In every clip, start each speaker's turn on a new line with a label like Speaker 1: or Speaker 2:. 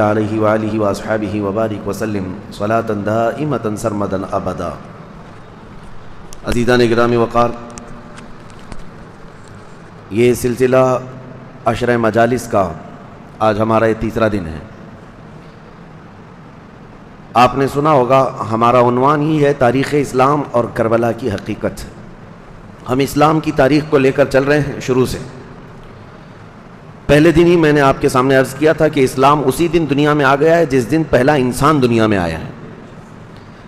Speaker 1: علیہ وآلہ واصحابہ وبارک وسلم صلاۃ دائمۃ سرمدا ابدا۔ عزیزان گرامی وقار، یہ سلسلہ عشرہ مجالس کا آج ہمارا یہ تیسرا دن ہے۔ آپ نے سنا ہوگا ہمارا عنوان ہی ہے تاریخ اسلام اور کربلا کی حقیقت۔ ہم اسلام کی تاریخ کو لے کر چل رہے ہیں شروع سے۔ پہلے دن ہی میں نے آپ کے سامنے عرض کیا تھا کہ اسلام اسی دن دنیا میں آ گیا ہے جس دن پہلا انسان دنیا میں آیا ہے۔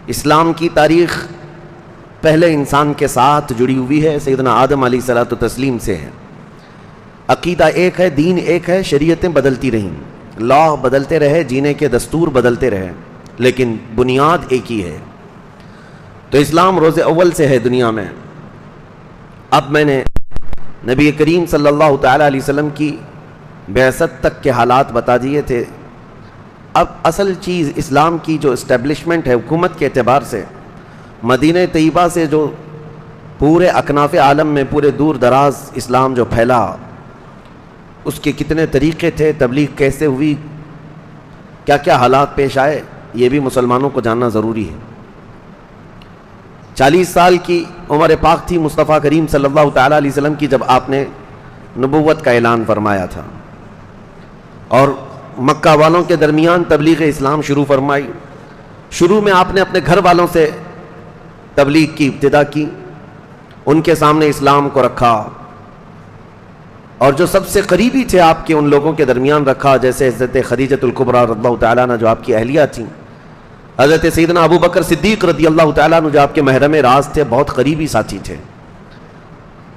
Speaker 1: اسلام کی تاریخ پہلے انسان کے ساتھ جڑی ہوئی ہے، سیدنا آدم علیہ الصلوۃ والتسلیم سے ہے۔ عقیدہ ایک ہے، دین ایک ہے، شریعتیں بدلتی رہیں، لا بدلتے رہے، جینے کے دستور بدلتے رہے، لیکن بنیاد ایک ہی ہے۔ تو اسلام روز اول سے ہے دنیا میں۔ اب میں نے نبی کریم صلی اللہ تعالیٰ علیہ وسلم کی بعثت تک کے حالات بتا دیے تھے۔ اب اصل چیز اسلام کی جو اسٹیبلشمنٹ ہے حکومت کے اعتبار سے، مدینہ طیبہ سے جو پورے اکناف عالم میں پورے دور دراز اسلام جو پھیلا، اس کے کتنے طریقے تھے، تبلیغ کیسے ہوئی، کیا کیا حالات پیش آئے، یہ بھی مسلمانوں کو جاننا ضروری ہے۔ 40 سال کی عمر پاک تھی مصطفیٰ کریم صلی اللہ تعالیٰ علیہ وسلم کی جب آپ نے نبوت کا اعلان فرمایا تھا اور مکہ والوں کے درمیان تبلیغ اسلام شروع فرمائی۔ شروع میں آپ نے اپنے گھر والوں سے تبلیغ کی ابتدا کی، ان کے سامنے اسلام کو رکھا، اور جو سب سے قریبی تھے آپ کے ان لوگوں کے درمیان رکھا، جیسے حضرت خدیجۃ الکبریٰ رضی اللہ تعالیٰ عنہ جو آپ کی اہلیہ تھیں، حضرت سیدنا ابو بکر صدیق رضی اللہ تعالیٰ عنہ جو آپ کے محرم راز تھے، بہت قریبی ساتھی تھے،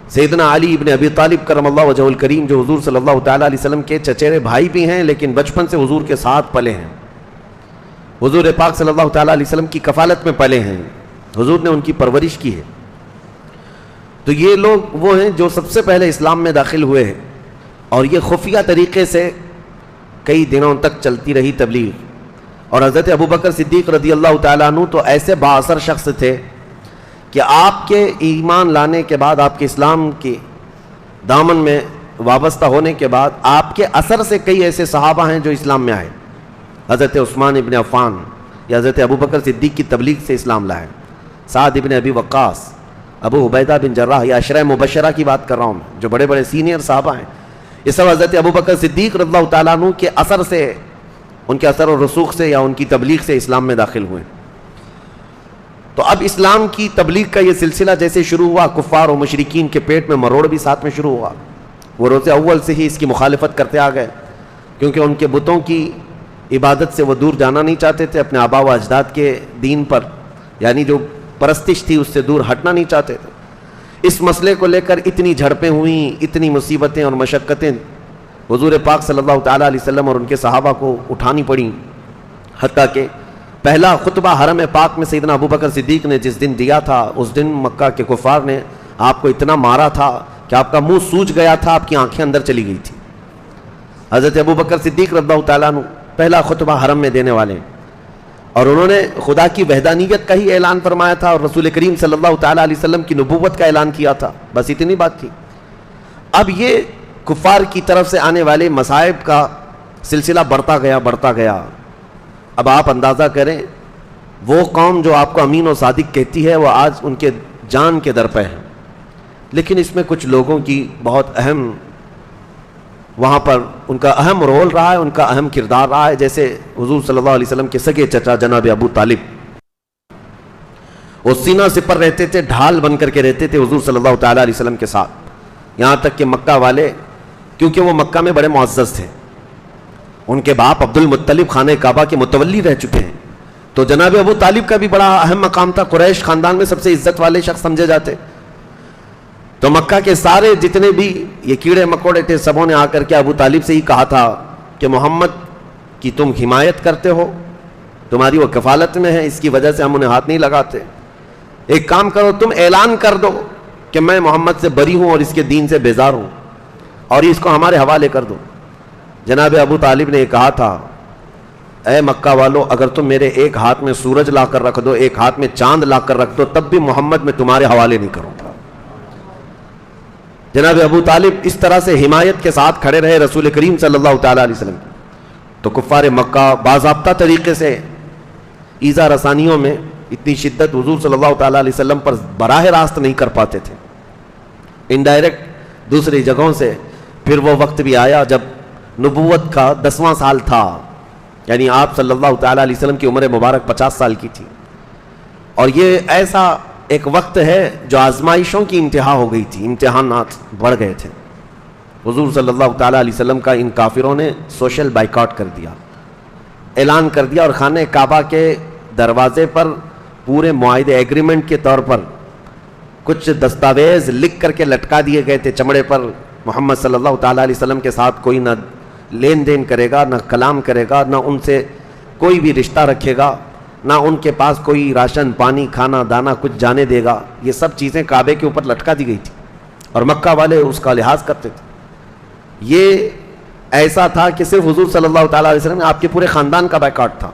Speaker 1: سیدنا علی ابن ابی طالب کرم اللہ وجہہ الکریم جو حضور صلی اللہ تعالیٰ علیہ وسلم کے چچیرے بھائی بھی ہیں، لیکن بچپن سے حضور کے ساتھ پلے ہیں، حضور پاک صلی اللہ تعالیٰ علیہ وسلم کی کفالت میں پلے ہیں، حضور نے ان کی پرورش کی ہے۔ تو یہ لوگ وہ ہیں جو سب سے پہلے اسلام میں داخل ہوئے ہیں، اور یہ خفیہ طریقے سے کئی دنوں تک چلتی رہی تبلیغ۔ اور حضرت ابوبکر صدیق رضی اللہ تعالیٰ عنہ تو ایسے بااثر شخص تھے کہ آپ کے ایمان لانے کے بعد، آپ کے اسلام کے دامن میں وابستہ ہونے کے بعد، آپ کے اثر سے کئی ایسے صحابہ ہیں جو اسلام میں آئے۔ حضرت عثمان ابن عفان یا حضرت ابوبکر صدیق کی تبلیغ سے اسلام لائے، سعد ابن ابی وقاص، ابو عبیدہ بن جراح، یا عشرہ مبشرہ کی بات کر رہا ہوں میں، جو بڑے بڑے سینئر صحابہ ہیں، یہ سب حضرت ابوبکر صدیق رضی اللہ تعالیٰ عنہ کے اثر سے، ان کے اثر و رسوخ سے یا ان کی تبلیغ سے اسلام میں داخل ہوئے۔ تو اب اسلام کی تبلیغ کا یہ سلسلہ جیسے شروع ہوا، کفار و مشرکین کے پیٹ میں مروڑ بھی ساتھ میں شروع ہوا۔ وہ روز اول سے ہی اس کی مخالفت کرتے آ گئے، کیونکہ ان کے بتوں کی عبادت سے وہ دور جانا نہیں چاہتے تھے، اپنے آبا و اجداد کے دین پر، یعنی جو پرستش تھی اس سے دور ہٹنا نہیں چاہتے تھے۔ اس مسئلے کو لے کر اتنی جھڑپیں ہوئیں، اتنی مصیبتیں اور مشقتیں حضور پاک صلی اللہ تعالیٰ علیہ وسلم اور ان کے صحابہ کو اٹھانی پڑیں، حتیٰ کہ پہلا خطبہ حرم پاک میں سیدنا ابوبکر صدیق نے جس دن دیا تھا، اس دن مکہ کے کفار نے آپ کو اتنا مارا تھا کہ آپ کا منہ سوج گیا تھا، آپ کی آنکھیں اندر چلی گئی تھی۔ حضرت ابوبکر صدیق رضی اللہ تعالیٰ عنہ پہلا خطبہ حرم میں دینے والے ہیں، اور انہوں نے خدا کی وحدانیت کا ہی اعلان فرمایا تھا، اور رسول کریم صلی اللہ تعالیٰ علیہ وسلم کی نبوت کا اعلان کیا تھا، بس اتنی بات تھی۔ اب یہ کفار کی طرف سے آنے والے مصائب کا سلسلہ بڑھتا گیا۔ اب آپ اندازہ کریں، وہ قوم جو آپ کو امین و صادق کہتی ہے، وہ آج ان کے جان کے در پہ ہے، لیکن اس میں کچھ لوگوں کی بہت اہم، وہاں پر ان کا اہم رول رہا ہے، ان کا اہم کردار رہا ہے، جیسے حضور صلی اللہ علیہ وسلم کے سگے چچا جناب ابو طالب، وہ سینہ سپر رہتے تھے، ڈھال بن کر کے رہتے تھے حضور صلی اللہ تعالیٰ علیہ وسلم کے ساتھ، یہاں تک کہ مکہ والے، کیونکہ وہ مکہ میں بڑے معزز تھے، ان کے باپ عبد المطلب خانہ کعبہ کے متولی رہ چکے ہیں، تو جناب ابو طالب کا بھی بڑا اہم مقام تھا، قریش خاندان میں سب سے عزت والے شخص سمجھے جاتے۔ تو مکہ کے سارے جتنے بھی یہ کیڑے مکوڑے تھے، سبوں نے آ کر کے ابو طالب سے ہی کہا تھا کہ محمد کی تم حمایت کرتے ہو، تمہاری وہ کفالت میں ہے، اس کی وجہ سے ہم انہیں ہاتھ نہیں لگاتے، ایک کام کرو، تم اعلان کر دو کہ میں محمد سے بری ہوں اور اس کے دین سے بیزار ہوں، اور اس کو ہمارے حوالے کر دو۔ جناب ابو طالب نے یہ کہا تھا، اے مکہ والو، اگر تم میرے ایک ہاتھ میں سورج لا کر رکھ دو، ایک ہاتھ میں چاند لا کر رکھ دو، تب بھی محمد میں تمہارے حوالے نہیں کروں گا۔ جناب ابو طالب اس طرح سے حمایت کے ساتھ کھڑے رہے رسول کریم صلی اللہ تعالیٰ علیہ وسلم۔ تو کفار مکہ باضابطہ طریقے سے ایذا رسانیوں میں اتنی شدت حضور صلی اللہ تعالیٰ علیہ وسلم پر براہ راست نہیں کر پاتے تھے، انڈائریکٹ دوسری جگہوں سے۔ پھر وہ وقت بھی آیا جب نبوت کا 10واں سال تھا، یعنی آپ صلی اللہ تعالیٰ علیہ وسلم کی عمر مبارک 50 سال کی تھی، اور یہ ایسا ایک وقت ہے جو آزمائشوں کی انتہا ہو گئی تھی، امتحانات بڑھ گئے تھے۔ حضور صلی اللہ تعالیٰ علیہ وسلم کا ان کافروں نے سوشل بائیکاٹ کر دیا، اعلان کر دیا، اور خانہ کعبہ کے دروازے پر پورے معاہدے ایگریمنٹ کے طور پر کچھ دستاویز لکھ کر کے لٹکا دیے گئے تھے چمڑے پر، محمد صلی اللہ تعالیٰ علیہ وسلم کے ساتھ کوئی نہ لین دین کرے گا، نہ کلام کرے گا، نہ ان سے کوئی بھی رشتہ رکھے گا، نہ ان کے پاس کوئی راشن پانی کھانا دانا کچھ جانے دے گا۔ یہ سب چیزیں کعبے کے اوپر لٹکا دی گئی تھی، اور مکہ والے اس کا لحاظ کرتے تھے۔ یہ ایسا تھا کہ صرف حضور صلی اللہ تعالیٰ علیہ وسلم، آپ کے پورے خاندان کا بائیکاٹ تھا۔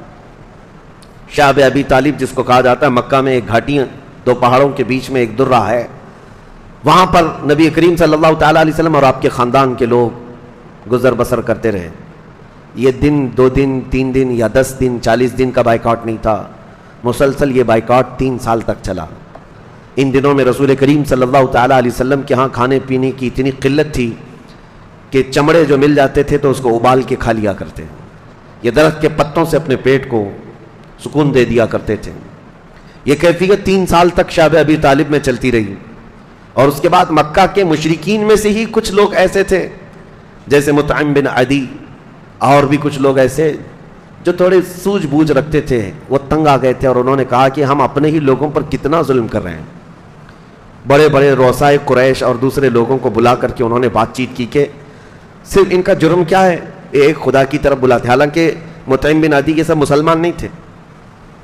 Speaker 1: شعب ابی طالب جس کو کہا جاتا ہے، مکہ میں ایک گھاٹی، دو پہاڑوں کے بیچ میں ایک درہ ہے، وہاں پر نبی کریم صلی اللہ تعالیٰ علیہ وسلم اور آپ کے خاندان کے لوگ گزر بسر کرتے رہے۔ یہ دن 2 دن 3 دن یا 10 دن 40 دن کا بائیکاٹ نہیں تھا، مسلسل یہ بائیکاٹ 3 سال تک چلا۔ ان دنوں میں رسول کریم صلی اللہ تعالیٰ علیہ وسلم کے ہاں کھانے پینے کی اتنی قلت تھی کہ چمڑے جو مل جاتے تھے تو اس کو ابال کے کھا لیا کرتے، یہ درخت کے پتوں سے اپنے پیٹ کو سکون دے دیا کرتے تھے۔ یہ کیفیت 3 سال تک شعب ابی طالب میں چلتی رہی، اور اس کے بعد مکہ کے مشرکین میں سے ہی کچھ لوگ ایسے تھے جیسے مطعم بن عدی، اور بھی کچھ لوگ ایسے جو تھوڑے سوجھ بوجھ رکھتے تھے، وہ تنگ آ گئے تھے، اور انہوں نے کہا کہ ہم اپنے ہی لوگوں پر کتنا ظلم کر رہے ہیں۔ بڑے بڑے رؤسائے قریش اور دوسرے لوگوں کو بلا کر کے انہوں نے بات چیت کی کہ صرف ان کا جرم کیا ہے، ایک خدا کی طرف بلاتے، حالانکہ مطعم بن عدی یہ سب مسلمان نہیں تھے،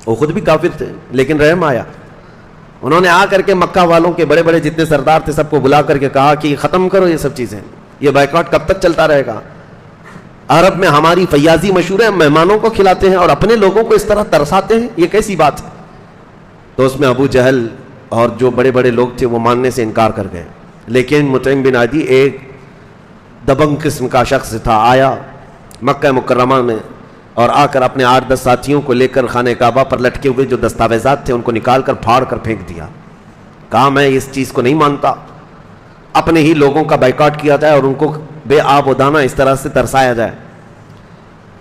Speaker 1: وہ خود بھی کافر تھے، لیکن رحم آیا۔ انہوں نے آ کر کے مکہ والوں کے بڑے بڑے جتنے سردار تھے سب کو بلا کر کے کہا کہ ختم کرو یہ سب چیزیں، یہ بائیکاٹ کب تک چلتا رہے گا؟ عرب میں ہماری فیاضی مشہور ہے، مہمانوں کو کھلاتے ہیں اور اپنے لوگوں کو اس طرح ترساتے ہیں، یہ کیسی بات ہے؟ تو اس میں ابو جہل اور جو بڑے بڑے لوگ تھے وہ ماننے سے انکار کر گئے، لیکن مطعم بن عدی ایک دبنگ قسم کا شخص تھا، آیا مکہ مکرمہ میں اور آ کر اپنے 8-10 ساتھیوں کو لے کر خانہ کعبہ پر لٹکے ہوئے جو دستاویزات تھے ان کو نکال کر پھاڑ کر پھینک دیا۔ کہا میں اس چیز کو نہیں مانتا، اپنے ہی لوگوں کا بائیکاٹ کیا جائے اور ان کو بے آب و دانہ اس طرح سے ترسایا جائے۔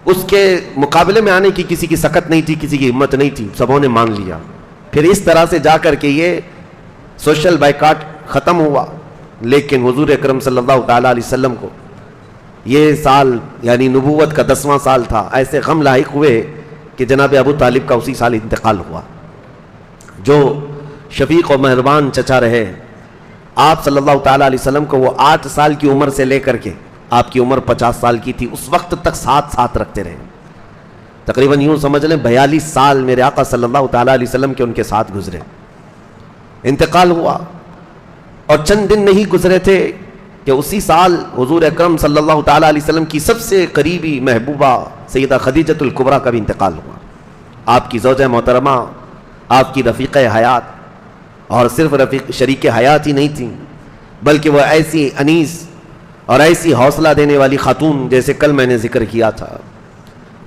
Speaker 1: اس کے مقابلے میں آنے کی کسی کی سخت نہیں تھی، کسی کی ہمت نہیں تھی، سبوں نے مان لیا۔ پھر اس طرح سے جا کر کے یہ سوشل بائیکاٹ ختم ہوا، لیکن حضور اکرم صلی اللہ تعالیٰ علیہ وسلم کو یہ سال یعنی نبوت کا 10واں سال تھا، ایسے غم لاحق ہوئے کہ جناب ابو طالب کا اسی سال انتقال ہوا، جو شفیق و مہربان چچا رہے۔ آپ صلی اللہ تعالیٰ علیہ وسلم کو وہ 8 سال کی عمر سے لے کر کے آپ کی عمر 50 سال کی تھی، اس وقت تک ساتھ رکھتے رہے۔ تقریباً یوں سمجھ لیں 42 سال میرے آقا صلی اللہ تعالیٰ علیہ وسلم کے ان کے ساتھ گزرے۔ انتقال ہوا اور چند دن نہیں گزرے تھے کہ اسی سال حضور اکرم صلی اللہ تعالیٰ علیہ وسلم کی سب سے قریبی محبوبہ سیدہ خدیجۃ الکبریٰ کا بھی انتقال ہوا۔ آپ کی زوجہ محترمہ، آپ کی رفیقہ حیات، اور صرف رفیق شریک حیات ہی نہیں تھیں بلکہ وہ ایسی انیس اور ایسی حوصلہ دینے والی خاتون جیسے کل میں نے ذکر کیا تھا،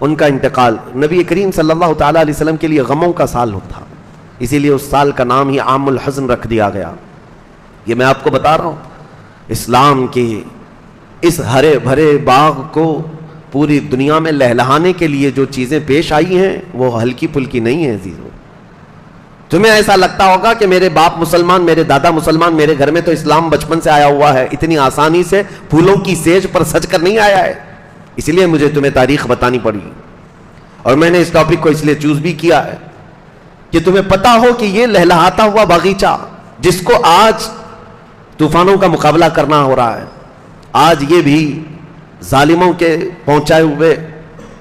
Speaker 1: ان کا انتقال نبی کریم صلی اللہ تعالیٰ علیہ وسلم کے لیے غموں کا سال تھا، اسی لیے اس سال کا نام ہی عام الحزن رکھ دیا گیا۔ یہ میں آپ کو بتا رہا ہوں، اسلام کے اس ہرے بھرے باغ کو پوری دنیا میں لہلہانے کے لیے جو چیزیں پیش آئی ہیں وہ ہلکی پھلکی نہیں ہیں عزیزو۔ تمہیں ایسا لگتا ہوگا کہ میرے باپ مسلمان، میرے دادا مسلمان، میرے گھر میں تو اسلام بچپن سے آیا ہوا ہے، اتنی آسانی سے پھولوں کی سیج پر سج کر نہیں آیا ہے، اس لیے مجھے تمہیں تاریخ بتانی پڑی، اور میں نے اس ٹاپک کو اس لیے چوز بھی کیا ہے کہ تمہیں پتا ہو کہ یہ لہلہاتا ہوا باغیچہ جس کو آج طوفانوں کا مقابلہ کرنا ہو رہا ہے، آج یہ بھی ظالموں کے پہنچائے ہوئے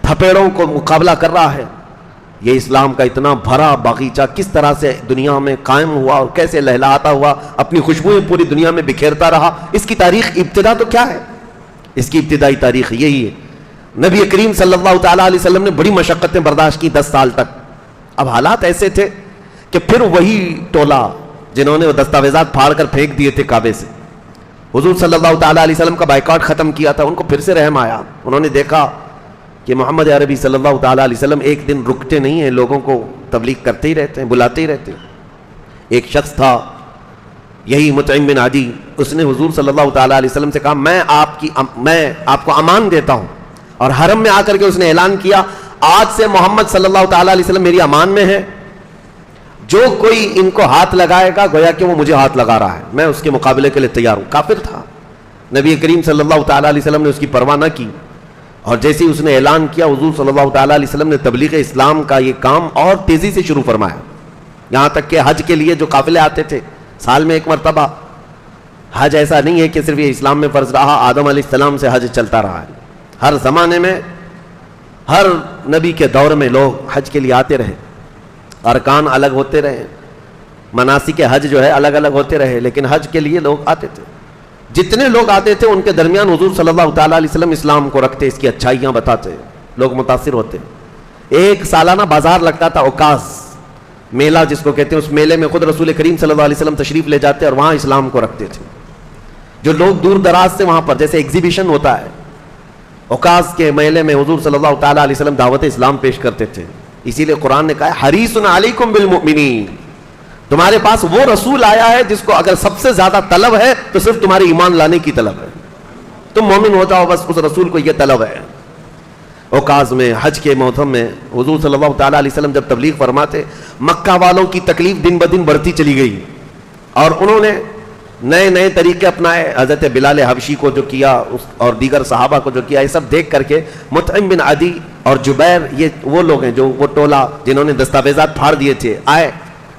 Speaker 1: تھپیڑوں کو مقابلہ کر رہا ہے، یہ اسلام کا اتنا بھرا باغیچہ کس طرح سے دنیا میں قائم ہوا اور کیسے لہلہاتا ہوا اپنی خوشبوئیں پوری دنیا میں بکھیرتا رہا، اس کی تاریخ ابتدا تو کیا ہے؟ اس کی ابتدائی تاریخ یہی ہے، نبی کریم صلی اللہ تعالیٰ علیہ وسلم نے بڑی مشقتیں برداشت کی 10 سال تک۔ اب حالات ایسے تھے کہ پھر وہی ٹولہ جنہوں نے وہ دستاویزات پھاڑ کر پھینک دیے تھے کعبے سے، حضور صلی اللہ تعالیٰ علیہ وسلم کا بائیکاٹ ختم کیا تھا، ان کو پھر سے رحم آیا، انہوں نے دیکھا کہ محمد عربی صلی اللہ تعالیٰ علیہ وسلم ایک دن رکتے نہیں ہیں، لوگوں کو تبلیغ کرتے ہی رہتے ہیں، بلاتے ہی رہتے ہیں. ایک شخص تھا یہی مطعم بن عدی، اس نے حضور صلی اللہ تعالیٰ علیہ وسلم سے کہا میں آپ کو امان دیتا ہوں، اور حرم میں آ کر کے اس نے اعلان کیا آج سے محمد صلی اللہ تعالیٰ علیہ وسلم میری امان میں ہے، جو کوئی ان کو ہاتھ لگائے گا گویا کہ وہ مجھے ہاتھ لگا رہا ہے، میں اس کے مقابلے کے لیے تیار ہوں. کافر تھا. نبی کریم صلی اللہ تعالیٰ علیہ وسلم نے اس کی پرواہ نہ کی، اور جیسے ہی اس نے اعلان کیا حضور صلی اللہ تعالیٰ علیہ وسلم نے تبلیغ اسلام کا یہ کام اور تیزی سے شروع فرمایا. یہاں تک کہ حج کے لیے جو قافلے آتے تھے سال میں ایک مرتبہ، حج ایسا نہیں ہے کہ صرف یہ اسلام میں فرض رہا، آدم علیہ السلام سے حج چلتا رہا ہے. ہر زمانے میں ہر نبی کے دور میں لوگ حج کے لیے آتے رہے، ارکان الگ ہوتے رہے، مناسک حج جو ہے الگ الگ ہوتے رہے، لیکن حج کے لیے لوگ آتے تھے. جتنے لوگ آتے تھے ان کے درمیان حضور صلی اللہ تعالیٰ علیہ وسلم اسلام کو رکھتے، اس کی اچھائیاں بتاتے، لوگ متاثر ہوتے. ایک سالانہ بازار لگتا تھا اوکاز میلہ جس کو کہتے ہیں، اس میلے میں خود رسول کریم صلی اللہ علیہ وسلم تشریف لے جاتے اور وہاں اسلام کو رکھتے تھے. جو لوگ دور دراز سے وہاں پر جیسے ایگزیبیشن ہوتا ہے، اوکاز کے میلے میں حضور صلی اللہ تعالیٰ علیہ وسلم دعوت اسلام پیش کرتے تھے. اسی لیے قرآن نے کہا ہے حریص علیکم بالمؤمنین، تمہارے پاس وہ رسول آیا ہے جس کو اگر سب سے زیادہ طلب ہے تو صرف تمہارے ایمان لانے کی طلب ہے، تم مومن ہو جاؤ، بس اس رسول کو یہ طلب ہے. اوکاز میں حج کے موسم میں حضور صلی اللہ تعالیٰ علیہ وسلم جب تبلیغ فرماتے، مکہ والوں کی تکلیف دن بدن بڑھتی چلی گئی، اور انہوں نے نئے نئے طریقے اپنائے. حضرت بلال حبشی کو جو کیا اور دیگر صحابہ کو جو کیا، یہ سب دیکھ کر کے مطعم بن عدی اور جبیر، یہ وہ لوگ ہیں جو وہ ٹولہ جنہوں نے دستاویزات پھاڑ دیے تھے، آئے،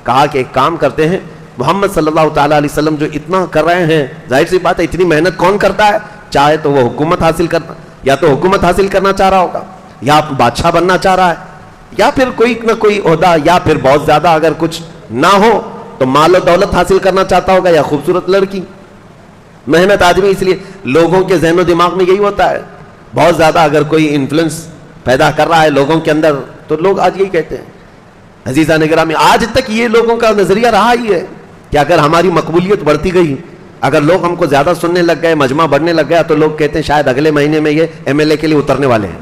Speaker 1: کہا کہ ایک کام کرتے ہیں، محمد صلی اللہ تعالیٰ علیہ وسلم جو اتنا کر رہے ہیں، ظاہر سی بات ہے اتنی محنت کون کرتا ہے، چاہے تو وہ حکومت حاصل کرنا، یا تو حکومت حاصل کرنا چاہ رہا ہوگا، یا بادشاہ بننا چاہ رہا ہے، یا پھر کوئی نہ کوئی عہدہ، یا پھر بہت زیادہ اگر کچھ نہ ہو تو مال و دولت حاصل کرنا چاہتا ہوگا، یا خوبصورت لڑکی. محنت آدمی اس لیے لوگوں کے ذہن و دماغ میں یہی ہوتا ہے، بہت زیادہ اگر کوئی انفلوئنس پیدا کر رہا ہے لوگوں کے اندر تو لوگ آج یہی کہتے ہیں. عزیزان گرامی، آج تک یہ لوگوں کا نظریہ رہا ہی ہے کہ اگر ہماری مقبولیت بڑھتی گئی، اگر لوگ ہم کو زیادہ سننے لگ گئے، مجمع بڑھنے لگ گیا، تو لوگ کہتے ہیں شاید اگلے مہینے میں یہ MLA کے لیے اترنے والے ہیں.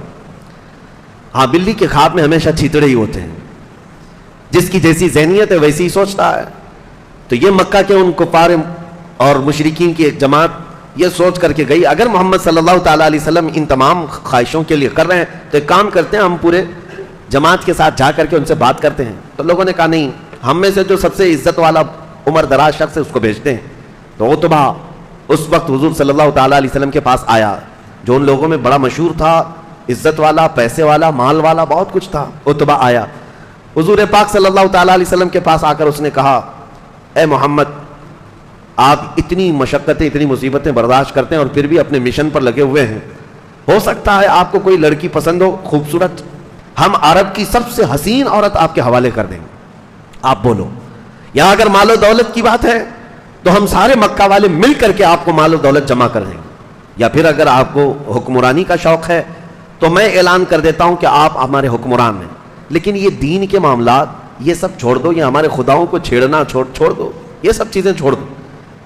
Speaker 1: ہاں، بلی کے خواب میں ہمیشہ چیتڑے ہی ہوتے ہیں، جس کی جیسی ذہنیت ہے ویسی ہی سوچتا ہے. تو یہ مکہ کے ان کفار اور مشرکین کی ایک جماعت یہ سوچ کر کے گئی اگر محمد صلی اللہ تعالیٰ علیہ وسلم ان تمام خواہشوں کے لیے کر رہے ہیں تو ایک کام کرتے ہیں، ہم پورے جماعت کے ساتھ جا کر کے ان سے بات کرتے ہیں. تو لوگوں نے کہا نہیں، ہم میں سے جو سب سے عزت والا عمر دراز شخص ہے اس کو بھیجتے ہیں. تو عتبہ اس وقت حضور صلی اللہ تعالیٰ علیہ وسلم کے پاس آیا، جو ان لوگوں میں بڑا مشہور تھا، عزت والا، پیسے والا، مال والا، بہت کچھ تھا. عتبہ آیا حضور پاک صلی اللہ تعالیٰ علیہ وسلم کے پاس آ کر اس نے کہا اے محمد، آپ اتنی مشقتیں، اتنی مصیبتیں برداشت کرتے ہیں اور پھر بھی اپنے مشن پر لگے ہوئے ہیں، ہو سکتا ہے آپ کو کوئی لڑکی پسند ہو خوبصورت، ہم عرب کی سب سے حسین عورت آپ کے حوالے کر دیں گے، آپ بولو. یہاں اگر مال و دولت کی بات ہے تو ہم سارے مکہ والے مل کر کے آپ کو مال و دولت جمع کر دیں گے، یا پھر اگر آپ کو حکمرانی کا شوق ہے تو میں اعلان کر دیتا ہوں کہ آپ ہمارے حکمران ہیں، لیکن یہ دین کے معاملات یہ سب چھوڑ دو، یہ ہمارے خداؤں کو چھیڑنا چھوڑ دو، یہ سب چیزیں چھوڑ دو.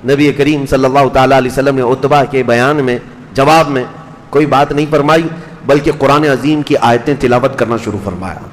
Speaker 1: نبی کریم صلی اللہ تعالیٰ علیہ وسلم نے عتبہ کے بیان میں جواب میں کوئی بات نہیں فرمائی، بلکہ قرآن عظیم کی آیتیں تلاوت کرنا شروع فرمایا.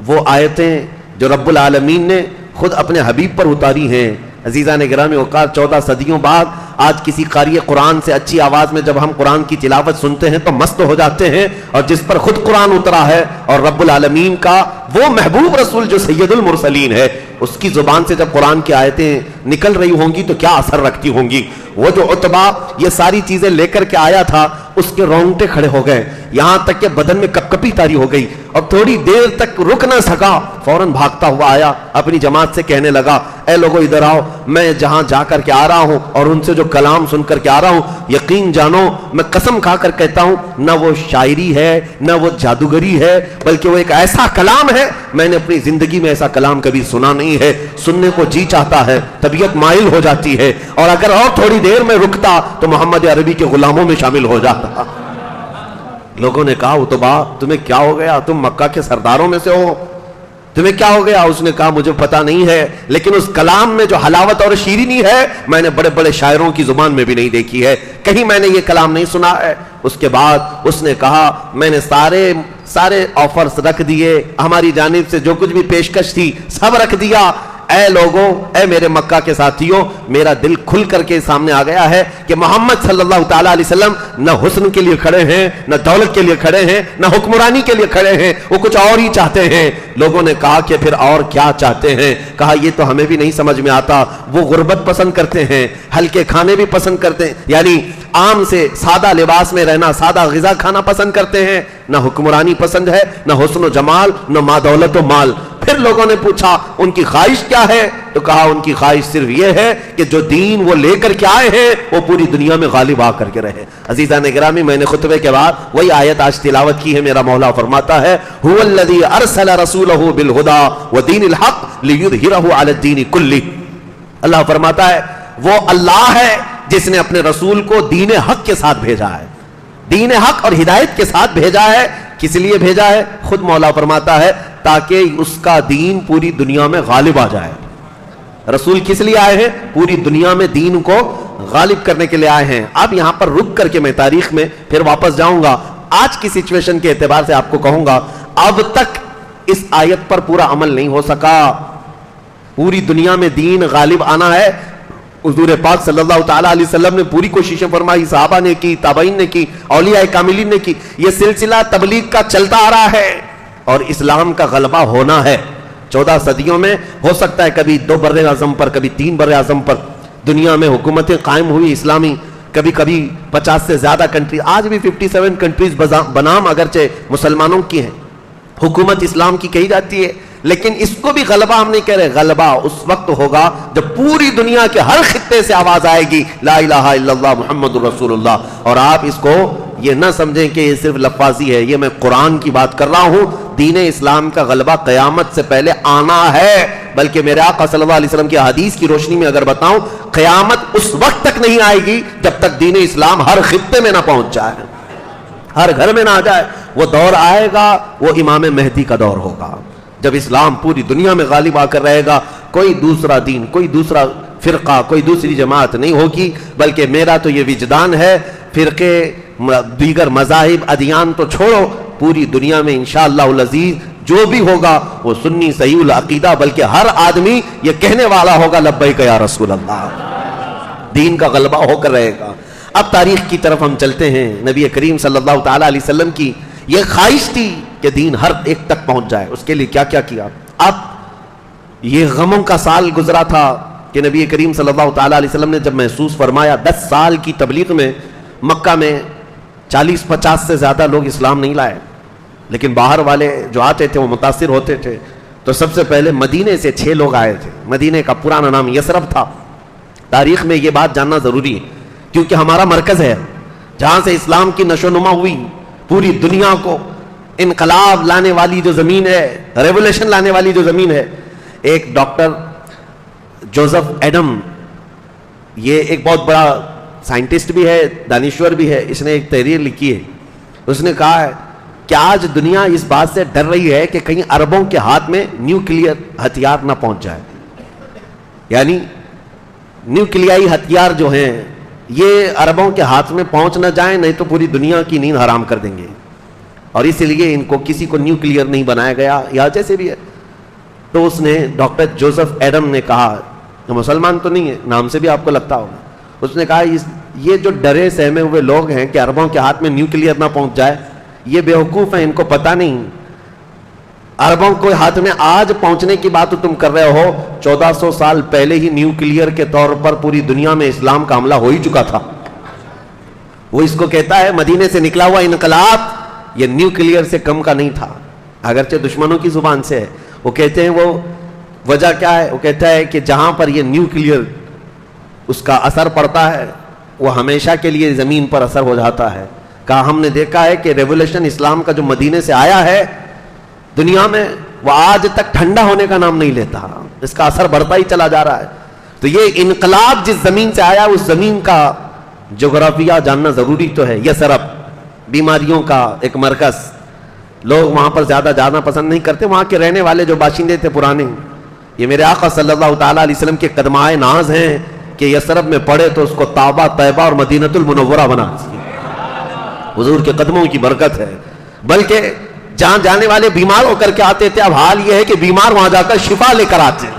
Speaker 1: وہ آیتیں جو رب العالمین نے خود اپنے حبیب پر اتاری ہیں. عزیزان گرامی اوقات 14 صدیوں بعد آج کسی قاری قرآن سے اچھی آواز میں جب ہم قرآن کی تلاوت سنتے ہیں تو مست ہو جاتے ہیں، اور جس پر خود قرآن اترا ہے اور رب العالمین کا وہ محبوب رسول جو سید المرسلین ہے، اس کی زبان سے جب قرآن کی آیتیں نکل رہی ہوں گی تو کیا اثر رکھتی ہوں گی. وہ جو عتبہ یہ ساری چیزیں لے کر کے آیا تھا، اس کے رونگٹے کھڑے ہو گئے، یہاں تک کہ بدن میں کپکپی طاری ہو گئی، اور تھوڑی دیر تک رک نہ سکا، فوراً بھاگتا ہوا آیا، اپنی جماعت سے کہنے لگا اے لوگو ادھر آؤ، میں جہاں جا کر کے آ رہا ہوں اور ان سے جو کلام سن کر کے آ رہا ہوں، یقین جانو میں قسم کھا کر کہتا ہوں نہ وہ شاعری ہے نہ وہ جادوگری ہے، بلکہ وہ ایک ایسا کلام ہے، میں نے اپنی زندگی میں ایسا کلام کبھی سنا نہیں ہے. سننے کو جی چاہتا ہے، طبیعت مائل ہو جاتی ہے، اور اگر اور تھوڑی دیر میں رکتا تو محمد عربی کے غلاموں میں شامل ہو جاتا. لوگوں نے کہا عتبہ تمہیں کیا ہو گیا، تم مکہ کے سرداروں میں سے ہو، تمہیں کیا ہو گیا؟ اس نے کہا مجھے پتہ نہیں ہے، لیکن اس کلام میں جو حلاوت اور شیرینی ہے میں نے بڑے بڑے شاعروں کی زبان میں بھی نہیں دیکھی ہے، کہیں میں نے یہ کلام نہیں سنا ہے. اس کے بعد اس نے کہا میں نے سارے آفرز رکھ دیے, ہماری جانب سے جو کچھ بھی پیشکش تھی سب رکھ دیا. اے لوگوں, اے میرے مکہ کے ساتھیوں, میرا دل کھل کر کے سامنے آ گیا ہے کہ محمد صلی اللہ تعالیٰ علیہ وسلم نہ حسن کے لیے کھڑے ہیں, نہ دولت کے لیے کھڑے ہیں, نہ حکمرانی کے لیے کھڑے ہیں, وہ کچھ اور ہی چاہتے ہیں. لوگوں نے کہا کہ پھر اور کیا چاہتے ہیں؟ کہا یہ تو ہمیں بھی نہیں سمجھ میں آتا. وہ غربت پسند کرتے ہیں, ہلکے کھانے بھی پسند کرتے ہیں, یعنی عام سے سادہ لباس میں رہنا, سادہ غذا کھانا پسند کرتے ہیں. نہ حکمرانی پسند ہے, نہ حسن و جمال, نہ ماں دولت و مال. پھر لوگوں نے پوچھا ان کی خواہش کیا ہے؟ تو کہا ان کی خواہش صرف یہ ہے کہ جو دین وہ لے کر کے آئے ہیں وہ پوری دنیا میں غالب آ کر کے رہے. عزیزان گرامی, میں نے خطبے کے بعد وہی آیت آج تلاوت کی ہے. میرا مولا فرماتا ہے هو الذی ارسل رسولہ بالہدی ودین الحق لیظہرہ علی الدین کلہ. اللہ فرماتا ہے وہ اللہ ہے جس نے اپنے رسول کو دین حق کے ساتھ بھیجا ہے, دین حق اور ہدایت کے ساتھ بھیجا ہے. کس لیے بھیجا ہے؟ خود مولا فرماتا ہے تاکہ اس کا دین پوری دنیا میں غالب آ جائے. رسول کس لیے آئے ہیں؟ پوری دنیا میں دین کو غالب کرنے کے لیے آئے ہیں. اب یہاں پر رک کر کے میں تاریخ میں پھر واپس جاؤں گا. آج کی سچویشن کے اعتبار سے آپ کو کہوں گا, اب تک اس آیت پر پورا عمل نہیں ہو سکا. پوری دنیا میں دین غالب آنا ہے. حضور پاک صلی اللہ تعالیٰ علیہ وسلم نے پوری کوششیں فرمائی, صحابہ نے کی, تابعین نے کی, اولیاء کاملین نے کی. یہ سلسلہ تبلیغ کا چلتا آ رہا ہے اور اسلام کا غلبہ ہونا ہے. 14 صدیوں میں ہو سکتا ہے کبھی 2 بر اعظم پر, کبھی 3 بر اعظم پر دنیا میں حکومتیں قائم ہوئی اسلامی, کبھی کبھی 50 سے زیادہ کنٹری, آج بھی 57 کنٹریز بنام اگرچہ مسلمانوں کی ہیں, حکومت اسلام کی کہی جاتی ہے, لیکن اس کو بھی غلبہ ہم نہیں کہہ رہے. غلبہ اس وقت ہوگا جب پوری دنیا کے ہر خطے سے آواز آئے گی لا الہ الا اللہ محمد رسول اللہ. اور آپ اس کو یہ نہ سمجھیں کہ یہ صرف لفاظی ہے, یہ میں قرآن کی بات کر رہا ہوں. دین اسلام کا غلبہ قیامت سے پہلے آنا ہے, بلکہ میرے آقا صلی اللہ علیہ وسلم کی حدیث کی روشنی میں اگر بتاؤں, قیامت اس وقت تک نہیں آئے گی جب تک دین اسلام ہر خطے میں نہ پہنچ جائے, ہر گھر میں نہ آ جائے. وہ دور آئے گا, وہ امام مہدی کا دور ہوگا, جب اسلام پوری دنیا میں غالب آ کر رہے گا. کوئی دوسرا دین, کوئی دوسرا فرقہ, کوئی دوسری جماعت نہیں ہوگی, بلکہ میرا تو یہ وجدان ہے, فرقے دیگر مذاہب ادیان تو چھوڑو, پوری دنیا میں انشاءاللہ العزیز جو بھی ہوگا وہ سنی صحیح العقیدہ, بلکہ ہر آدمی یہ کہنے والا ہوگا لبیک یا رسول اللہ. دین کا غلبہ ہو کر رہے گا. اب تاریخ کی طرف ہم چلتے ہیں. نبی کریم صلی اللہ تعالیٰ علیہ وسلم کی یہ خواہش تھی کہ دین ہر ایک تک پہنچ جائے. اس کے لیے کیا کیا کیا؟ اب یہ غموں کا سال گزرا تھا کہ نبی کریم صلی اللہ تعالیٰ علیہ وسلم نے جب محسوس فرمایا 10 سال کی تبلیغ میں مکہ میں 40-50 سے زیادہ لوگ اسلام نہیں لائے, لیکن باہر والے جو آتے تھے وہ متاثر ہوتے تھے. تو سب سے پہلے مدینے سے 6 لوگ آئے تھے. مدینے کا پرانا نام یثرب تھا. تاریخ میں یہ بات جاننا ضروری ہے کیونکہ ہمارا مرکز ہے جہاں سے اسلام کی نشو نما ہوئی. پوری دنیا کو انقلاب لانے والی جو زمین ہے, ریولوشن لانے والی جو زمین ہے. ایک ڈاکٹر جوزف ایڈم, یہ ایک بہت بڑا سائنٹسٹ بھی ہے, دانشور بھی ہے. اس نے ایک تحریر لکھی ہے. اس نے کہا ہے کہ آج دنیا اس بات سے ڈر رہی ہے کہ کہیں عربوں کے ہاتھ میں نیوکلیئر ہتھیار نہ پہنچ جائے, یعنی نیوکلیائی ہتھیار جو ہیں یہ عربوں کے ہاتھ میں پہنچ نہ جائیں, نہیں تو پوری دنیا کی نیند حرام کر دیں گے. اور اسی لیے ان کو کسی کو نیوکلیئر نہیں بنایا گیا, یا جیسے بھی ہے. تو اس نے ڈاکٹر جوزف ایڈم نے کہا, مسلمان تو نہیں ہے, نام سے بھی آپ کو لگتا ہوگا, اس نے کہا یہ جو ڈرے سہمے ہوئے لوگ ہیں کہ عربوں کے ہاتھ میں نیوکلیئر نہ پہنچ جائے, یہ بیوقوف ہیں, ان کو پتہ نہیں. عربوں کو ہاتھ میں آج پہنچنے کی بات تم کر رہے ہو, 1400 سال پہلے ہی نیوکلیئر کے طور پر پوری دنیا میں اسلام کا حملہ ہو ہی چکا تھا. وہ اس کو کہتا ہے مدینے سے نکلا ہوا انقلاب یہ نیوکلیئر سے کم کا نہیں تھا, اگرچہ دشمنوں کی زبان سے ہے. وہ کہتے ہیں وہ وجہ کیا ہے؟ وہ کہتا ہے کہ جہاں پر یہ نیوکلیئر اس کا اثر پڑتا ہے وہ ہمیشہ کے لیے زمین پر اثر ہو جاتا ہے. کہا ہم نے دیکھا ہے کہ ریولوشن اسلام کا جو مدینے سے آیا ہے دنیا میں, وہ آج تک ٹھنڈا ہونے کا نام نہیں لیتا, اس کا اثر بڑھتا ہی چلا جا رہا ہے. تو یہ انقلاب جس زمین سے آیا اس زمین کا جغرافیہ جاننا ضروری تو ہے. یثرب بیماریوں کا ایک مرکز, لوگ وہاں پر زیادہ جانا پسند نہیں کرتے. وہاں کے رہنے والے جو باشندے تھے پرانے, یہ میرے آقا صلی اللہ تعالیٰ علیہ وسلم کے قدمائے ناز ہیں کہ یثرب میں پڑھے تو اس کو طابہ, طیبہ اور مدینۃ المنورہ بنا. حضور کے قدموں کی برکت ہے. بلکہ جہاں جانے والے بیمار ہو کر کے آتے تھے، اب حال یہ ہے کہ بیمار وہاں جا کر شفا لے کر آتے ہیں۔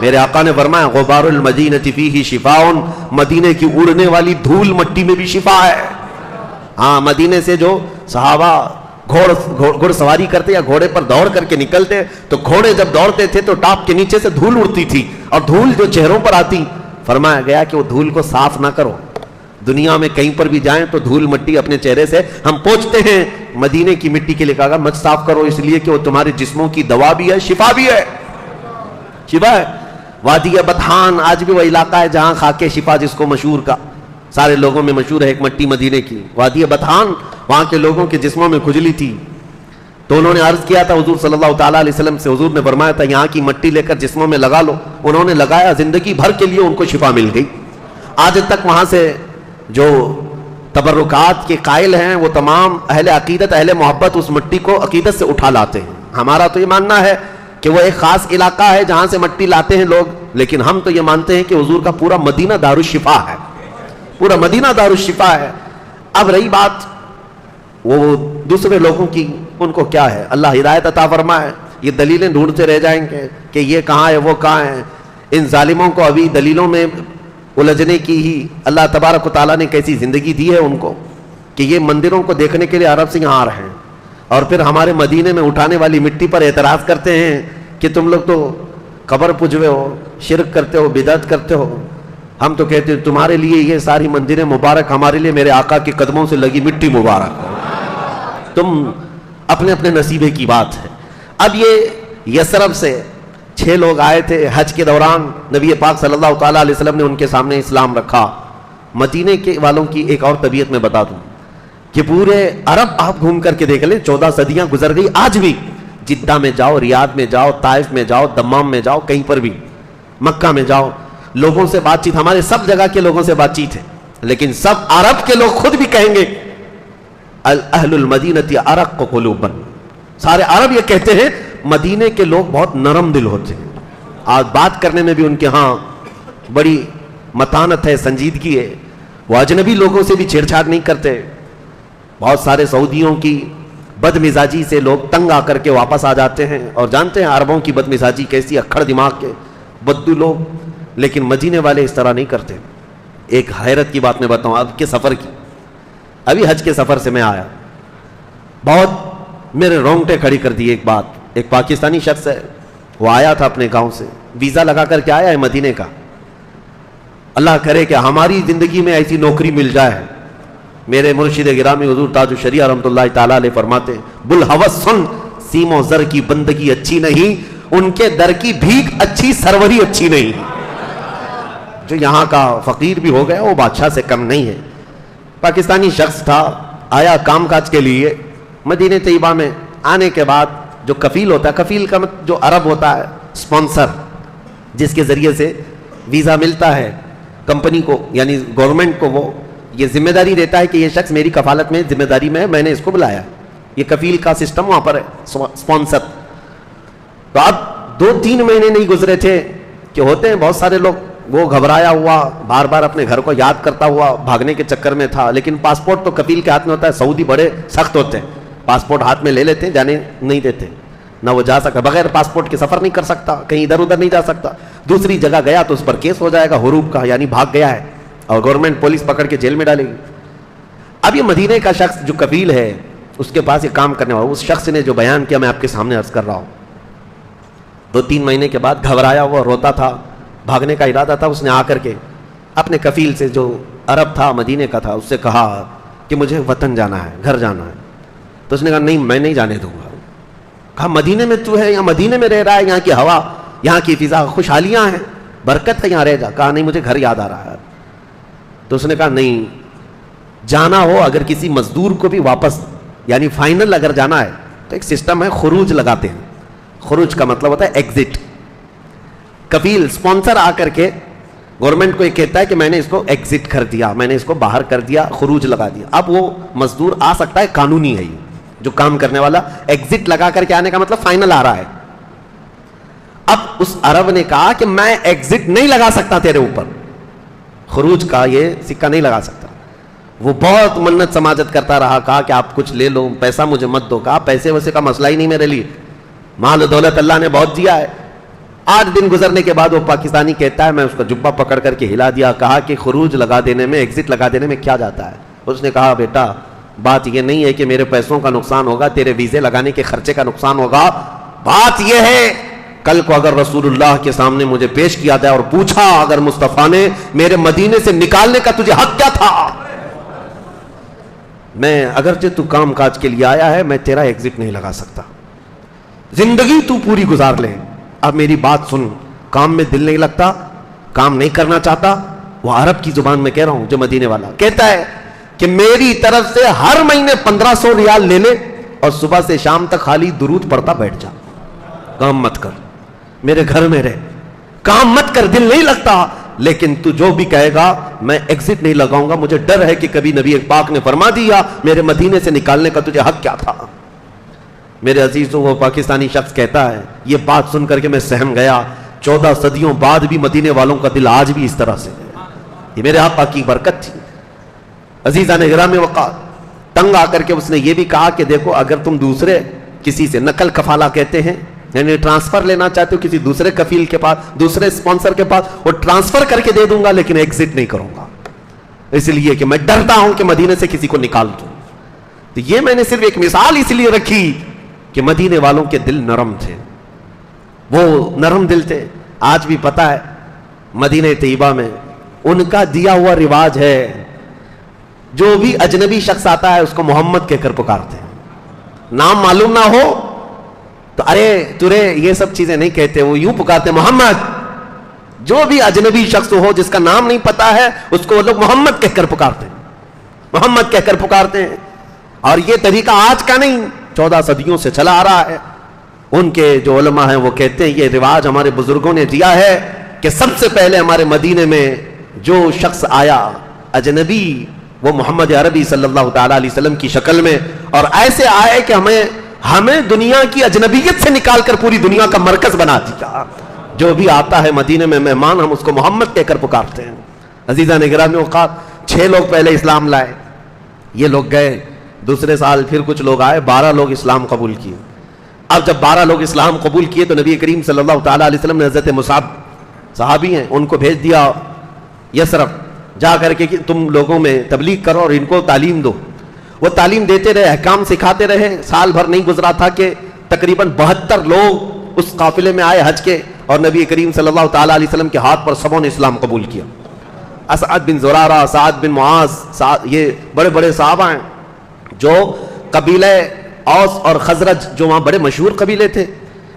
Speaker 1: میرے آقا نے فرمایا غبار المدینہ فیہ شفاء، مدینے کی اڑنے والی دھول مٹی میں بھی شفا ہے۔ ہاں، مدینے سے جو صحابہ گھوڑ سواری کرتے یا گھوڑے پر دوڑ کر کے نکلتے تو گھوڑے جب دوڑتے تھے تو ٹاپ کے نیچے سے دھول اڑتی تھی، اور دھول جو چہروں پر آتی، فرمایا گیا کہ وہ دھول کو صاف نہ کرو، دنیا میں کہیں پر بھی جائیں تو دھول مٹی اپنے چہرے سے ہم پوچھتے ہیں، مدینے کی مٹی کے لیے کہا مت صاف کرو، اس لیے کہ وہ تمہارے جسموں کی دوا بھی ہے، شفا بھی ہے، شفا ہے۔ وادی بطحان آج بھی وہ علاقہ ہے جہاں خاکے شفا جس کو مشہور کا سارے لوگوں میں مشہور ہے، ایک مٹی مدینے کی وادی بطحان، وہاں کے لوگوں کے جسموں میں کھجلی تھی، تو انہوں نے عرض کیا تھا حضور صلی اللہ تعالیٰ علیہ وسلم سے، حضور نے فرمایا تھا یہاں کی مٹی لے کر جسموں میں لگا لو، انہوں نے لگایا، زندگی بھر کے لیے ان کو شفا مل گئی۔ آج تک وہاں سے جو تبرکات کے قائل ہیں وہ تمام اہل عقیدت اہل محبت اس مٹی کو عقیدت سے اٹھا لاتے ہیں۔ ہمارا تو یہ ماننا ہے کہ وہ ایک خاص علاقہ ہے جہاں سے مٹی لاتے ہیں لوگ، لیکن ہم تو یہ مانتے ہیں کہ حضور کا پورا مدینہ دارالشفا ہے، پورا مدینہ دارالشفا ہے۔ اب رہی بات وہ دوسرے لوگوں کی، ان کو کیا ہے، اللہ ہدایت عطا فرمائے، یہ دلیلیں ڈھونڈتے رہ جائیں گے کہ یہ کہاں ہے وہ کہاں ہے۔ ان ظالموں کو ابھی دلیلوں میں الجھنے کی ہی اللہ تبارک و تعالیٰ نے کیسی زندگی دی ہے ان کو کہ یہ مندروں کو دیکھنے کے لیے عرب سے یہاں آ رہے ہیں، اور پھر ہمارے مدینے میں اٹھانے والی مٹی پر اعتراض کرتے ہیں کہ تم لوگ تو قبر پجوے ہو، شرک کرتے ہو، بدعت کرتے ہو۔ ہم تو کہتے ہیں تمہارے لیے یہ ساری مندریں مبارک، ہمارے لیے میرے آقا کے قدموں سے لگی مٹی مبارک، تم اپنے اپنے نصیبے کی بات ہے۔ اب یہ یثرب سے 6 لوگ آئے تھے حج کے دوران، نبی پاک صلی اللہ تعالیٰ علیہ وسلم نے ان کے سامنے اسلام رکھا۔ مدینے کے والوں کی ایک اور طبیعت میں بتا دوں کہ پورے عرب آپ گھوم کر کے دیکھ لیں، 14 صدیاں گزر گئی، آج بھی جدہ میں جاؤ، ریاض میں جاؤ، طائف میں جاؤ، دمام میں جاؤ، کہیں پر بھی مکہ میں جاؤ، لوگوں سے بات چیت، ہمارے سب جگہ کے لوگوں سے بات چیت ہے، لیکن سب عرب کے لوگ خود بھی کہیں گے اہل المدینہ ارق قلوبا، سارے عرب یہ کہتے ہیں مدینے کے لوگ بہت نرم دل ہوتے ہیں، آج بات کرنے میں بھی ان کے ہاں بڑی متانت ہے، سنجیدگی ہے، وہ اجنبی لوگوں سے بھی چھیڑ چھاڑ نہیں کرتے۔ بہت سارے سعودیوں کی بد مزاجی سے لوگ تنگ آ کر کے واپس آ جاتے ہیں، اور جانتے ہیں عربوں کی بد مزاجی کیسی، اکھڑ دماغ کے بدو لوگ، لیکن مدینے والے اس طرح نہیں کرتے۔ ایک حیرت کی بات میں بتاؤں اب کے سفر کی، ابھی حج کے سفر سے میں آیا، بہت میرے رونگٹے کھڑی کر دی ایک بات، ایک پاکستانی شخص ہے، وہ آیا تھا اپنے گاؤں سے، ویزا لگا کر کے آیا ہے مدینے کا، اللہ کرے کہ ہماری زندگی میں ایسی نوکری مل جائے۔ میرے مرشد گرامی حضور تاج الشریعہ رحمۃ اللہ تعالیٰ علیہ فرماتے بلحوث سن، سیم و زر کی بندگی اچھی نہیں، ان کے در کی بھیک اچھی، سروری اچھی نہیں۔ جو یہاں کا فقیر بھی ہو گیا وہ بادشاہ سے کم نہیں ہے۔ پاکستانی شخص تھا، آیا کام کاج کے لیے مدینہ طیبہ میں، آنے کے بعد جو کفیل ہوتا ہے، کفیل کا جو عرب ہوتا ہے اسپانسر، جس کے ذریعے سے ویزا ملتا ہے کمپنی کو، یعنی گورنمنٹ کو، وہ یہ ذمہ داری دیتا ہے کہ یہ شخص میری کفالت میں ذمہ داری میں ہے، میں نے اس کو بلایا، یہ کفیل کا سسٹم وہاں پر ہے، اسپانسر۔ تو اب 2-3 مہینے نہیں گزرے تھے کہ ہوتے ہیں بہت سارے لوگ، وہ گھبرایا ہوا بار بار اپنے گھر کو یاد کرتا ہوا بھاگنے کے چکر میں تھا، لیکن پاسپورٹ تو کفیل کے ہاتھ میں ہوتا ہے، سعودی بڑے سخت ہوتے ہیں، پاسپورٹ ہاتھ میں لے لیتے ہیں، جانے نہیں دیتے، نہ وہ جا سکتا، بغیر پاسپورٹ کے سفر نہیں کر سکتا، کہیں ادھر ادھر نہیں جا سکتا، دوسری جگہ گیا تو اس پر کیس ہو جائے گا حروب کا، یعنی بھاگ گیا ہے، اور گورنمنٹ پولیس پکڑ کے جیل میں ڈالے گی۔ اب یہ مدینے کا شخص جو کفیل ہے، اس کے پاس یہ کام کرنے والا، اس شخص نے جو بیان کیا میں آپ کے سامنے عرض کر رہا ہوں، 2-3 مہینے کے بعد گھبرایا ہوا روتا تھا، بھاگنے کا ارادہ تھا، اس نے آ کر کے اپنے کفیل سے جو عرب تھا مدینے کا تھا اس سے کہا کہ مجھے وطن جانا ہے، گھر جانا ہے، تو اس نے کہا نہیں میں نہیں جانے دوں گا۔ کہا مدینے میں تو ہے، یہاں مدینے میں رہ رہا ہے، یہاں کی ہوا، یہاں کی فضا خوشحالیاں ہیں، برکت ہے، یہاں رہ جا۔ کہا نہیں مجھے گھر یاد آ رہا ہے۔ تو اس نے کہا نہیں، جانا ہو اگر کسی مزدور کو بھی واپس، یعنی فائنل اگر جانا ہے تو ایک سسٹم ہے، خروج لگاتے ہیں، خروج کا مطلب ہوتا ہے ایگزٹ۔ کفیل اسپانسر آ کر کے گورنمنٹ کو یہ کہتا ہے کہ میں نے اس کو ایگزٹ کر دیا، میں نے اس کو باہر کر دیا، خروج لگا دیا۔ اب وہ مزدور آ سکتا ہے، قانونی ہے یہ، جو کام کرنے والا ایگزٹ لگا کر کے آنے کا مطلب فائنل آ رہا ہے۔ اب اس عرب نے کہا کہ میں ایگزٹ نہیں لگا سکتا تیرے اوپر، خروج کا یہ سکہ نہیں لگا سکتا۔ وہ بہت منت سماجت کرتا رہا, کہا کہ آپ کچھ لے لو, پیسہ مجھے مت دو. کہا پیسے ویسے کا مسئلہ ہی نہیں میرے لیے, مال و دولت اللہ نے بہت دیا ہے. 8 دن گزرنے کے بعد وہ پاکستانی کہتا ہے میں اس کا جبہ پکڑ کر کے ہلا دیا. کہا کہ خروج لگا دینے میں, ایگزٹ لگا دینے میں کیا جاتا ہے؟ اس نے کہا بیٹا بات یہ نہیں ہے کہ میرے پیسوں کا نقصان ہوگا, تیرے ویزے لگانے کے خرچے کا نقصان ہوگا. بات یہ ہے کل کو اگر رسول اللہ کے سامنے مجھے پیش کیا جائے اور پوچھا اگر مصطفیٰ نے میرے مدینے سے نکالنے کا تجھے حق کیا تھا, میں اگرچہ تو کام کاج کے لیے آیا ہے میں تیرا ایگزٹ نہیں لگا سکتا, زندگی تو پوری گزار لے. اب میری بات سن, کام میں دل نہیں لگتا, کام نہیں کرنا چاہتا. وہ عرب کی زبان میں کہہ رہا ہوں, جو مدینے والا کہتا ہے کہ میری طرف سے ہر مہینے 1500 ریال لے لے اور صبح سے شام تک خالی درود پڑھتا بیٹھ جا, کام مت کر, میرے گھر میں رہ, کام مت کر, دل نہیں لگتا. لیکن تو جو بھی کہے گا میں ایگزٹ نہیں لگاؤں گا, مجھے ڈر ہے کہ کبھی نبی پاک نے فرما دیا میرے مدینے سے نکالنے کا تجھے حق کیا تھا. میرے عزیزوں, وہ پاکستانی شخص کہتا ہے یہ بات سن کر کے میں سہم گیا, 14 صدیوں بعد بھی مدینے والوں کا دل آج بھی اس طرح سے ہے. یہ میرے آقا کی برکت تھی. عزیزان گرامی وقار, تنگ آ کر کے اس نے یہ بھی کہا کہ دیکھو اگر تم دوسرے کسی سے نقل کفالہ کہتے ہیں, یعنی ٹرانسفر لینا چاہتے ہو کسی دوسرے کفیل کے پاس, دوسرے اسپانسر کے پاس, وہ ٹرانسفر کر کے دے دوں گا لیکن ایگزٹ نہیں کروں گا, اس لیے کہ میں ڈرتا ہوں کہ مدینے سے کسی کو نکال دوں. تو یہ میں نے صرف ایک مثال اس لیے رکھی کہ مدینے والوں کے دل نرم تھے, وہ نرم دل تھے. آج بھی پتا ہے مدینہ طیبہ میں ان کا دیا ہوا رواج ہے, جو بھی اجنبی شخص آتا ہے اس کو محمد کہہ کر پکارتے ہیں. نام معلوم نہ ہو تو ارے ترے یہ سب چیزیں نہیں کہتے, وہ یوں پکارتے محمد. جو بھی اجنبی شخص ہو جس کا نام نہیں پتا ہے اس کو وہ لوگ محمد کہہ کر پکارتے ہیں, محمد کہہ کر پکارتے ہیں. اور یہ طریقہ آج کا نہیں, 14 صدیوں سے چلا آ رہا ہے. ان کے جو علماء ہیں وہ کہتے ہیں یہ رواج ہمارے بزرگوں نے دیا ہے کہ سب سے پہلے ہمارے مدینے میں جو شخص آیا اجنبی وہ محمد عربی صلی اللہ تعالیٰ علیہ وسلم کی شکل میں, اور ایسے آئے کہ ہمیں دنیا کی اجنبیت سے نکال کر پوری دنیا کا مرکز بنا دیا. جو بھی آتا ہے مدینے میں مہمان ہم اس کو محمد کہہ کر پکارتے ہیں. عزیزان گرامی اوقات, 6 لوگ پہلے اسلام لائے, یہ لوگ گئے, دوسرے سال پھر کچھ لوگ آئے, 12 لوگ اسلام قبول کیے. اب جب 12 لوگ اسلام قبول کیے تو نبی کریم صلی اللہ تعالیٰ علیہ وسلم نے حضرت مصعب صحابی ہیں ان کو بھیج دیا یثرب, جا کر کے کہ تم لوگوں میں تبلیغ کرو اور ان کو تعلیم دو. وہ تعلیم دیتے رہے, احکام سکھاتے رہے. سال بھر نہیں گزرا تھا کہ تقریباً 72 لوگ اس قافلے میں آئے حج کے, اور نبی کریم صلی اللہ تعالیٰ علیہ وسلم کے ہاتھ پر سبوں نے اسلام قبول کیا. اسعد بن زرارہ, سعد بن معاذ, یہ بڑے بڑے صحابہ ہیں جو قبیلہ اوس اور خزرج, جو وہاں بڑے مشہور قبیلے تھے,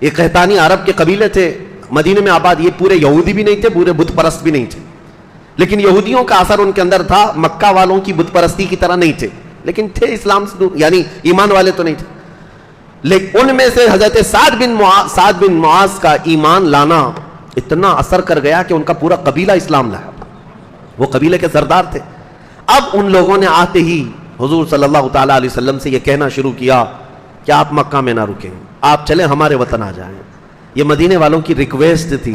Speaker 1: یہ قحطانی عرب کے قبیلے تھے مدینے میں آباد. یہ پورے یہودی بھی نہیں تھے, پورے بت پرست بھی نہیں تھے, لیکن یہودیوں کا اثر ان کے اندر تھا. مکہ والوں کی بت پرستی کی طرح نہیں تھے, لیکن تھے اسلام سے دور, یعنی ایمان والے تو نہیں تھے. لیکن ان میں سے حضرت سعد بن معاذ کا ایمان لانا اتنا اثر کر گیا کہ ان کا پورا قبیلہ اسلام لایا. وہ قبیلے کے سردار تھے. اب ان لوگوں نے آتے ہی حضور صلی اللہ تعالیٰ علیہ وسلم سے یہ کہنا شروع کیا کہ آپ مکہ میں نہ رکیں, آپ چلیں ہمارے وطن آ جائیں. یہ مدینے والوں کی ریکویسٹ تھی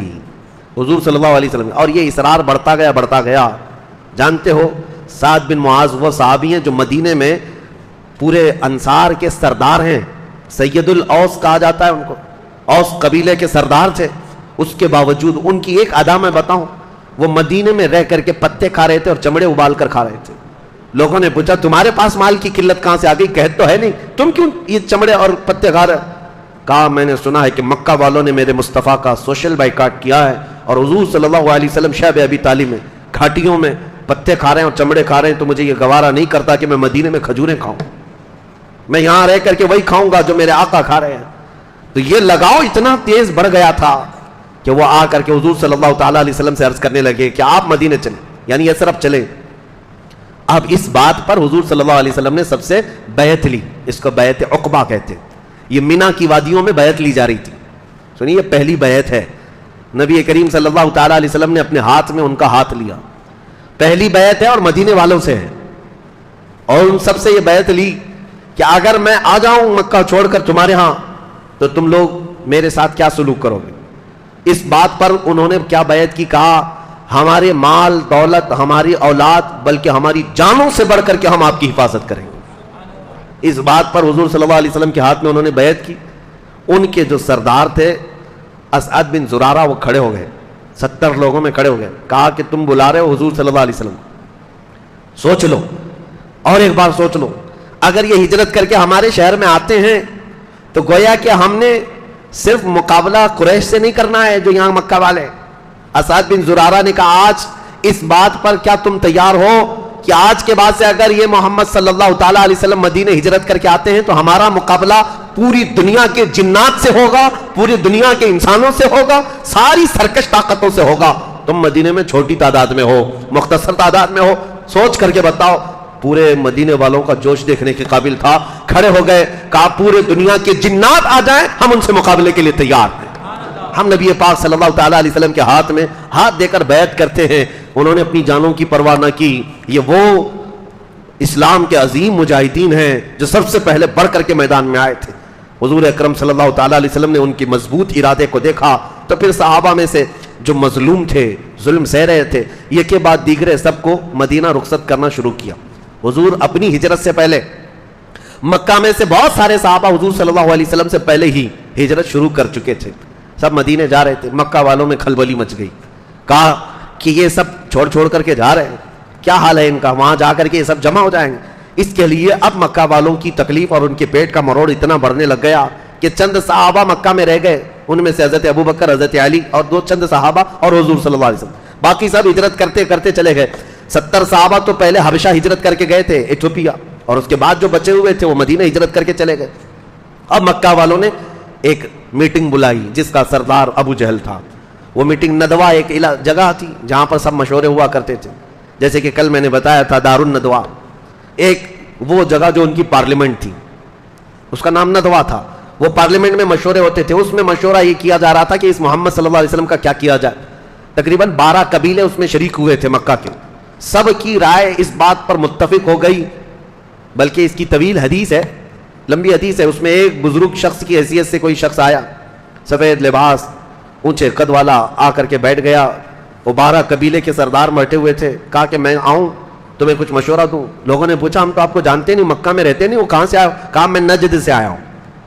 Speaker 1: حضور صلی اللہ علیہ وسلم, اور یہ اصرار بڑھتا گیا. جانتے ہو سعد بن معاذ وہ صحابی ہیں جو مدینے میں پورے انصار کے سردار ہیں, سید الاوس کہا جاتا ہے ان کو, اوس قبیلے کے سردار تھے. اس کے باوجود ان کی ایک ادا میں بتاؤں, وہ مدینے میں رہ کر کے پتے کھا رہے تھے اور چمڑے ابال کر کھا رہے تھے. لوگوں نے پوچھا تمہارے پاس مال کی قلت کہاں سے آ گئی, قحط تو ہے نہیں, تم کیوں یہ چمڑے اور پتے کھا رہے؟ کہا میں نے سنا ہے کہ مکہ والوں نے میرے مصطفیٰ کا سوشل بائیکاٹ کیا ہے, اور حضور صلی اللہ علیہ وسلم شعب ابی طالب میں گھاٹیوں میں پتے کھا رہے ہیں اور چمڑے کھا رہے ہیں, تو مجھے یہ گوارا نہیں کرتا کہ میں مدینے میں کھجوریں کھاؤں. میں یہاں رہ کر کے وہی کھاؤں گا جو میرے آقا کھا رہے ہیں. تو یہ لگاؤ اتنا تیز بڑھ گیا تھا کہ وہ آ کر کے حضور صلی اللہ تعالیٰ علیہ وسلم سے عرض کرنے لگے کہ آپ مدینے چلیں, یعنی یثرب چلیں. اب اس بات پر حضور صلی اللہ علیہ وسلم نے سب سے بیعت لی, اس کو بیعت عقبہ کہتے ہیں. یہ مینا کی وادیوں میں بیعت لی جا رہی تھی. سنیے, یہ پہلی بیعت ہے. نبی کریم صلی اللہ تعالیٰ علیہ وسلم نے اپنے ہاتھ میں ان کا ہاتھ لیا, پہلی بیعت ہے اور مدینے والوں سے ہے. اور ان سب سے یہ بیعت لی کہ اگر میں آ جاؤں مکہ چھوڑ کر تمہارے ہاں تو تم لوگ میرے ساتھ کیا سلوک کرو گے. اس بات پر انہوں نے کیا بیعت کی, کہا ہمارے مال دولت ہماری اولاد بلکہ ہماری جانوں سے بڑھ کر کے ہم آپ کی حفاظت کریں گے۔ اس بات پر حضور صلی اللہ علیہ وسلم کے ہاتھ میں انہوں نے بیعت کی۔ ان کے جو سردار تھے اسعد بن زرارہ وہ کھڑے ہو گئے، 70 لوگوں میں کھڑے ہو گئے، کہا کہ تم بلا رہے ہو حضور صلی اللہ علیہ وسلم، سوچ لو اور ایک بار سوچ لو، اگر یہ ہجرت کر کے ہمارے شہر میں آتے ہیں تو گویا کہ ہم نے صرف مقابلہ قریش سے نہیں کرنا ہے جو یہاں مکہ والے۔ اسعد بن زرارہ نے کہا آج اس بات پر کیا تم تیار ہو کہ آج کے بعد سے اگر یہ محمد صلی اللہ تعالیٰ علیہ وسلم مدینہ ہجرت کر کے آتے ہیں تو ہمارا مقابلہ پوری دنیا کے جنات سے ہوگا، پوری دنیا کے انسانوں سے ہوگا، ساری سرکش طاقتوں سے ہوگا، تم مدینے میں چھوٹی تعداد میں ہو، مختصر تعداد میں ہو، سوچ کر کے بتاؤ۔ پورے مدینے والوں کا جوش دیکھنے کے قابل تھا، کھڑے ہو گئے، کہا پورے دنیا کے جنات آ جائیں ہم ان سے مقابلے کے لیے تیار ہیں۔ ہم نبی پاک صلی اللہ تعالیٰ علیہ وسلم کے ہاتھ میں ہاتھ دے کر بیعت کرتے ہیں، انہوں نے اپنی جانوں کی پرواہ نہ کی۔ یہ وہ اسلام کے عظیم مجاہدین ہیں جو سب سے پہلے بڑھ کر کے میدان میں آئے تھے۔ حضور اکرم صلی اللہ تعالیٰ علیہ وسلم نے ان کی مضبوط ارادے کو دیکھا تو پھر صحابہ میں سے جو مظلوم تھے، ظلم سہ رہے تھے، یہ کے بعد دیگرے سب کو مدینہ رخصت کرنا شروع کیا۔ حضور اپنی ہجرت سے پہلے مکہ میں سے بہت سارے صحابہ حضور صلی اللہ علیہ وسلم سے پہلے ہی ہجرت شروع کر چکے تھے، سب مدینے جا رہے تھے۔ مکہ والوں میں کھلبلی مچ گئی، کہا کہ یہ سب چھوڑ کر کے جا رہے ہیں، کیا حال ہے ان کا، وہاں جا کر کے یہ سب جمع ہو جائیں گے۔ اس کے لیے اب مکہ والوں کی تکلیف اور ان کے پیٹ کا مروڑ اتنا بڑھنے لگ گیا کہ چند صحابہ مکہ میں رہ گئے، ان میں سے حضرت ابوبکر، حضرت علی اور دو چند صحابہ اور حضور صلی اللہ علیہ وسلم، باقی سب ہجرت کرتے کرتے چلے گئے۔ 70 صحابہ تو پہلے حبشہ ہجرت کر کے گئے تھے، ایتھوپیا، اور اس کے بعد جو بچے ہوئے تھے وہ مدینہ ہجرت کر کے چلے گئے۔ اب مکہ والوں نے ایک میٹنگ بلائی جس کا سردار ابو جہل تھا۔ وہ میٹنگ ندوہ ایک جگہ تھی جہاں پر سب مشورے ہوا کرتے تھے، جیسے کہ کل میں نے بتایا تھا دار الندوہ، ایک وہ جگہ جو ان کی پارلیمنٹ تھی اس کا نام ندوہ تھا۔ وہ پارلیمنٹ میں مشورے ہوتے تھے، اس میں مشورہ یہ کیا جا رہا تھا کہ اس محمد صلی اللہ علیہ وسلم کا کیا کیا جائے۔ تقریباً 12 قبیلے اس میں شریک ہوئے تھے مکہ کے، سب کی رائے اس بات پر متفق ہو گئی، بلکہ اس کی طویل حدیث ہے، لمبی حدیث ہے۔ اس میں ایک بزرگ شخص کی حیثیت سے کوئی شخص آیا، سفید لباس، اونچے قد والا، آ کر کے بیٹھ گیا۔ وہ 12 قبیلے کے سردار بیٹھے ہوئے تھے، کہا کہ میں آؤں تمہیں کچھ مشورہ دوں۔ لوگوں نے پوچھا ہم تو آپ کو جانتے نہیں، مکہ میں رہتے نہیں، وہ کہاں سے آیا؟ کہا میں نجد سے آیا ہوں،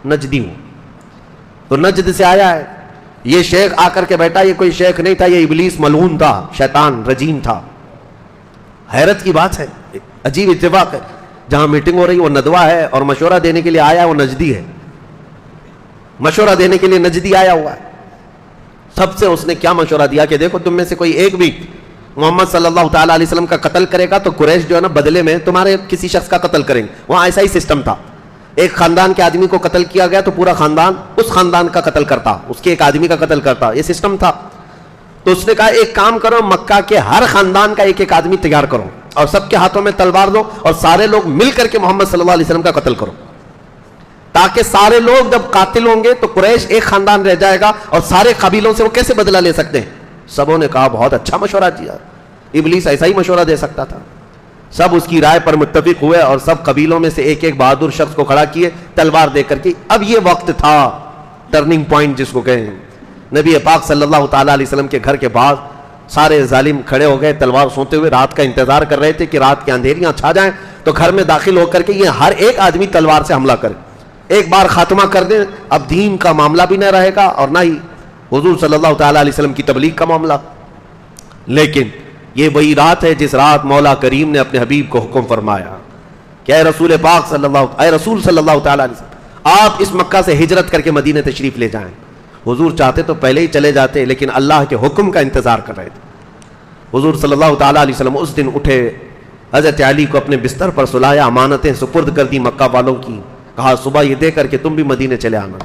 Speaker 1: نجدی ہوں۔ تو نجد سے آیا ہے، یہ شیخ آ کر کے بیٹھا، یہ کوئی شیخ نہیں تھا، یہ ابلیس ملعون تھا، شیطان رجیم تھا۔ حیرت کی بات ہے، عجیب اتفاق ہے، جہاں میٹنگ ہو رہی وہ ندوہ ہے اور مشورہ دینے کے لیے آیا ہے وہ نجدی ہے، مشورہ دینے کے لیے نجدی آیا ہوا ہے۔ سب سے اس نے کیا مشورہ دیا کہ دیکھو تم میں سے کوئی ایک بھی محمد صلی اللہ تعالیٰ علیہ وسلم کا قتل کرے گا تو قریش جو ہے نا بدلے میں تمہارے کسی شخص کا قتل کریں گے۔ وہاں ایسا ہی سسٹم تھا، ایک خاندان کے آدمی کو قتل کیا گیا تو پورا خاندان اس خاندان کا قتل کرتا، اس کے ایک آدمی کا قتل کرتا، یہ سسٹم تھا۔ تو اس نے کہا ایک کام کرو، مکہ کے ہر خاندان کا ایک ایک آدمی تیار کرو اور سب کے ہاتھوں میں تلوار دو اور سارے لوگ مل کر کے محمد صلی اللہ علیہ وسلم کا قتل کرو، تاکہ سارے لوگ جب قاتل ہوں گے تو قریش ایک خاندان رہ جائے گا اور سارے قبیلوں سے وہ کیسے بدلہ لے سکتے ہیں۔ سبوں نے کہا بہت اچھا مشورہ دیا، ابلیس ایسا ہی مشورہ دے سکتا تھا۔ سب اس کی رائے پر متفق ہوئے اور سب قبیلوں میں سے ایک ایک بہادر شخص کو کھڑا کیے تلوار دے کر کے۔ اب یہ وقت تھا ٹرننگ پوائنٹ جس کو کہیں، نبی پاک صلی اللہ تعالیٰ علیہ وسلم کے گھر کے باہر سارے ظالم کھڑے ہو گئے تلوار سونتے ہوئے، رات کا انتظار کر رہے تھے کہ رات کے اندھیریاں چھا جائیں تو گھر میں داخل ہو کر کے یہ ہر ایک آدمی تلوار سے حملہ کرے، ایک بار خاتمہ کر دیں۔ اب دین کا معاملہ بھی نہ رہے گا اور نہ ہی حضور صلی اللہ تعالیٰ علیہ وسلم کی تبلیغ کا معاملہ۔ لیکن یہ وہی رات ہے جس رات مولا کریم نے اپنے حبیب کو حکم فرمایا کہ اے رسول پاک صلی اللہ تعالیٰ علیہ وسلم آپ اس مکہ سے ہجرت کر کے مدینہ تشریف لے جائیں۔ حضور چاہتے تو پہلے ہی چلے جاتے لیکن اللہ کے حکم کا انتظار کر رہے تھے۔ حضور صلی اللہ تعالیٰ علیہ وسلم اس دن اٹھے، حضرت علی کو اپنے بستر پر سلایا، امانتیں سپرد کر دی مکہ والوں کی، کہا صبح یہ دے کر کے تم بھی مدینہ چلے آنا۔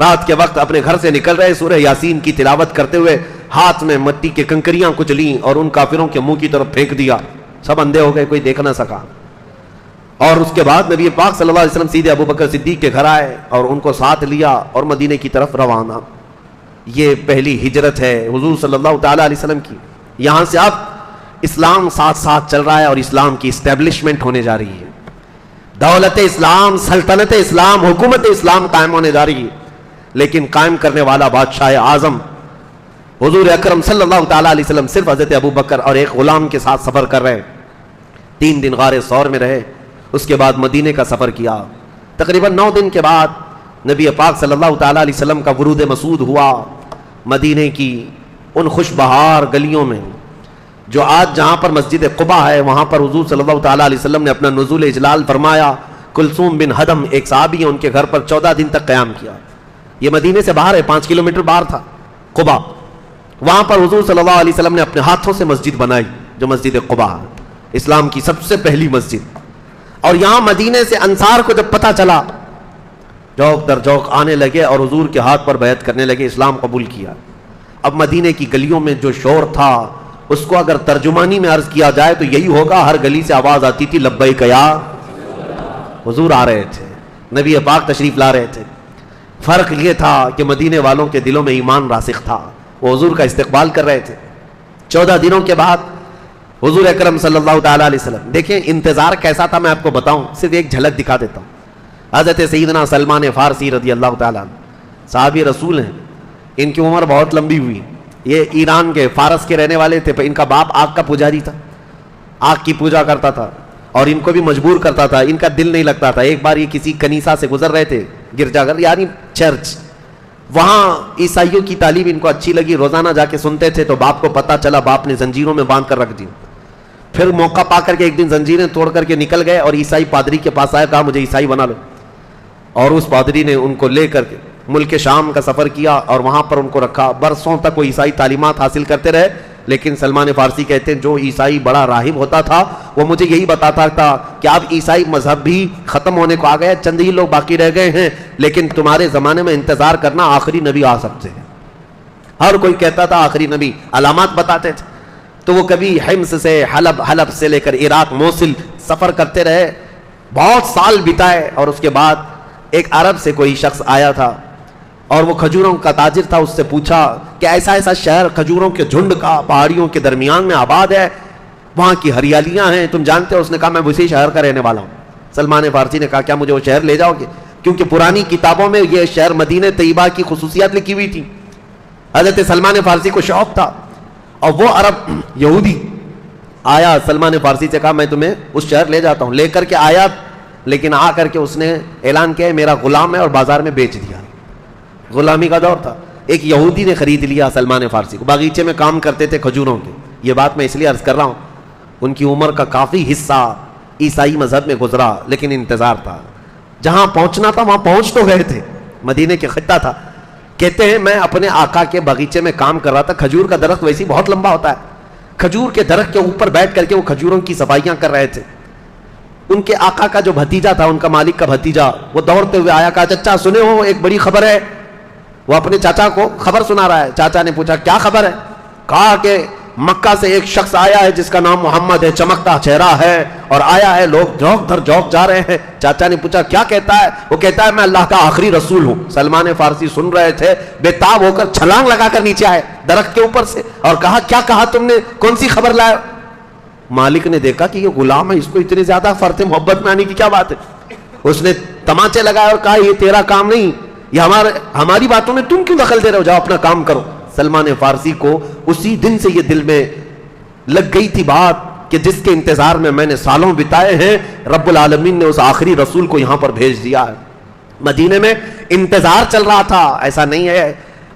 Speaker 1: رات کے وقت اپنے گھر سے نکل رہے سورہ یاسین کی تلاوت کرتے ہوئے ہاتھ میں مٹی کے کنکریاں کچلیں اور ان کافروں کے منہ کی طرف پھینک دیا، سب اندھے ہو گئے، کوئی دیکھ نہ سکا۔ اور اس کے بعد نبی پاک صلی اللہ علیہ وسلم سیدھے ابوبکر صدیق کے گھر آئے اور ان کو ساتھ لیا اور مدینے کی طرف روانہ۔ یہ پہلی ہجرت ہے حضور صلی اللہ تعالیٰ علیہ وسلم کی، یہاں سے اب اسلام ساتھ ساتھ چل رہا ہے اور اسلام کی اسٹیبلشمنٹ ہونے جا رہی ہے، دولت اسلام، سلطنت اسلام، حکومت اسلام قائم ہونے جا رہی ہے۔ لیکن قائم کرنے والا بادشاہ اعظم حضور اکرم صلی اللہ تعالیٰ علیہ وسلم صرف حضرت ابو بکر اور ایک غلام کے ساتھ سفر کر رہے، 3 دن غار ثور میں رہے، اس کے بعد مدینے کا سفر کیا۔ تقریباً 9 دن کے بعد نبی پاک صلی اللہ تعالیٰ علیہ وسلم کا ورود مسعود ہوا مدینے کی ان خوش بہار گلیوں میں، جو آج جہاں پر مسجد قباء ہے وہاں پر حضور صلی اللہ تعالیٰ علیہ وسلم نے اپنا نزول اجلال فرمایا۔ کلثوم بن ہدم ایک صحابی ہیں، ان کے گھر پر 14 دن تک قیام کیا۔ یہ مدینے سے باہر ہے، 5 کلومیٹر باہر تھا قباء، وہاں پر حضور صلی اللہ علیہ وسلم نے اپنے ہاتھوں سے مسجد بنائی، جو مسجد قباء، اسلام کی سب سے پہلی مسجد۔ اور یہاں مدینے سے انصار کو جب پتہ چلا، جوق در جوق آنے لگے اور حضور کے ہاتھ پر بیعت کرنے لگے، اسلام قبول کیا۔ اب مدینے کی گلیوں میں جو شور تھا اس کو اگر ترجمانی میں عرض کیا جائے تو یہی ہوگا، ہر گلی سے آواز آتی تھی لبیک یا حضور آ رہے تھے، نبی پاک تشریف لا رہے تھے۔ فرق یہ تھا کہ مدینے والوں کے دلوں میں ایمان راسخ تھا، وہ حضور کا استقبال کر رہے تھے۔ 14 دنوں کے بعد حضور اکرم صلی اللہ تعالیٰ علیہ وسلم، دیکھیں انتظار کیسا تھا میں آپ کو بتاؤں، صرف ایک جھلک دکھا دیتا ہوں۔ حضرت سیدنا سلمان فارسی رضی اللہ تعالیٰ عنہ صحابی رسول ہیں، ان کی عمر بہت لمبی ہوئی، یہ ایران کے فارس کے رہنے والے تھے، ان کا باپ آگ کا پجاری تھا، آگ کی پوجا کرتا تھا اور ان کو بھی مجبور کرتا تھا، ان کا دل نہیں لگتا تھا۔ ایک بار یہ کسی کنیسہ سے گزر رہے تھے، گرجا گھر یعنی چرچ، وہاں عیسائیوں کی تعلیم ان کو اچھی لگی، روزانہ جا کے سنتے تھے، تو باپ کو پتا چلا، باپ نے زنجیروں میں باندھ کر رکھ دی۔ پھر موقع پا کر کے ایک دن زنجیریں توڑ کر کے نکل گئے اور عیسائی پادری کے پاس آیا، کہا مجھے عیسائی بنا لو، اور اس پادری نے ان کو لے کر کے ملک شام کا سفر کیا اور وہاں پر ان کو رکھا۔ برسوں تک وہ عیسائی تعلیمات حاصل کرتے رہے، لیکن سلمان فارسی کہتے ہیں جو عیسائی بڑا راہب ہوتا تھا وہ مجھے یہی بتاتا تھا کہ اب عیسائی مذہب بھی ختم ہونے کو آ گیا، چند ہی لوگ باقی رہ گئے ہیں، لیکن تمہارے زمانے میں انتظار کرنا، آخری نبی آ سکتے ہیں۔ ہر کوئی کہتا تھا آخری نبی، علامات بتاتے تھے۔ تو وہ کبھی حمص سے، حلب سے لے کر عراق، موصل سفر کرتے رہے، بہت سال بتائے، اور اس کے بعد ایک عرب سے کوئی شخص آیا تھا اور وہ کھجوروں کا تاجر تھا، اس سے پوچھا کہ ایسا شہر کھجوروں کے جھنڈ کا پہاڑیوں کے درمیان میں آباد ہے، وہاں کی ہریالیاں ہیں، تم جانتے ہو؟ اس نے کہا میں اسی شہر کا رہنے والا ہوں۔ سلمان فارسی نے کہا کیا مجھے وہ شہر لے جاؤ گے؟ کیونکہ پرانی کتابوں میں یہ شہر مدینہ طیبہ کی خصوصیات لکھی ہوئی تھی۔ حضرت سلمان فارسی کو شوق تھا، اور وہ عرب یہودی آیا، سلمان فارسی سے کہا میں تمہیں اس شہر لے جاتا ہوں۔ لے کر کے آیا، لیکن آ کر کے اس نے اعلان کیا میرا غلام ہے، اور بازار میں بیچ دیا۔ غلامی کا دور تھا۔ ایک یہودی نے خرید لیا سلمان فارسی کو، باغیچے میں کام کرتے تھے کھجوروں کے۔ یہ بات میں اس لیے عرض کر رہا ہوں، ان کی عمر کا کافی حصہ عیسائی مذہب میں گزرا، لیکن انتظار تھا، جہاں پہنچنا تھا وہاں پہنچ تو گئے تھے، مدینے کے خطہ تھا۔ کہتے ہیں میں اپنے آقا کے باغیچے میں کام کر رہا تھا، کھجور کا درخت ویسے بہت لمبا ہوتا ہے، کھجور کے درخت کے اوپر بیٹھ کر کے وہ کھجوروں کی صفائیاں کر رہے تھے۔ ان کے آقا کا جو بھتیجا تھا، ان کا مالک کا بھتیجا، وہ دوڑتے ہوئے آیا، کہا چچا سنے ہو ایک بڑی خبر ہے؟ وہ اپنے چاچا کو خبر سنا رہا ہے۔ چاچا نے پوچھا کیا خبر ہے؟ کہا کہ مکہ سے ایک شخص آیا ہے جس کا نام محمد ہے، چمکتا چہرہ ہے، اور آیا ہے، لوگ جھوک در جھوک جا رہے ہیں۔ چاچا نے پوچھا کیا کہتا ہے؟ وہ کہتا ہے میں اللہ کا آخری رسول ہوں۔ سلمان فارسی سن رہے تھے، بے تاب ہو کر چھلانگ لگا کر نیچے آئے درخت کے اوپر سے، اور کہا کیا کہا تم نے، کون سی خبر لائے؟ مالک نے دیکھا کہ یہ غلام ہے، اس کو اتنی زیادہ فرط محبت میں آنے کی کیا بات ہے؟ اس نے تماچے لگائے اور کہا یہ تیرا کام نہیں، یہ ہماری باتوں میں تم کیوں دخل دے رہے ہو، جاؤ اپنا کام کرو۔ سلمان فارسی کو اسی دن سے یہ دل میں لگ گئی تھی بات کہ جس کے انتظار میں نے سالوں بتائے ہیں، رب العالمین نے اس آخری رسول کو یہاں پر بھیج دیا ہے۔ مدینے میں انتظار چل رہا تھا، ایسا نہیں ہے۔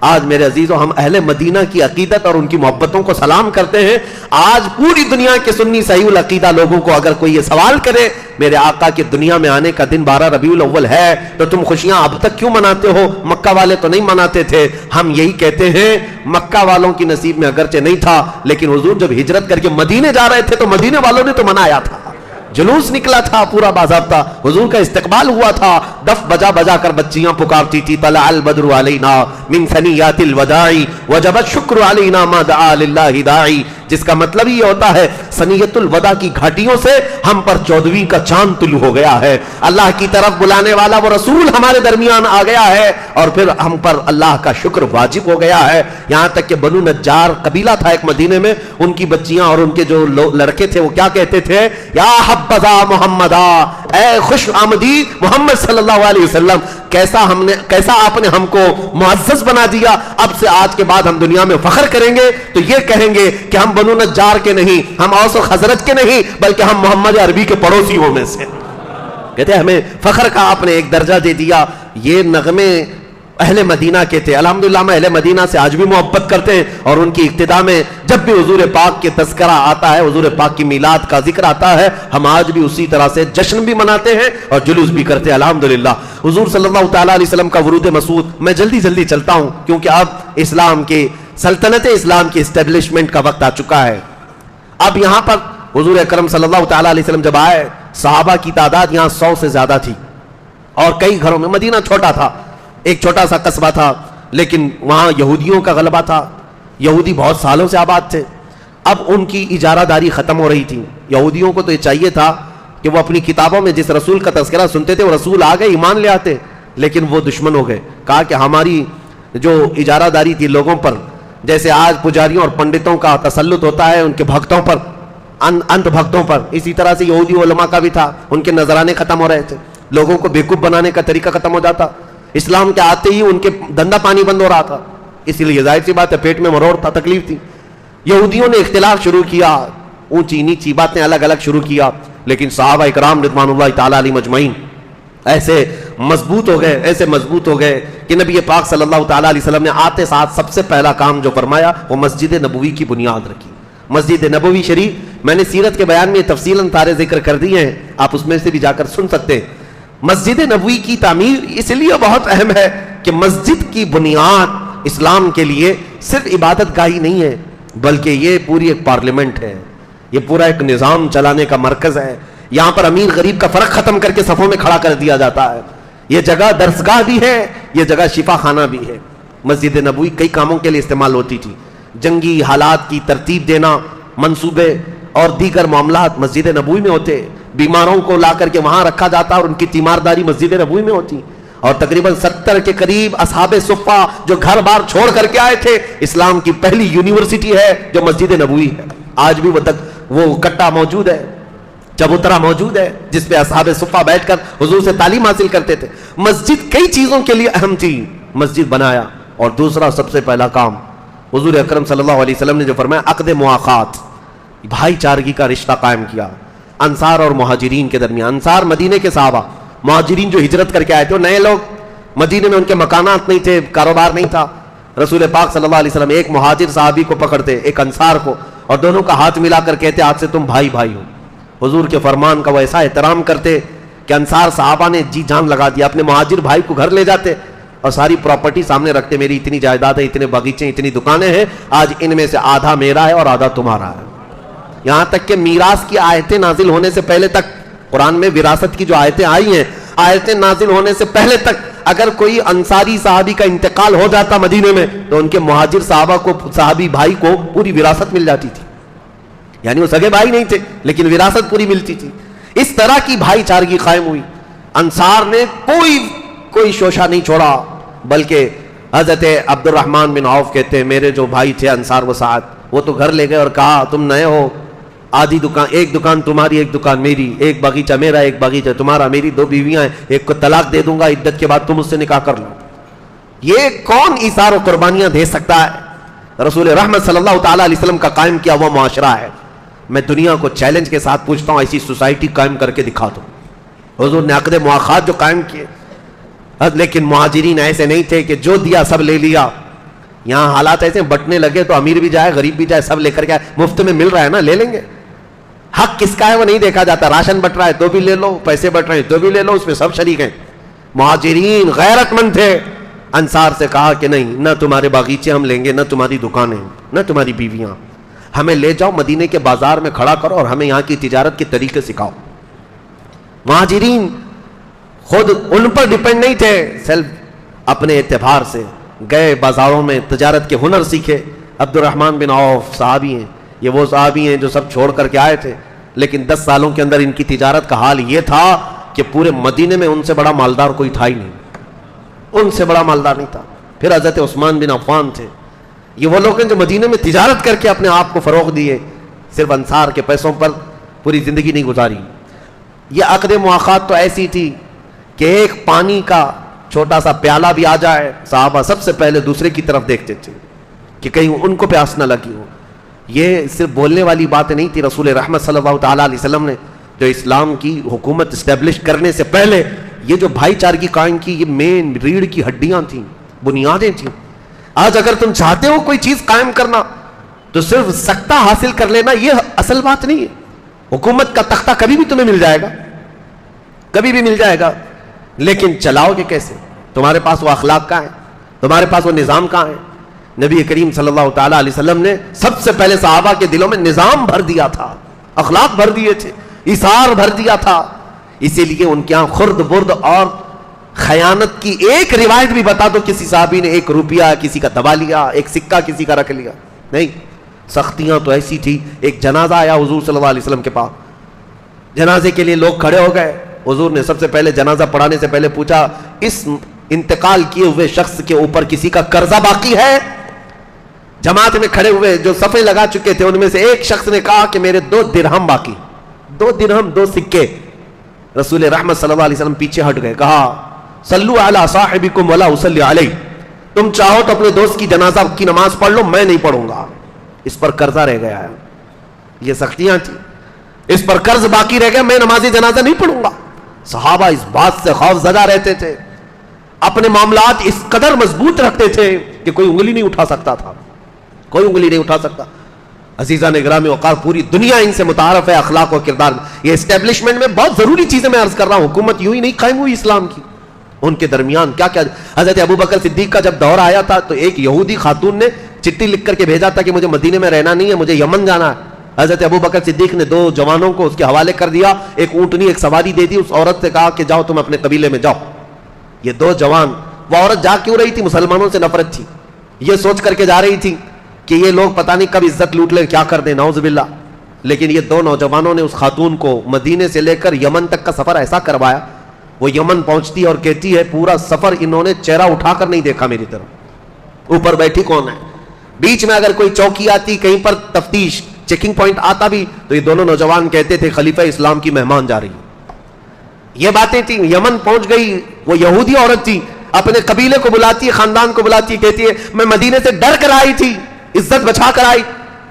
Speaker 1: آج میرے عزیزوں ہم اہل مدینہ کی عقیدت اور ان کی محبتوں کو سلام کرتے ہیں۔ آج پوری دنیا کے سنی صحیح العقیدہ لوگوں کو اگر کوئی یہ سوال کرے میرے آقا کے دنیا میں آنے کا دن 12 ربیع الاول ہے تو تم خوشیاں اب تک کیوں مناتے ہو؟ مکہ والے تو نہیں مناتے تھے۔ ہم یہی کہتے ہیں مکہ والوں کی نصیب میں اگرچہ نہیں تھا، لیکن حضور جب ہجرت کر کے مدینے جا رہے تھے تو مدینے والوں نے تو منایا تھا، جلوس نکلا تھا پورا باضابطہ، حضور کا استقبال ہوا تھا، دف بجا بجا کر بچیاں پکارتی تھی طلع البدر علینا من ثنیات الوداع وجب الشکر علینا ما دعا للہ داعی، جس کا مطلب یہ ہوتا ہے ثنیۃ الوداع کی گھاٹیوں سے ہم پر 14ویں کا چاند طلوع ہو گیا ہے، اللہ کی طرف بلانے والا وہ رسول ہمارے درمیان آ گیا ہے، اور پھر ہم پر اللہ کا شکر واجب ہو گیا ہے۔ یہاں تک کہ بنو نجار قبیلہ تھا ایک مدینے میں، ان کی بچیاں اور ان کے جو لڑکے تھے وہ کیا کہتے تھے؟ یا حبذا محمدا، اے خوش آمدید محمد صلی اللہ علیہ وسلم، کیسا آپ نے ہم کو معزز بنا دیا. اب سے آج کے بعد ہم دنیا میں فخر کریں گے تو یہ کہیں گے کہ ہم بنو نجار کے نہیں، ہم اوس و خزرج کے نہیں، بلکہ ہم محمد عربی کے پڑوسیوں میں سے. کہتے ہیں ہمیں فخر کا آپ نے ایک درجہ دے دیا. یہ نغمے اہل مدینہ کے تھے. الحمدللہ ہم اہل مدینہ سے آج بھی محبت کرتے ہیں، اور ان کی ابتدا میں جب بھی حضور پاک کے تذکرہ آتا ہے، حضور پاک کی میلاد کا ذکر آتا ہے، ہم آج بھی اسی طرح سے جشن بھی مناتے ہیں اور جلوس بھی کرتے ہیں. الحمدللہ حضور صلی اللہ تعالیٰ علیہ وسلم کا ورود مسعود. میں جلدی چلتا ہوں کیونکہ اب اسلام کی سلطنت اسلام کی اسٹیبلشمنٹ کا وقت آ چکا ہے. اب یہاں پر حضور اکرم صلی اللہ تعالیٰ علیہ وسلم جب آئے، صحابہ کی تعداد یہاں 100 سے زیادہ تھی، اور کئی گھروں میں، مدینہ چھوٹا تھا، ایک چھوٹا سا قصبہ تھا، لیکن وہاں یہودیوں کا غلبہ تھا. یہودی بہت سالوں سے آباد تھے. اب ان کی اجارہ داری ختم ہو رہی تھی. یہودیوں کو تو یہ چاہیے تھا کہ وہ اپنی کتابوں میں جس رسول کا تذکرہ سنتے تھے وہ رسول آ گئے، ایمان لے آتے، لیکن وہ دشمن ہو گئے. کہا کہ ہماری جو اجارہ داری تھی لوگوں پر، جیسے آج پجاریوں اور پنڈتوں کا تسلط ہوتا ہے ان کے بھکتوں پر، انت بھکتوں پر، اسی طرح سے یہودی علماء کا بھی تھا. ان کے نذرانے ختم ہو رہے تھے، لوگوں کو بیوقوف بنانے کا طریقہ ختم ہو جاتا. اسلام کے آتے ہی ان کے دندہ پانی بند ہو رہا تھا، اسی لیے ظاہر سی بات ہے پیٹ میں مروڑ تھا، تکلیف تھی. یہودیوں نے اختلاف شروع کیا، اونچی نیچی باتیں الگ الگ شروع کیا، لیکن صحابہ اکرام رضوان اللہ تعالیٰ علیہ مجمعین ایسے مضبوط ہو گئے کہ نبی پاک صلی اللہ تعالیٰ علیہ وسلم نے آتے ساتھ سب سے پہلا کام جو فرمایا وہ مسجد نبوی کی بنیاد رکھی. مسجد نبوی شریف، میں نے سیرت کے بیان میں تفصیلاً سارے ذکر کر دیے ہیں، آپ اس میں سے بھی جا کر سن سکتے ہیں. مسجد نبوی کی تعمیر اس لیے بہت اہم ہے کہ مسجد کی بنیاد اسلام کے لیے صرف عبادت گاہی نہیں ہے، بلکہ یہ پوری ایک پارلیمنٹ ہے، یہ پورا ایک نظام چلانے کا مرکز ہے. یہاں پر امیر غریب کا فرق ختم کر کے صفوں میں کھڑا کر دیا جاتا ہے. یہ جگہ درسگاہ بھی ہے، یہ جگہ شفا خانہ بھی ہے. مسجد نبوی کئی کاموں کے لیے استعمال ہوتی تھی. جنگی حالات کی ترتیب دینا، منصوبے اور دیگر معاملات مسجد نبوی میں ہوتے. بیماروں کو لا کر کے وہاں رکھا جاتا اور ان کی تیمارداری مسجد نبوی میں ہوتی. اور تقریباً 70 کے قریب اصحاب صفہ جو گھر بار چھوڑ کر کے آئے تھے، اسلام کی پہلی یونیورسٹی ہے جو مسجد نبوی ہے. آج بھی وہ کٹا موجود ہے، چبوترا موجود ہے، جس پہ اصحاب صفہ بیٹھ کر حضور سے تعلیم حاصل کرتے تھے. مسجد کئی چیزوں کے لیے اہم تھی. مسجد بنایا، اور دوسرا سب سے پہلا کام حضور اکرم صلی اللہ علیہ وسلم نے جو فرمایا، عقد مواخات، بھائی چارگی کا رشتہ قائم کیا انصار اور مہاجرین کے درمیان. انصار مدینے کے صحابہ، مہاجرین جو ہجرت کر کے آئے تھے، وہ نئے لوگ، مدینے میں ان کے مکانات نہیں تھے، کاروبار نہیں تھا. رسول پاک صلی اللہ علیہ وسلم ایک مہاجر صحابی کو پکڑتے، ایک انصار کو، اور دونوں کا ہاتھ ملا کر کہتے آج سے تم بھائی بھائی ہو. حضور کے فرمان کا وہ ایسا احترام کرتے کہ انصار صحابہ نے جی جان لگا دیا. اپنے مہاجر بھائی کو گھر لے جاتے اور ساری پراپرٹی سامنے رکھتے، میری اتنی جائیداد ہے، اتنے باغیچے، اتنی دکانیں ہیں، آج ان میں سے آدھا میرا ہے اور آدھا تمہارا ہے. یہاں تک کہ میراث کی آیتیں نازل ہونے سے پہلے تک، قرآن میں وراثت کی جو آیتیں آئی ہیں، آیتیں نازل ہونے سے پہلے تک اگر کوئی انصاری صحابی کا انتقال ہو جاتا مدینے میں تو ان کے مہاجر صحابہ کو، صحابی بھائی کو پوری وراثت مل جاتی تھی. یعنی وہ سگے بھائی نہیں تھے لیکن وراثت پوری ملتی تھی. اس طرح کی بھائی چارگی قائم ہوئی. انصار نے کوئی شوشہ نہیں چھوڑا، بلکہ حضرت عبد الرحمن بن عوف کہتے ہیں میرے جو بھائی تھے انصار و سعد، وہ تو گھر لے گئے اور کہا تم نئے ہو، آدھی دکان، ایک دکان تمہاری ایک دکان میری، ایک باغیچہ میرا ایک باغیچہ تمہارا، میری 2 بیویاں ہیں، ایک کو طلاق دے دوں گا، عدت کے بعد تم اس سے نکاح کر لو. یہ کون ایثار و قربانیاں دے سکتا ہے؟ رسول رحمت صلی اللہ تعالیٰ علیہ وسلم کا قائم کیا ہوا معاشرہ ہے. میں دنیا کو چیلنج کے ساتھ پوچھتا ہوں، ایسی سوسائٹی قائم کر کے دکھا دو. حضور نے عقد مواخات جو قائم کیے، لیکن مہاجرین ایسے نہیں تھے کہ جو دیا سب لے لیا. یہاں حالات ایسے بٹنے لگے تو امیر بھی جائے غریب بھی جائے، سب لے کر کے مفت میں مل رہا ہے نا، لے لیں گے. حق کس کا ہے وہ نہیں دیکھا جاتا. راشن بٹ رہا ہے تو بھی لے لو، پیسے بٹ رہے ہیں تو بھی لے لو، اس میں سب شریک ہیں. مہاجرین غیرت مند تھے. انصار سے کہا کہ نہیں، نہ تمہارے باغیچے ہم لیں گے، نہ تمہاری دکانیں، نہ تمہاری بیویاں، ہمیں لے جاؤ مدینے کے بازار میں کھڑا کرو اور ہمیں یہاں کی تجارت کے طریقے سکھاؤ. مہاجرین خود ان پر ڈیپینڈ نہیں تھے، سیلف اپنے اعتبار سے گئے بازاروں میں تجارت کے ہنر سیکھے. عبد الرحمن بن عوف صحابی ہیں، یہ وہ صحابی ہیں جو سب چھوڑ کر کے آئے تھے، لیکن 10 سالوں کے اندر ان کی تجارت کا حال یہ تھا کہ پورے مدینے میں ان سے بڑا مالدار کوئی تھا ہی نہیں، ان سے بڑا مالدار نہیں تھا. پھر حضرت عثمان بن عفان تھے. یہ وہ لوگ ہیں جو مدینے میں تجارت کر کے اپنے آپ کو فروغ دیے، صرف انصار کے پیسوں پر پوری زندگی نہیں گزاری. یہ عقد مواخات تو ایسی تھی کہ ایک پانی کا چھوٹا سا پیالہ بھی آ جائے صحابہ سب سے پہلے دوسرے کی طرف دیکھتے تھے کہ کہیں ان کو پیاس نہ لگی ہو. یہ صرف بولنے والی بات نہیں تھی. رسول رحمت صلی اللہ تعالیٰ علیہ وسلم نے جو اسلام کی حکومت اسٹیبلش کرنے سے پہلے یہ جو بھائی چارگی قائم کی, یہ مین ریڑھ کی ہڈیاں تھیں, بنیادیں تھیں. آج اگر تم چاہتے ہو کوئی چیز قائم کرنا تو صرف سکتہ حاصل کر لینا یہ اصل بات نہیں ہے. حکومت کا تختہ کبھی بھی تمہیں مل جائے گا, کبھی بھی مل جائے گا, لیکن چلاؤ گے کیسے؟ تمہارے پاس وہ اخلاق کہاں ہے؟ تمہارے پاس وہ نظام کہاں ہے؟ نبی کریم صلی اللہ تعالیٰ علیہ وسلم نے سب سے پہلے صحابہ کے دلوں میں نظام بھر دیا تھا, اخلاق بھر دیے تھے, ایثار بھر دیا تھا. اسی لیے ان کے یہاں خرد برد اور خیانت کی ایک روایت بھی بتا دو کسی صحابی نے 1 روپیہ کسی کا دبا لیا, ایک سکہ کسی کا رکھ لیا, نہیں. سختیاں تو ایسی تھی. ایک جنازہ آیا حضور صلی اللہ علیہ وسلم کے پاس, جنازے کے لیے لوگ کھڑے ہو گئے. حضور نے سب سے پہلے جنازہ پڑھانے سے پہلے پوچھا, اس انتقال کیے ہوئے شخص کے اوپر کسی کا قرضہ باقی ہے؟ جماعت میں کھڑے ہوئے جو صفیں لگا چکے تھے ان میں سے ایک شخص نے کہا کہ میرے 2 درہم باقی, 2 درہم 2 سکے. رسول رحمت صلی اللہ علیہ وسلم پیچھے ہٹ گئے, کہا صلو علی صاحبکم ولا اصلی علیہ, تم چاہو تو اپنے دوست کی جنازہ کی نماز پڑھ لو, میں نہیں پڑھوں گا, اس پر قرضہ رہ گیا ہے. یہ سختیاں تھیں, اس پر قرض باقی رہ گیا, میں نماز جنازہ نہیں پڑھوں گا. صحابہ اس بات سے خوف زدہ رہتے تھے, اپنے معاملات اس قدر مضبوط رکھتے تھے کہ کوئی انگلی نہیں اٹھا سکتا تھا, کوئی انگلی نہیں اٹھا سکتا. عزیزان گرامی وقار, پوری دنیا ان سے متعارف ہے اخلاق و کردار. یہ اسٹیبلشمنٹ میں بہت ضروری چیزیں میں عرض کر رہا ہوں. حکومت یوں ہی نہیں قائم ہوئی اسلام کی, ان کے درمیان کیا کیا. حضرت ابوبکر صدیق کا جب دور آیا تھا تو ایک یہودی خاتون نے چٹھی لکھ کر کے بھیجا تھا کہ مجھے مدینے میں رہنا نہیں ہے, مجھے یمن جانا ہے. حضرت ابوبکر صدیق نے 2 جوانوں کو اس کے حوالے کر دیا, ایک اونٹنی ایک سواری دے دی, اس عورت سے کہا کہ جاؤ تم اپنے قبیلے میں جاؤ. یہ 2 جوان, وہ عورت جا کیوں رہی تھی؟ مسلمانوں سے نفرت تھی, یہ سوچ کر کے جا رہی تھی کہ یہ لوگ پتہ نہیں کب عزت لوٹ لے, کیا کر دیں, نعوذ باللہ. لیکن یہ 2 نوجوانوں نے اس خاتون کو مدینے سے لے کر یمن تک کا سفر ایسا کروایا, وہ یمن پہنچتی اور کہتی ہے پورا سفر انہوں نے چہرہ اٹھا کر نہیں دیکھا میری طرف, اوپر بیٹھی کون ہے. بیچ میں اگر کوئی چوکی آتی, کہیں پر تفتیش چیکنگ پوائنٹ آتا بھی, تو یہ دونوں نوجوان کہتے تھے خلیفہ اسلام کی مہمان جا رہی. یہ باتیں تھیں. یمن پہنچ گئی, وہ یہودی عورت تھی, اپنے قبیلے کو بلاتی ہے, خاندان کو بلاتی ہے, کہتی ہے میں مدینے سے ڈر کر آئی تھی, عزت بچا کر آئی,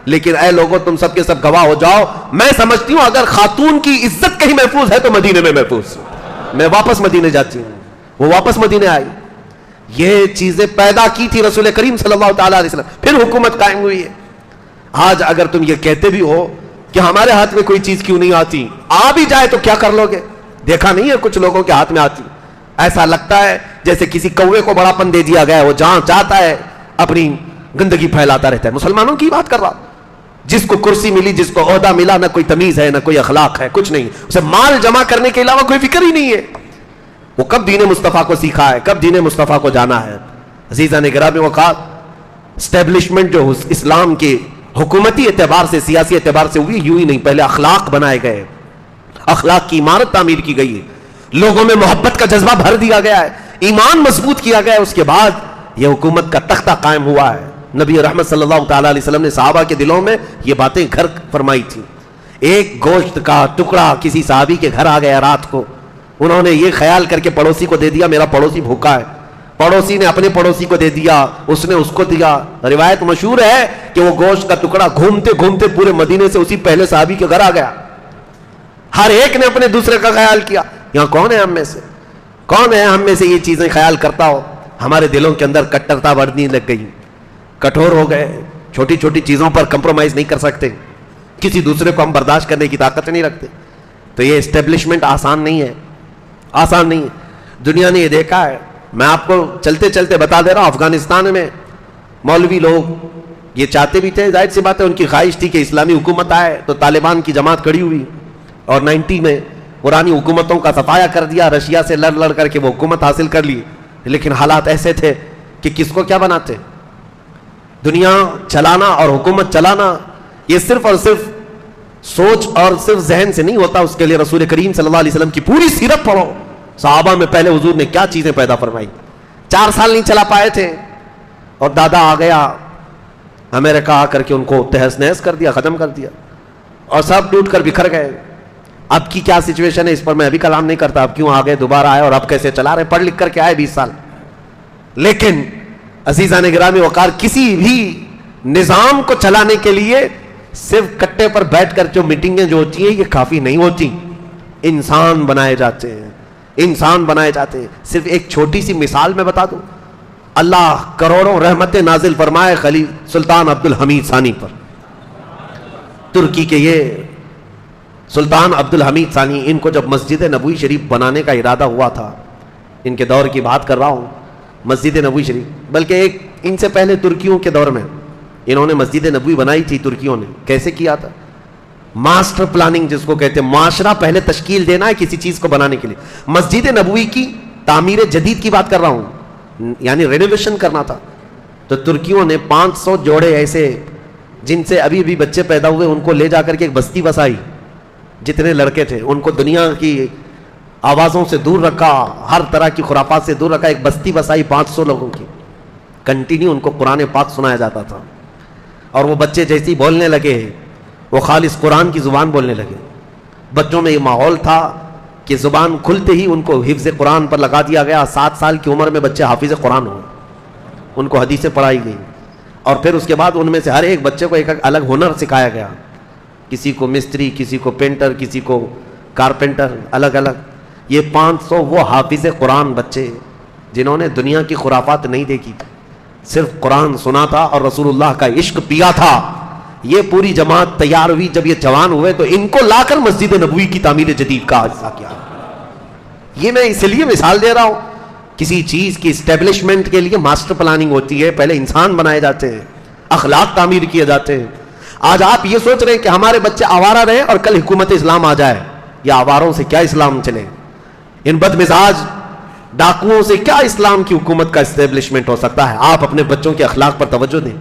Speaker 1: لیکن اے لوگوں تم سب کے سب گواہ ہو جاؤ, میں سمجھتی ہوں اگر خاتون کی عزت کہیں محفوظ ہے تو مدینے میں محفوظ, میں واپس مدینے جاتی ہوں. وہ واپس مدینے آئی. یہ چیزیں پیدا کی تھی رسول کریم صلی اللہ تعالیٰ علیہ وسلم, پھر حکومت قائم ہوئی ہے. آج اگر تم یہ کہتے بھی ہو کہ ہمارے ہاتھ میں کوئی چیز کیوں نہیں آتی, آ بھی جائے تو کیا کر لو گے؟ دیکھا نہیں ہے کچھ لوگوں کے ہاتھ میں آتی, ایسا لگتا ہے جیسے کسی کوے کو بڑا پن دے دیا گیا ہے, وہ جہاں چاہتا ہے اپنی گندگی پھیلاتا رہتا ہے. مسلمانوں کی بات کر رہا, جس کو کرسی ملی, جس کو عہدہ ملا, نہ کوئی تمیز ہے, نہ کوئی اخلاق ہے, کچھ نہیں, اسے مال جمع کرنے کے علاوہ کوئی فکر ہی نہیں ہے. وہ کب دین مصطفیٰ کو سیکھا ہے, کب دین مصطفیٰ کو جانا ہے. عزیزان گرامی وقار, اسٹیبلشمنٹ جو اسلام کے حکومتی اعتبار سے, سیاسی اعتبار سے ہوئی, یوں ہی نہیں, پہلے اخلاق بنائے گئے, اخلاق کی عمارت تعمیر کی گئی ہے, لوگوں میں محبت کا جذبہ بھر دیا گیا ہے, ایمان مضبوط کیا گیا ہے. اس کے بعد یہ حکومت کا تختہ قائم ہوا ہے. نبی رحمت صلی اللہ تعالیٰ علیہ وسلم نے صحابہ کے دلوں میں یہ باتیں گھر فرمائی تھی. ایک گوشت کا ٹکڑا کسی صحابی کے گھر آ گیا رات کو, انہوں نے یہ خیال کر کے پڑوسی کو دے دیا میرا پڑوسی بھوکا ہے, پڑوسی نے اپنے پڑوسی کو دے دیا, اس نے اس کو دیا. روایت مشہور ہے کہ وہ گوشت کا ٹکڑا گھومتے گھومتے پورے مدینے سے اسی پہلے صحابی کے گھر آ گیا. ہر ایک نے اپنے دوسرے کا خیال کیا. یہاں کون ہے ہم میں سے, کون ہے ہم میں سے یہ چیزیں خیال کرتا ہو؟ ہمارے دلوں کے اندر کٹرتا بڑھنے لگ گئی, کٹھور ہو گئے, چھوٹی چھوٹی چیزوں پر کمپرومائز نہیں کر سکتے, کسی دوسرے کو ہم برداشت کرنے کی طاقت نہیں رکھتے. تو یہ اسٹیبلشمنٹ آسان نہیں ہے, آسان نہیں ہے. دنیا نے یہ دیکھا ہے, میں آپ کو چلتے چلتے بتا دے رہا ہوں, افغانستان میں مولوی لوگ یہ چاہتے بھی تھے, ظاہر سی بات ہے ان کی خواہش تھی کہ اسلامی حکومت آئے, تو طالبان کی جماعت کھڑی ہوئی اور 90 میں پرانی حکومتوں کا صفایا کر دیا, رشیا سے لڑ کر کے وہ حکومت حاصل کر لی. لیکن حالات ایسے تھے کہ کس کو کیا بناتے. دنیا چلانا اور حکومت چلانا یہ صرف اور صرف سوچ اور صرف ذہن سے نہیں ہوتا, اس کے لیے رسول کریم صلی اللہ علیہ وسلم کی پوری سیرت پڑھو. صحابہ میں پہلے حضور نے کیا چیزیں پیدا فرمائی. 4 سال نہیں چلا پائے تھے اور دادا آ گیا امریکہ, آ کر کے ان کو تہس نہس کر دیا, ختم کر دیا, اور سب ٹوٹ کر بکھر گئے. اب کی کیا سچویشن ہے اس پر میں ابھی کلام نہیں کرتا, اب کیوں آگے دوبارہ آئے اور اب کیسے چلا رہے, پڑھ لکھ کر کے آئے 20 سال. لیکن عزیزان گرامی وقار, کسی بھی نظام کو چلانے کے لیے صرف کٹے پر بیٹھ کر جو میٹنگیں جو ہوتی ہیں یہ کافی نہیں ہوتی. انسان بنائے جاتے ہیں, انسان بنائے جاتے ہیں. صرف ایک چھوٹی سی مثال میں بتا دوں, اللہ کروڑوں رحمتیں نازل فرمائے خلیل سلطان عبد الحمید ثانی پر. ترکی کے یہ سلطان عبد الحمید ثانی, ان کو جب مسجد نبوی شریف بنانے کا ارادہ ہوا تھا, ان کے دور کی بات کر رہا ہوں, مسجد نبوی شریف, بلکہ ایک ان سے پہلے ترکیوں کے دور میں انہوں نے مسجد نبوی بنائی تھی. ترکیوں نے کیسے کیا تھا؟ ماسٹر پلاننگ جس کو کہتے ہیں, معاشرہ پہلے تشکیل دینا ہے کسی چیز کو بنانے کے لیے. مسجد نبوی کی تعمیر جدید کی بات کر رہا ہوں, یعنی رینوویشن کرنا تھا. تو ترکیوں نے 500 جوڑے ایسے جن سے ابھی ابھی بچے پیدا ہوئے ان کو لے جا کر کے ایک بستی بسائی. جتنے لڑکے تھے ان کو دنیا کی آوازوں سے دور رکھا, ہر طرح کی خرافات سے دور رکھا, ایک بستی بسائی 500 لوگوں کی. کنٹینیو ان کو قرآن پاک سنایا جاتا تھا, اور وہ بچے جیسے ہی بولنے لگے وہ خالص قرآن کی زبان بولنے لگے. بچوں میں یہ ماحول تھا کہ زبان کھلتے ہی ان کو حفظ قرآن پر لگا دیا گیا. 7 سال کی عمر میں بچے حافظ قرآن ہوئے, ان کو حدیثیں پڑھائی گئی, اور پھر اس کے بعد ان میں سے ہر ایک بچے کو ایک الگ ہنر سکھایا گیا. کسی کو مستری, کسی کو پینٹر, کسی کو کارپینٹر, الگ الگ. یہ 500 وہ حافظ قرآن بچے جنہوں نے دنیا کی خرافات نہیں دیکھی, صرف قرآن سنا تھا اور رسول اللہ کا عشق پیا تھا. یہ پوری جماعت تیار ہوئی. جب یہ جوان ہوئے تو ان کو لا کر مسجد نبوی کی تعمیر جدید کا حصہ کیا. یہ میں اس لیے مثال دے رہا ہوں, کسی چیز کی اسٹیبلشمنٹ کے لیے ماسٹر پلاننگ ہوتی ہے, پہلے انسان بنائے جاتے ہیں, اخلاق تعمیر کیے جاتے ہیں. آج آپ یہ سوچ رہے ہیں کہ ہمارے بچے آوارہ رہے اور کل حکومت اسلام آ جائے, یا آواروں سے کیا اسلام چلے, ان بد مزاج ڈاکوؤں سے کیا اسلام کی حکومت کا اسٹیبلشمنٹ ہو سکتا ہے. آپ اپنے بچوں کے اخلاق پر توجہ دیں,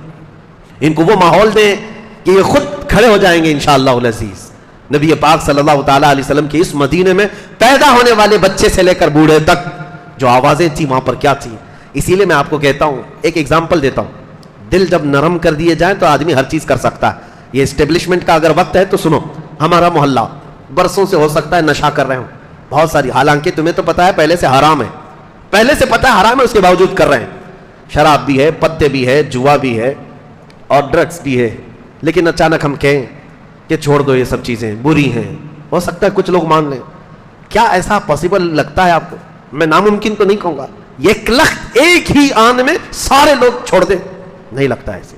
Speaker 1: ان کو وہ ماحول دیں کہ یہ خود کھڑے ہو جائیں گے انشاءاللہ العزیز. نبی پاک صلی اللہ تعالیٰ علیہ وسلم کے اس مدینے میں پیدا ہونے والے بچے سے لے کر بوڑھے تک جو آوازیں تھیں وہاں پر کیا تھی. اسی لیے میں آپ کو کہتا ہوں, ایک ایگزامپل دیتا ہوں, دل جب نرم کر دیے جائیں تو آدمی ہر چیز کر سکتا ہے. یہ اسٹیبلشمنٹ کا اگر وقت ہے تو سنو, ہمارا محلہ برسوں سے ہو سکتا ہے نشہ کر رہے ہوں بہت ساری, حالانکہ تمہیں تو پتا ہے پہلے سے حرام ہے, پہلے سے پتا ہے حرام ہے, اس کے باوجود کر رہے ہیں. شراب بھی ہے, پتے بھی ہے, جوا بھی ہے اور ڈرگس بھی ہے. لیکن اچانک ہم کہیں کہ چھوڑ دو, یہ سب چیزیں بری ہیں. ہو سکتا ہے کچھ لوگ مان لیں. کیا ایسا پاسبل لگتا ہے آپ کو؟ میں ناممکن تو نہیں کہوں گا, ایک لخت ایک ہی آن میں سارے لوگ چھوڑ دیں, نہیں لگتا ایسے.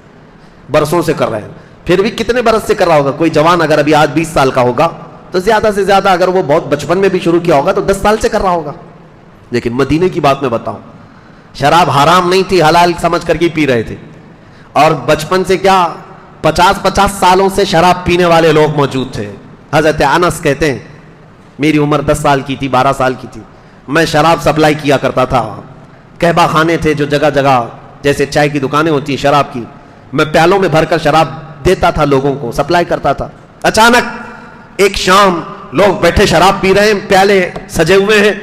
Speaker 1: برسوں سے کر رہے ہیں. پھر بھی کتنے برس سے کر رہا ہوگا؟ کوئی جوان اگر ابھی آج 20 سال کا ہوگا تو زیادہ سے زیادہ اگر وہ بہت بچپن میں بھی شروع کیا ہوگا تو 10 سال سے کر رہا ہوگا. لیکن مدینے کی بات میں بتاؤں, شراب حرام نہیں تھی, حلال سمجھ کر کے پی رہے تھے. اور بچپن سے کیا 50 سالوں سے شراب پینے والے لوگ موجود تھے. حضرت انس کہتے ہیں میری عمر 10 سال کی تھی, 12 سال کی تھی, میں شراب سپلائی کیا کرتا تھا. قہبہ خانے تھے جو جگہ جگہ جیسے چائے کی دکانیں ہوتی ہیں شراب کی, میں پیالوں میں بھر کر شراب دیتا تھا, لوگوں کو سپلائی کرتا تھا. اچانک ایک شام لوگ بیٹھے شراب پی رہے ہیں, پیالے سجے ہوئے ہیں,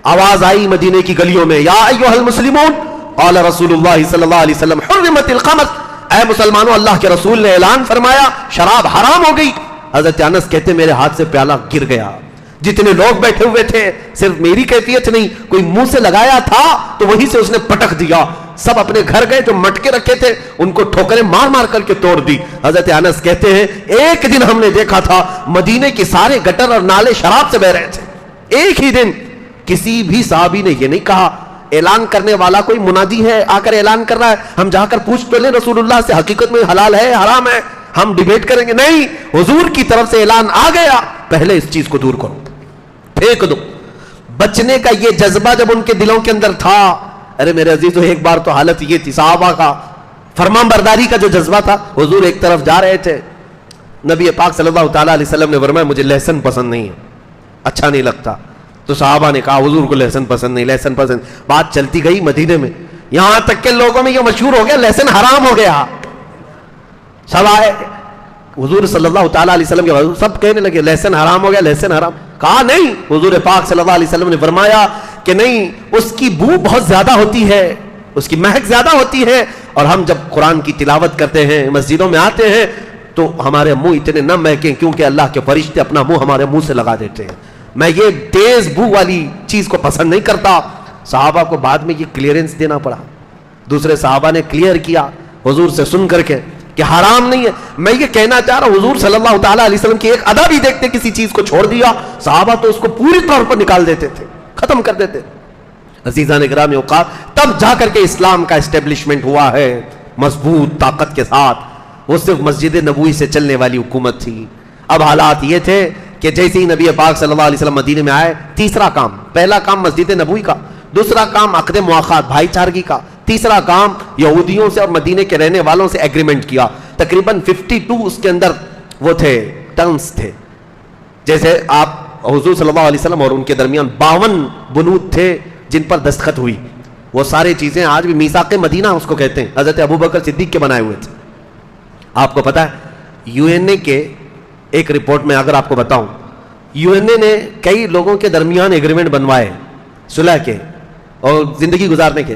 Speaker 1: آواز آئی مدینے کی گلیوں میں, یا ایھا المسلمون قال رسول اللہ صلی اللہ علیہ وسلم حرمت الخمر, اے مسلمانوں اللہ کے رسول نے اعلان فرمایا شراب حرام ہو گئی. حضرت انس کہتے میرے ہاتھ سے پیالہ گر گیا. جتنے لوگ بیٹھے ہوئے تھے, صرف میری کیفیت نہیں, کوئی منہ سے لگایا تھا تو وہیں سے اس نے پٹک دیا. سب اپنے گھر گئے, جو مٹکے رکھے تھے ان کو ٹھوکریں مار مار کر کے توڑ دی. حضرت انس کہتے ہیں ایک دن ہم نے دیکھا تھا مدینے کے سارے گٹر اور نالے شراب سے بہ رہے تھے, ایک ہی دن. کسی بھی صحابی نے یہ نہیں کہا. اعلان کرنے والا کوئی منادی ہے, آ کر اعلان کر رہا ہے, ہم جا کر پوچھ تو لیں رسول اللہ سے حقیقت میں حلال ہے حرام ہے, ہم ڈیبیٹ کریں گے. نہیں, حضور کی طرف سے اعلان آ گیا, پہلے اس چیز کو دور کرو, پھینک دو. بچنے کا یہ جذبہ جب ان کے دلوں کے اندر تھا, ارے میرے عزیزو ایک بار تو حالت یہ تھی صحابہ کا فرمان برداری کا جو جذبہ تھا. حضور ایک طرف جا رہے تھے, نبی پاک صلی اللہ تعالیٰ علیہ وسلم نے فرمایا مجھے لہسن پسند نہیں ہے, اچھا نہیں لگتا. تو صحابہ نے کہا حضور کو لہسن پسند نہیں, لہسن پسند. بات چلتی گئی مدینے میں, یہاں تک کہ لوگوں میں یہ مشہور ہو گیا لہسن حرام ہو گیا. سب آئے حضور صلی اللہ تعالیٰ علیہ وسلم کے, سب کہنے لگے لہسن حرام ہو گیا, لہسن حرام. کہا نہیں, حضور پاک صلی اللہ علیہ وسلم نے فرمایا کہ نہیں, اس کی بو بہت زیادہ ہوتی ہے, اس کی مہک زیادہ ہوتی ہے, اور ہم جب قرآن کی تلاوت کرتے ہیں مسجدوں میں آتے ہیں تو ہمارے منہ اتنے نہ مہکیں کیونکہ اللہ کے فرشتے اپنا منہ ہمارے منہ سے لگا دیتے ہیں. میں یہ تیز بو والی چیز کو پسند نہیں کرتا. صحابہ کو بعد میں یہ کلیئرنس دینا پڑا. دوسرے صحابہ نے کلیئر کیا حضور سے سن کر کے کہ حرام نہیں ہے. میں یہ کہنا چاہ رہا ہوں حضور صلی اللہ تعالیٰ علیہ وسلم کی ایک ادا بھی دیکھتے کسی چیز کو چھوڑ دیا, صحابہ تو اس کو پوری طور پر نکال دیتے تھے, ختم کر دیتے. عزیزان گرامی اوقات, تب جا کر کے اسلام کا اسٹیبلشمنٹ ہوا ہے مضبوط طاقت کے ساتھ. وہ صرف مسجد نبوی سے چلنے والی حکومت تھی. اب حالات یہ تھے کہ جیسے ہی نبی پاک صلی اللہ علیہ وسلم مدینے میں آئے, تیسرا کام, پہلا کام مسجد نبوی کا, دوسرا کام عقد مواخات بھائی چارگی کا, تیسرا کام یہودیوں سے اور مدینے کے رہنے والوں سے ایگریمنٹ کیا. تقریباً 52 اس کے اندر وہ تھے ٹرمز تھے. جیسے آپ حضور صلی اللہ علیہ وسلم اور ان کے درمیان 52 بنود تھے جن پر دستخط ہوئی. وہ ساری چیزیں آج بھی میثاق مدینہ اس کو کہتے ہیں, حضرت ابوبکر صدیق کے بنائے ہوئے تھے. آپ کو پتا ہے یو این اے کے ایک رپورٹ میں اگر آپ کو بتاؤں, یو این اے نے کئی لوگوں کے درمیان ایگریمنٹ بنوائے صلح کے اور زندگی گزارنے کے,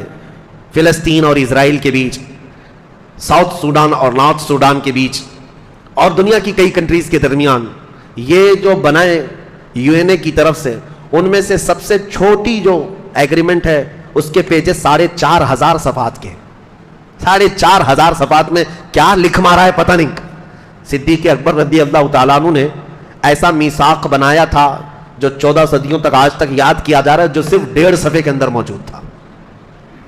Speaker 1: فلسطین اور اسرائیل کے بیچ, ساؤتھ سوڈان اور نارتھ سوڈان کے بیچ, اور دنیا کی کئی کنٹریز کے درمیان. یہ جو بنائے یو این اے کی طرف سے, ان میں سے سب سے چھوٹی جو ایگریمنٹ ہے اس کے پیجز 4,500 صفحات کے. 4,500 صفحات میں کیا لکھ مارا ہے پتہ نہیں. صدیق اکبر رضی اللہ تعالیٰ عنہ نے ایسا میثاق بنایا تھا جو 14 صدیوں تک آج تک یاد کیا جا رہا ہے, جو صرف 1.5 صفحے کے اندر موجود تھا.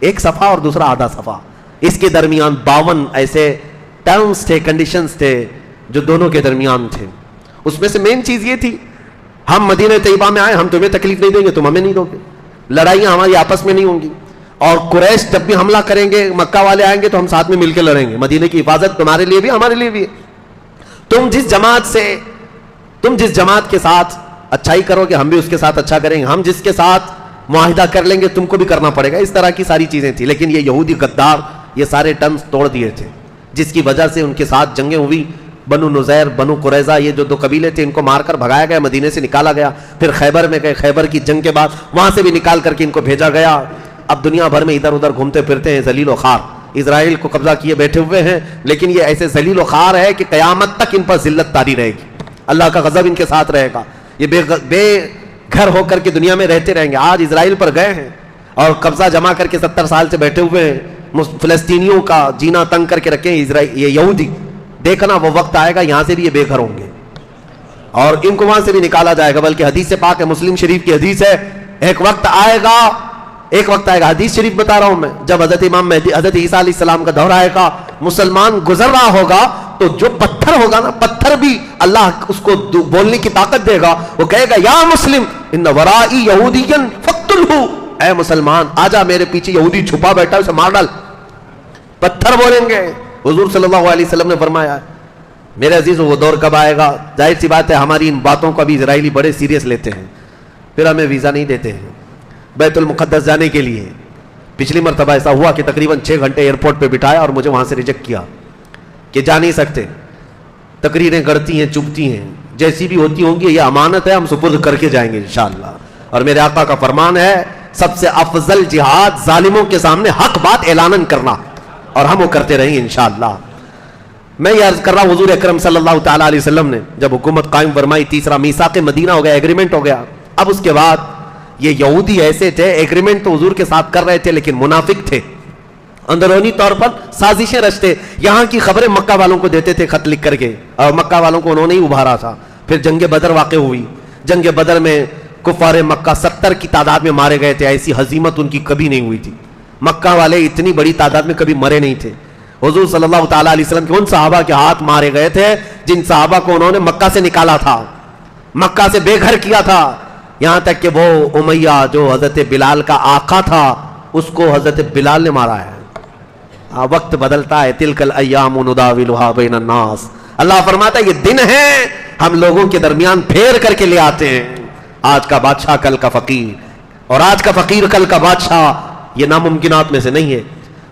Speaker 1: ایک صفحہ اور دوسرا آدھا صفحہ, اس کے درمیان 52 ایسے ٹرمز تھے, کنڈیشنز تھے جو دونوں کے درمیان تھے. اس میں سے مین چیز یہ تھی, ہم مدینہ طیبہ میں آئے, ہم تمہیں تکلیف نہیں دیں گے, تم ہمیں نہیں دو گے, لڑائیاں ہماری آپس میں نہیں ہوں گی, اور قریش جب بھی حملہ کریں گے, مکہ والے آئیں گے تو ہم ساتھ میں مل کے لڑیں گے. مدینہ کی حفاظت تمہارے لیے بھی ہمارے لیے بھی ہے. تم جس جماعت کے ساتھ اچھائی کرو گے ہم بھی اس کے ساتھ اچھا کریں گے, ہم جس کے ساتھ معاہدہ کر لیں گے تم کو بھی کرنا پڑے گا. اس طرح کی ساری چیزیں تھیں. لیکن یہ یہودی غدار یہ سارے ٹرمز توڑ دیے تھے, جس کی وجہ سے ان کے ساتھ جنگیں ہوئی. بنو نذیر, بنو قریظہ, یہ جو 2 قبیلے تھے ان کو مار کر بھگایا گیا, مدینے سے نکالا گیا. پھر خیبر میں گئے, خیبر کی جنگ کے بعد وہاں سے بھی نکال کر کے ان کو بھیجا گیا. اب دنیا بھر میں ادھر ادھر گھومتے پھرتے ہیں ذلیل و خوار, اسرائیل کو قبضہ کیے بیٹھے ہوئے ہیں. لیکن یہ ایسے ذلیل و خوار ہے کہ قیامت تک ان پر ذلت طاری رہے گی, اللہ کا غضب ان کے ساتھ رہے گا. یہ بے گھر ہو کر کے دنیا میں رہتے رہیں گے. آج اسرائیل پر گئے ہیں اور قبضہ جما کر کے 70 سال سے بیٹھے ہوئے ہیں. فلسطینیوں کا جینا تنگ کر کے رکھے ہیں یہ یہودی. دیکھنا وہ وقت آئے گا یہاں سے بھی یہ بے گھر ہوں گے اور ان کو وہاں سے بھی نکالا جائے گا. بلکہ حدیث پاک ہے, مسلم شریف کی حدیث ہے, ایک وقت آئے گا, حدیث شریف بتا رہا ہوں میں, جب حضرت امام مہدی, حضرت عیسیٰ علیہ السلام کا دور آئے گا, مسلمان گزر رہا ہوگا تو جو پتھر ہوگا نا, پتھر بھی اللہ اس کو بولنے کی طاقت دے گا. وہ کہے گا یا مسلم ان ورائی یہودیا فقتلہ, اے مسلمان آجا میرے پیچھے یہودی چھپا بیٹھا اسے مار ڈال. پتھر بولیں گے. حضور صلی اللہ علیہ وسلم نے فرمایا میرے عزیز وہ دور کب آئے گا؟ ظاہر سی بات ہے ہماری ان باتوں کو ابھی اسرائیلی بڑے سیریس لیتے ہیں, پھر ہمیں ویزا نہیں دیتے ہیں بیت المقدس جانے کے لیے. پچھلی مرتبہ ایسا ہوا کہ تقریباً 6 گھنٹے ایئرپورٹ پہ بٹھایا اور مجھے وہاں سے ریجیکٹ کیا کہ جا نہیں سکتے. تقریریں گڑتی ہیں, چبھتی ہیں, جیسی بھی ہوتی ہوں گی یہ امانت ہے, ہم سپرد کر کے جائیں گے انشاءاللہ. اور میرے آقا کا فرمان ہے سب سے افضل جہاد ظالموں کے سامنے حق بات اعلان کرنا, اور ہم وہ کرتے رہیں گے انشاءاللہ. میں یہ عرض کر رہا ہوں حضور اکرم صلی اللہ تعالیٰ علیہ وسلم نے جب حکومت قائم فرمائی, تیسرا میثاق مدینہ ہو گیا, ایگریمنٹ ہو گیا. اب اس کے بعد یہ یہودی ایسے تھے, ایگریمنٹ تو حضور کے ساتھ کر رہے تھے لیکن منافق تھے, اندرونی طور پر سازشیں رچتے. یہاں کی خبریں مکہ والوں کو دیتے تھے خط لکھ کر کے, اور مکہ والوں کو انہوں نے ہی ابھارا تھا. پھر جنگ بدر واقع ہوئی. جنگ بدر میں کفار مکہ 70 کی تعداد میں مارے گئے تھے. ایسی ہزیمت ان کی کبھی نہیں ہوئی تھی. مکہ والے اتنی بڑی تعداد میں کبھی مرے نہیں تھے. حضور صلی اللہ تعالیٰ علیہ وسلم کے ان صحابہ کے ہاتھ مارے گئے تھے جن صحابہ کو انہوں نے مکہ سے نکالا تھا, مکہ سے بے گھر کیا تھا. یہاں تک کہ وہ امیہ جو حضرت بلال کا آقا تھا اس کو حضرت بلال نے مارا ہے. وقت بدلتا ہے, تلک الایام نداولها بین الناس. اللہ فرماتا ہے یہ دن ہیں ہم لوگوں کے درمیان پھیر کر کے لے آتے ہیں. آج کا بادشاہ کل کا فقیر, اور آج کا فقیر کل کا بادشاہ, یہ ناممکنات میں سے نہیں ہے.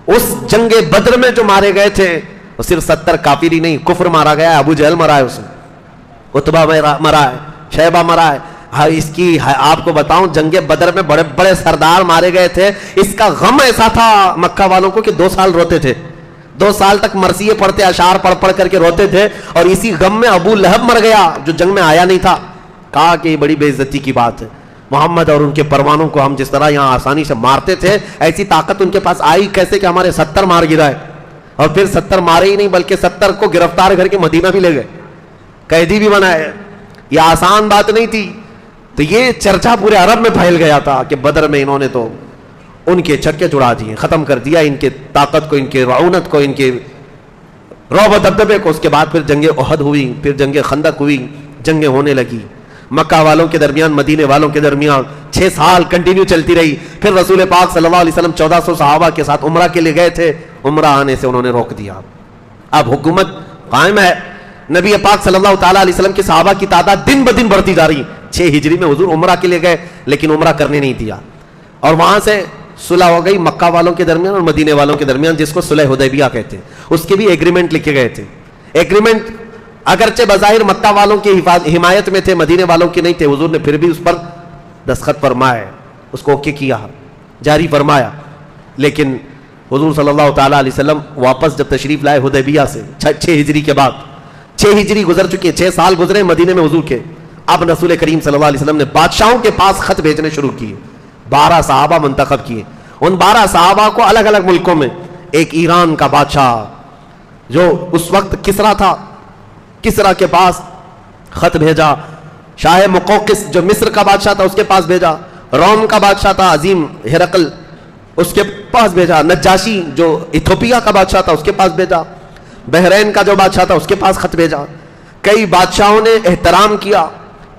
Speaker 1: اس جنگ بدر میں جو مارے گئے تھے وہ صرف 70 کافر ہی نہیں, کفر مارا گیا ہے, ابو جہل مرا ہے, اس میں عتبہ مرا ہے, شیبہ مرا ہے. اس کی آپ کو بتاؤں جنگ بدر میں بڑے بڑے سردار مارے گئے تھے. اس کا غم ایسا تھا مکہ والوں کو کہ 2 سال روتے تھے. 2 سال تک مرثیے پڑھتے، اشعار پڑھ پڑھ کر کے روتے تھے، اور اسی غم میں ابو لہب مر گیا جو جنگ میں آیا نہیں تھا. کہا کہ یہ بڑی بے عزتی کی بات ہے، محمد اور ان کے پروانوں کو ہم جس طرح یہاں آسانی سے مارتے تھے، ایسی طاقت ان کے پاس آئی کیسے کہ ہمارے 70 مار گرائے، اور پھر 70 مارے ہی نہیں بلکہ 70 کو گرفتار کر کے مدینہ بھی لے گئے، قیدی بھی بنائے. یہ آسان بات نہیں تھی. تو یہ چرچا پورے عرب میں پھیل گیا تھا کہ بدر میں انہوں نے تو ان کے چھکے چھڑا دیے، ختم کر دیا ان کے طاقت کو، ان کے رعونت کو، ان کے رعب و دبدبے کو. اس کے بعد پھر جنگ احد ہوئی، پھر جنگ خندق ہوئی، جنگیں ہونے لگی مکہ والوں کے درمیان، مدینے والوں کے درمیان. 6 سال کنٹینیو چلتی رہی. پھر رسول پاک صلی اللہ علیہ وسلم 1400 صحابہ کے ساتھ عمرہ کے لیے گئے تھے، عمرہ آنے سے انہوں نے روک دیا. اب حکومت قائم ہے، نبی پاک صلی اللہ تعالیٰ علیہ وسلم کے صحابہ کی تعداد دن بدن بڑھتی جا رہی. 6 ہجری میں حضور عمرہ کے لیے گئے لیکن عمرہ کرنے نہیں دیا، اور وہاں سے صلح ہو گئی مکہ والوں کے درمیان اور مدینے والوں کے درمیان، جس کو صلح حدیبیہ کہتے ہیں. اس کے بھی ایگریمنٹ لکھے گئے تھے. ایگریمنٹ اگرچہ بظاہر مکہ والوں کی حمایت میں تھے، مدینے والوں کی نہیں تھے، حضور نے پھر بھی اس پر دستخط فرمائے، اس کو اوکے کیا، جاری فرمایا. لیکن حضور صلی اللہ تعالیٰ علیہ وسلم واپس جب تشریف لائے حدیبیہ سے 6 ہجری کے بعد، 6 ہجری گزر چکی ہے، 6 سال گزرے مدینے میں حضور کے. اب رسول کریم صلی اللہ علیہ وسلم نے بادشاہوں کے پاس خط بھیجنے شروع کیے. 12 صحابہ منتخب کیے. ان 12 صحابہ کو الگ الگ ملکوں میں، ایک ایران کا بادشاہ جو اس وقت کسرا تھا، کسرا کے پاس خط بھیجا. شاہ مقوقس جو مصر کا بادشاہ تھا اس کے پاس بھیجا. روم کا بادشاہ تھا عظیم ہرقل، اس کے پاس بھیجا. نجاشی جو ایتھوپیا کا بادشاہ تھا اس کے پاس بھیجا. بحرین کا جو بادشاہ تھا اس کے پاس خط بھیجا. کئی بادشاہوں نے احترام کیا،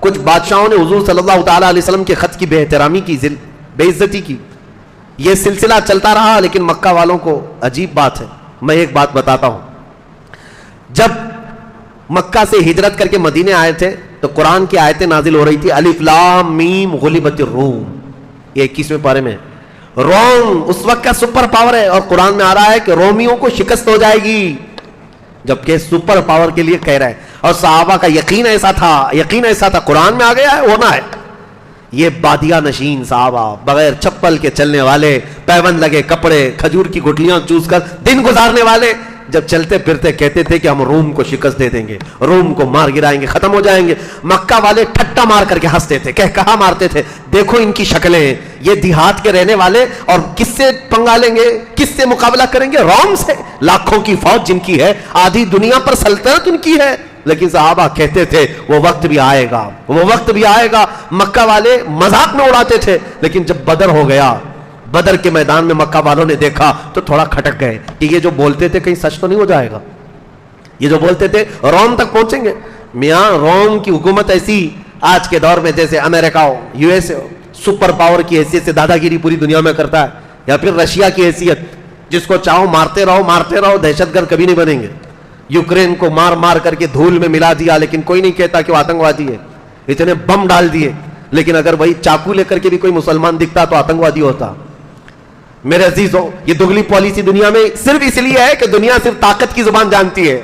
Speaker 1: کچھ بادشاہوں نے حضور صلی اللہ تعالیٰ علیہ وسلم کے خط کی بے احترامی کی، بے عزتی کی. یہ سلسلہ چلتا رہا. لیکن مکہ والوں کو عجیب بات ہے، میں ایک بات بتاتا ہوں. جب مکہ سے ہجرت کر کے مدینے آئے تھے تو قرآن کی آیتیں نازل ہو رہی تھی، الف لام میم غلبت الروم، یہ 21ویں پارے میں. روم اس وقت کا سپر پاور ہے، اور قرآن میں آ رہا ہے کہ رومیوں کو شکست ہو جائے گی، جبکہ سپر پاور کے لیے کہہ رہا ہے. اور صحابہ کا یقین ایسا تھا، قرآن میں آ گیا ہے، ہونا ہے. یہ بادیہ نشین صحابہ، بغیر چپل کے چلنے والے، پیوند لگے کپڑے، کھجور کی گٹلیاں چوس کر دن گزارنے والے، جب چلتے پھرتے کہتے تھے کہ ہم روم کو شکست دے دیں گے، روم کو مار گرائیں گے، ختم ہو جائیں گے. مکہ والے ٹھٹا مار کر کے ہنستے تھے، کہا مارتے تھے، دیکھو ان کی شکلیں، یہ دیہات کے رہنے والے، اور کس سے پنگا لیں گے، کس سے مقابلہ کریں گے؟ روم سے. لاکھوں کی فوج جن کی ہے، آدھی دنیا پر سلطنت ان کی ہے. لیکن صحابہ کہتے تھے وہ وقت بھی آئے گا، وہ وقت بھی آئے گا. مکہ والے مذاق میں اڑاتے تھے. لیکن جب بدر ہو گیا، بدر کے میدان میں مکہ والوں نے دیکھا تو تھوڑا کھٹک گئے کہ یہ جو بولتے تھے کہیں سچ تو نہیں ہو جائے گا. یہ جو بولتے تھے روم تک پہنچیں گے. میاں روم کی حکومت ایسی آج کے دور میں جیسے امریکہ ہو، یو ایس اے ہو، سپر پاور کی حیثیت سے دادا گیری پوری دنیا میں کرتا ہے، یا پھر رشیا کی حیثیت، جس کو چاہو مارتے رہو، دہشت گرد کبھی نہیں بنیں گے. یوکرین کو مار مار کر کے دھول میں ملا دیا، لیکن کوئی نہیں کہتا کہ وہ آتنکوادی ہے. اتنے بم ڈال دیے، لیکن اگر وہی چاقو لے کر کے بھی کوئی مسلمان دکھتا تو آتنکوادی ہوتا. میرے عزیزوں، یہ دگلی پالیسی دنیا میں صرف اس لیے ہے کہ دنیا صرف طاقت کی زبان جانتی ہے.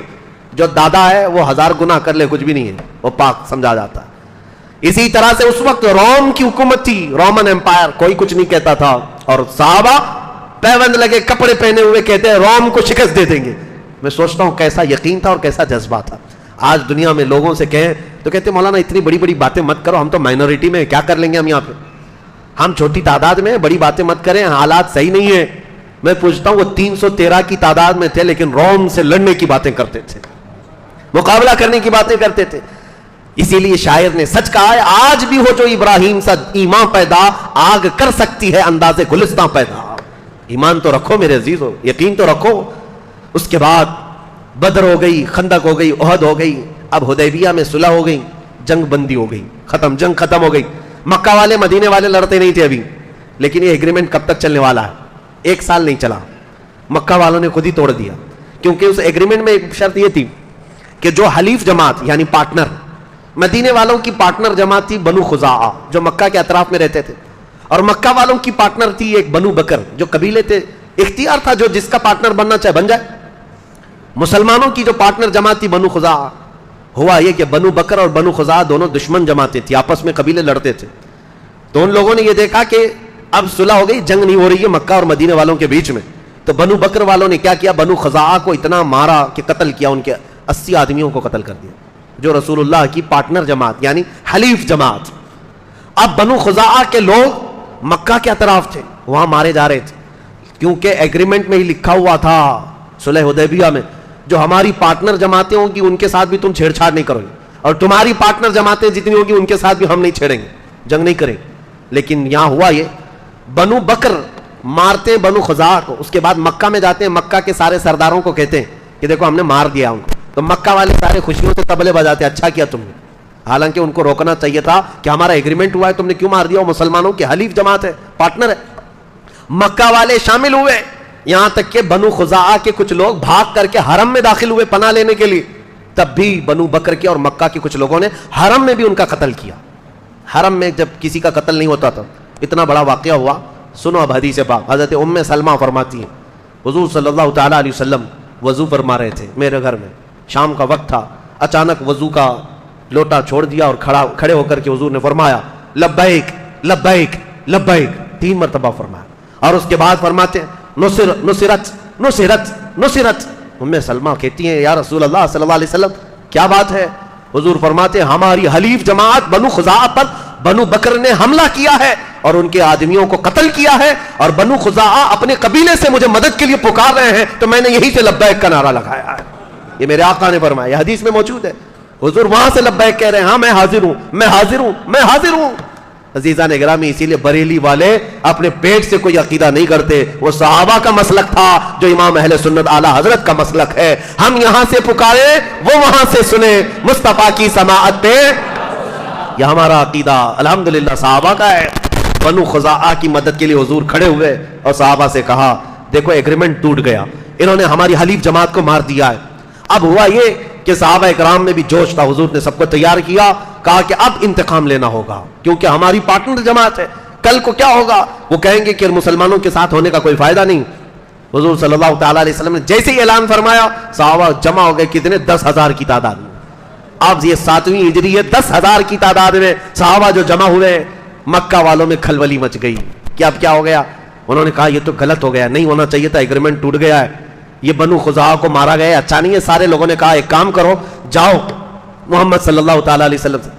Speaker 1: جو دادا ہے وہ 1000 گناہ کر لے کچھ بھی نہیں ہے، وہ پاک سمجھا جاتا ہے. اسی طرح سے اس وقت روم کی حکومت تھی، رومن امپائر، کوئی کچھ نہیں کہتا تھا، اور صحابہ پیوند لگے کپڑے پہنے ہوئے کہتے ہیں روم کو شکست دے دیں گے. میں سوچتا ہوں کیسا یقین تھا اور کیسا جذبہ تھا. آج دنیا میں لوگوں سے کہیں تو کہتے ہیں مولانا اتنی بڑی بڑی باتیں مت کرو، ہم تو مائنورٹی میں کیا کر لیں گے، ہم یہاں پہ ہم چھوٹی تعداد میں، بڑی باتیں مت کریں، حالات صحیح نہیں ہیں. میں پوچھتا ہوں وہ 313 کی تعداد میں تھے لیکن روم سے لڑنے کی باتیں کرتے تھے، مقابلہ کرنے کی باتیں کرتے تھے. اسی لیے شاعر نے سچ کہا ہے، آج بھی ہو جو ابراہیم سا ایمان پیدا، آگ کر سکتی ہے انداز گلستان پیدا. ایمان تو رکھو میرے عزیزو، یقین تو رکھو. اس کے بعد بدر ہو گئی، خندق ہو گئی، احد ہو گئی. اب حدیبیہ میں صلح ہو گئی، جنگ بندی ہو گئی، جنگ ختم ہو گئی. مکہ والے مدینے والے لڑتے نہیں تھے ابھی، لیکن یہ ایگریمنٹ کب تک چلنے والا ہے؟ 1 سال نہیں چلا، مکہ والوں نے خود ہی توڑ دیا. کیونکہ اس ایگریمنٹ میں ایک شرط یہ تھی کہ جو حلیف جماعت یعنی پارٹنر، مدینے والوں کی پارٹنر جماعت تھی بنو خزاعہ جو مکہ کے اطراف میں رہتے تھے، اور مکہ والوں کی پارٹنر تھی ایک بنو بکر جو قبیلے تھے. اختیار تھا جو جس کا پارٹنر بننا چاہے بن جائے. مسلمانوں کی جو پارٹنر جماعت تھی بنو خزاعہ. ہوا یہ کہ بنو بکر اور بنو خزاعہ دونوں دشمن جماعتیں تھیں، آپس میں قبیلے لڑتے تھے. تو ان لوگوں نے یہ دیکھا کہ اب صلح ہو گئی، جنگ نہیں ہو رہی ہے مکہ اور مدینے والوں کے بیچ میں، تو بنو بکر والوں نے کیا کیا؟ بنو خزاعہ کو اتنا مارا کہ قتل کیا، ان کے 80 آدمیوں کو قتل کر دیا، جو رسول اللہ کی پارٹنر جماعت یعنی حلیف جماعت۔ اب بنو خزاعہ کے لوگ مکہ کے اطراف تھے، وہاں مارے جا رہے تھے، کیونکہ ایگریمنٹ میں ہی لکھا ہوا تھا صلح حدیبیہ میں، جو ہماری پارٹنر جماعتیں ہوں گی ان کے ساتھ بھی تم چھیڑ چھاڑ نہیں کرو گے، اور تمہاری پارٹنر جماعتیں جتنی ہوگی ان کے ساتھ بھی ہم نہیں چھیڑیں گے، جنگ نہیں کریں گے۔ لیکن یہاں ہوا یہ، بنو بکر مارتے ہیں بنو خزاعہ کو، اس کے بعد مکہ میں جاتے ہیں، مکہ کے سارے سرداروں کو کہتے ہیں کہ دیکھو ہم نے مار دیا ان کو، تو مکہ والے سارے خوشیوں سے تبلے بجاتے ہیں، اچھا کیا تم نے، حالانکہ ان کو روکنا چاہیے تھا کہ ہمارا ایگریمنٹ ہوا ہے، تم نے کیوں مار دیا، وہ مسلمانوں کی حلیف جماعت ہے، پارٹنر ہے۔ مکہ والے شامل ہوئے، یہاں تک کہ بنو خزاعہ کے کچھ لوگ بھاگ کر کے حرم میں داخل ہوئے پناہ لینے کے لیے، تب بھی بنو بکر کے اور مکہ کے کچھ لوگوں نے حرم میں بھی ان کا قتل کیا۔ حرم میں جب کسی کا قتل نہیں ہوتا تھا، اتنا بڑا واقعہ ہوا، سنو اب حدیث پاک۔ حضرت ام سلمہ فرماتی ہیں حضور صلی اللہ تعالیٰ علیہ وسلم وضو فرما رہے تھے میرے گھر میں، شام کا وقت تھا، اچانک وضو کا لوٹا چھوڑ دیا اور کھڑے ہو کر کے حضور نے فرمایا لبیک لبیک لبیک، 3 مرتبہ فرمایا، اور اس کے بعد فرماتے ہیں نصرت نصرت نصرت۔ ام سلمہ کہتی ہیں یا رسول اللہ صلی اللہ علیہ وسلم کیا بات ہے؟ حضور فرماتے ہیں ہماری حلیف جماعت بنو خزاعہ پر بنو بکر نے حملہ کیا ہے اور ان کے آدمیوں کو قتل کیا ہے، اور بنو خزاعہ اپنے قبیلے سے مجھے مدد کے لیے پکار رہے ہیں، تو میں نے یہی سے لبیک کا نعرہ لگایا ہے۔ یہ میرے آقا نے فرمایا، یہ حدیث میں موجود ہے، حضور وہاں سے لبیک کہہ رہے ہیں، ہاں میں حاضر ہوں میں حاضر ہوں میں حاضر ہوں۔ عزیزان گرامی، اسی لیے بریلی والے اپنے پیٹ سے کوئی عقیدہ نہیں کرتے، وہ صحابہ کا مسلک تھا جو امام اہل سنت اعلی حضرت کا مسلک ہے۔ ہم یہاں سے پکارے، وہ وہاں سے سنے، مصطفیٰ کی سماعت پہ، یہ ہمارا عقیدہ الحمدللہ صحابہ کا ہے۔ بنو خزاعہ کی مدد کے لیے حضور کھڑے ہوئے اور صحابہ سے کہا دیکھو ایگریمنٹ ٹوٹ گیا، انہوں نے ہماری حلیف جماعت کو مار دیا ہے۔ اب ہوا یہ کہ صحابہ اکرام میں بھی جوش تھا، حضور نے سب کو تیار کیا، کہا کہ اب انتقام لینا ہوگا کیونکہ ہماری پارٹنر جماعت ہے، کل کو کیا ہوگا، وہ کہیں گے کہ مسلمانوں کے ساتھ ہونے کا کوئی فائدہ نہیں۔ حضور صلی اللہ تعالیٰ علیہ وسلم نے جیسے ہی اعلان فرمایا، صحابہ جمع ہو گئے، کتنے؟ 10,000 کی تعداد میں۔ اب یہ 7ویں ہجری ہے، 10,000 کی تعداد میں صحابہ جو جمع ہوئے، مکہ والوں میں کھلبلی مچ گئی کہ اب کیا ہو گیا۔ انہوں نے کہا یہ تو غلط ہو گیا، نہیں ہونا چاہیے تھا، ایگریمنٹ ٹوٹ گیا ہے، یہ بنو خزاعہ کو مارا گیا ہے، اچھا نہیں ہے۔ سارے لوگوں نے کہا ایک کام کرو، جاؤ محمد صلی اللہ تعالیٰ علیہ وسلم سے،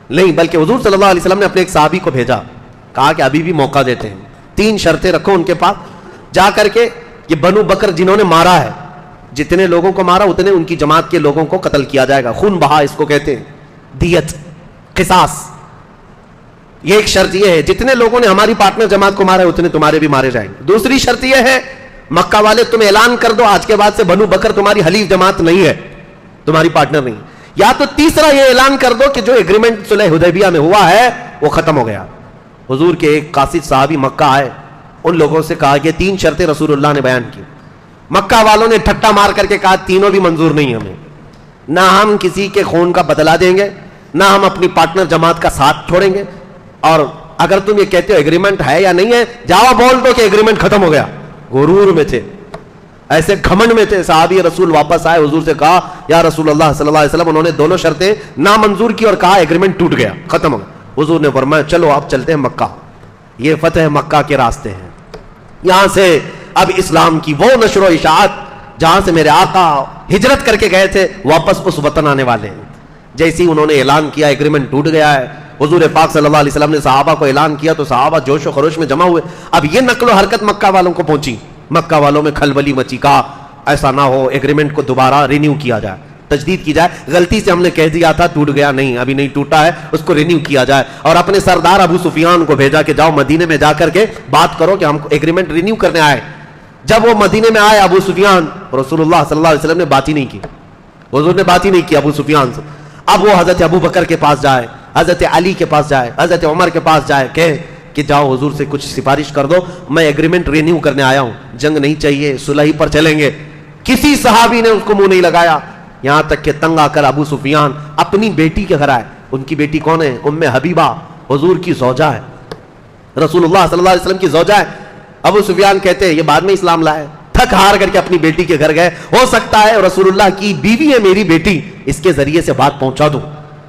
Speaker 1: نہیں بلکہ حضور صلی اللہ علیہ وسلم نے اپنے ایک صحابی کو بھیجا، کہا کہ ابھی بھی موقع دیتے ہیں، 3 شرطیں رکھو ان کے پاس، جا کر کے یہ بنو بکر جنہوں نے مارا ہے، جتنے لوگوں کو مارا اتنے ان کی جماعت کے لوگوں کو قتل کیا جائے گا، خون بہا اس کو کہتے ہیں، دیت، قصاص۔ یہ ایک شرط یہ ہے، جتنے لوگوں نے ہماری پارٹنر جماعت کو مارا ہے اتنے تمہارے بھی مارے جائیں گے۔ دوسری شرط یہ ہے مکہ والے تم اعلان کر دو آج کے بعد سے بنو بکر تمہاری حلیف جماعت نہیں ہے، تمہاری پارٹنر نہیں، یا تو تیسرا یہ اعلان کر دو کہ جو ایگریمنٹ صلح حدیبیہ میں ہوا ہے وہ ختم ہو گیا۔ حضور کے ایک قاصد صحابی مکہ آئے، ان لوگوں سے کہا کہ 3 شرطیں رسول اللہ نے بیان کی۔ مکہ والوں نے ٹھٹا مار کر کے کہا تینوں بھی منظور نہیں ہمیں، نہ ہم کسی کے خون کا بدلہ دیں گے، نہ ہم اپنی پارٹنر جماعت کا ساتھ چھوڑیں گے، اور اگر تم یہ کہتے ہو ایگریمنٹ ہے یا نہیں ہے، جاؤ بول دو کہ ایگریمنٹ ختم ہو گیا۔ غرور میں تھے، ایسے گھمنڈ میں تھے۔ صحابی رسول واپس آئے، حضور سے کہا یا رسول اللہ صلی اللہ علیہ وسلم، انہوں نے دونوں شرطیں نامنظور کی اور کہا ایگریمنٹ ٹوٹ گیا، ختم ہو گیا۔ حضور نے فرمایا چلو اب چلتے ہیں مکہ، یہ فتح مکہ کے راستے ہیں، یہاں سے اب اسلام کی وہ نشر و اشاعت جہاں سے میرے آقا ہجرت کر کے گئے تھے واپس اس وطن آنے والے ہیں۔ جیسے ہی انہوں نے اعلان کیا ایگریمنٹ ٹوٹ گیا ہے، حضور پاک صلی اللہ علیہ وسلم نے صحابہ کو اعلان کیا تو صحابہ جوش و خروش میں جمع ہوئے۔ اب یہ نقل و حرکت مکہ والوں کو پہنچی، مکہ والوں میں کھلبلی مچی، کہا ایسا نہ ہو ایگریمنٹ کو دوبارہ رینیو کیا جائے، تجدید کی جائے، غلطی سے ہم نے کہہ دیا تھا ٹوٹ گیا، نہیں ابھی نہیں ٹوٹا ہے، اس کو رینیو کیا جائے۔ اور اپنے سردار ابو سفیان کو بھیجا کہ جاؤ مدینے میں جا کر کے بات کرو کہ ہم ایگریمنٹ رینیو کرنے آئے۔ جب وہ مدینے میں آئے ابو سفیان، رسول اللہ صلی اللہ علیہ وسلم نے بات ہی نہیں کی، حضور نے بات ہی نہیں کی ابو سفیان سے۔ اب وہ حضرت ابو بکر کے پاس جائے، حضرت علی کے پاس جائے، حضرت عمر کے پاس جائے، کہ جاؤ حضور سے کچھ سفارش کر دو، میں ایگریمنٹ رینیو کرنے آیا ہوں، جنگ نہیں چاہیے، صلح ہی پر چلیں گے۔ کسی صحابی نے اس کو منہ نہیں لگایا، یہاں تک کہ تنگ آ کر ابو سفیان اپنی بیٹی کے گھر آئے۔ ان کی بیٹی کون ہے؟ ام حبیبہ، حضور کی زوجہ ہے، رسول اللہ صلی اللہ علیہ وسلم کی زوجہ ہے۔ ابو سفیان کہتے ہیں یہ بعد میں اسلام لائے، تھک ہار کر کے اپنی بیٹی کے گھر گئے، ہو سکتا ہے رسول اللہ کی بیوی ہے میری بیٹی، اس کے ذریعے سے بات پہنچا دوں،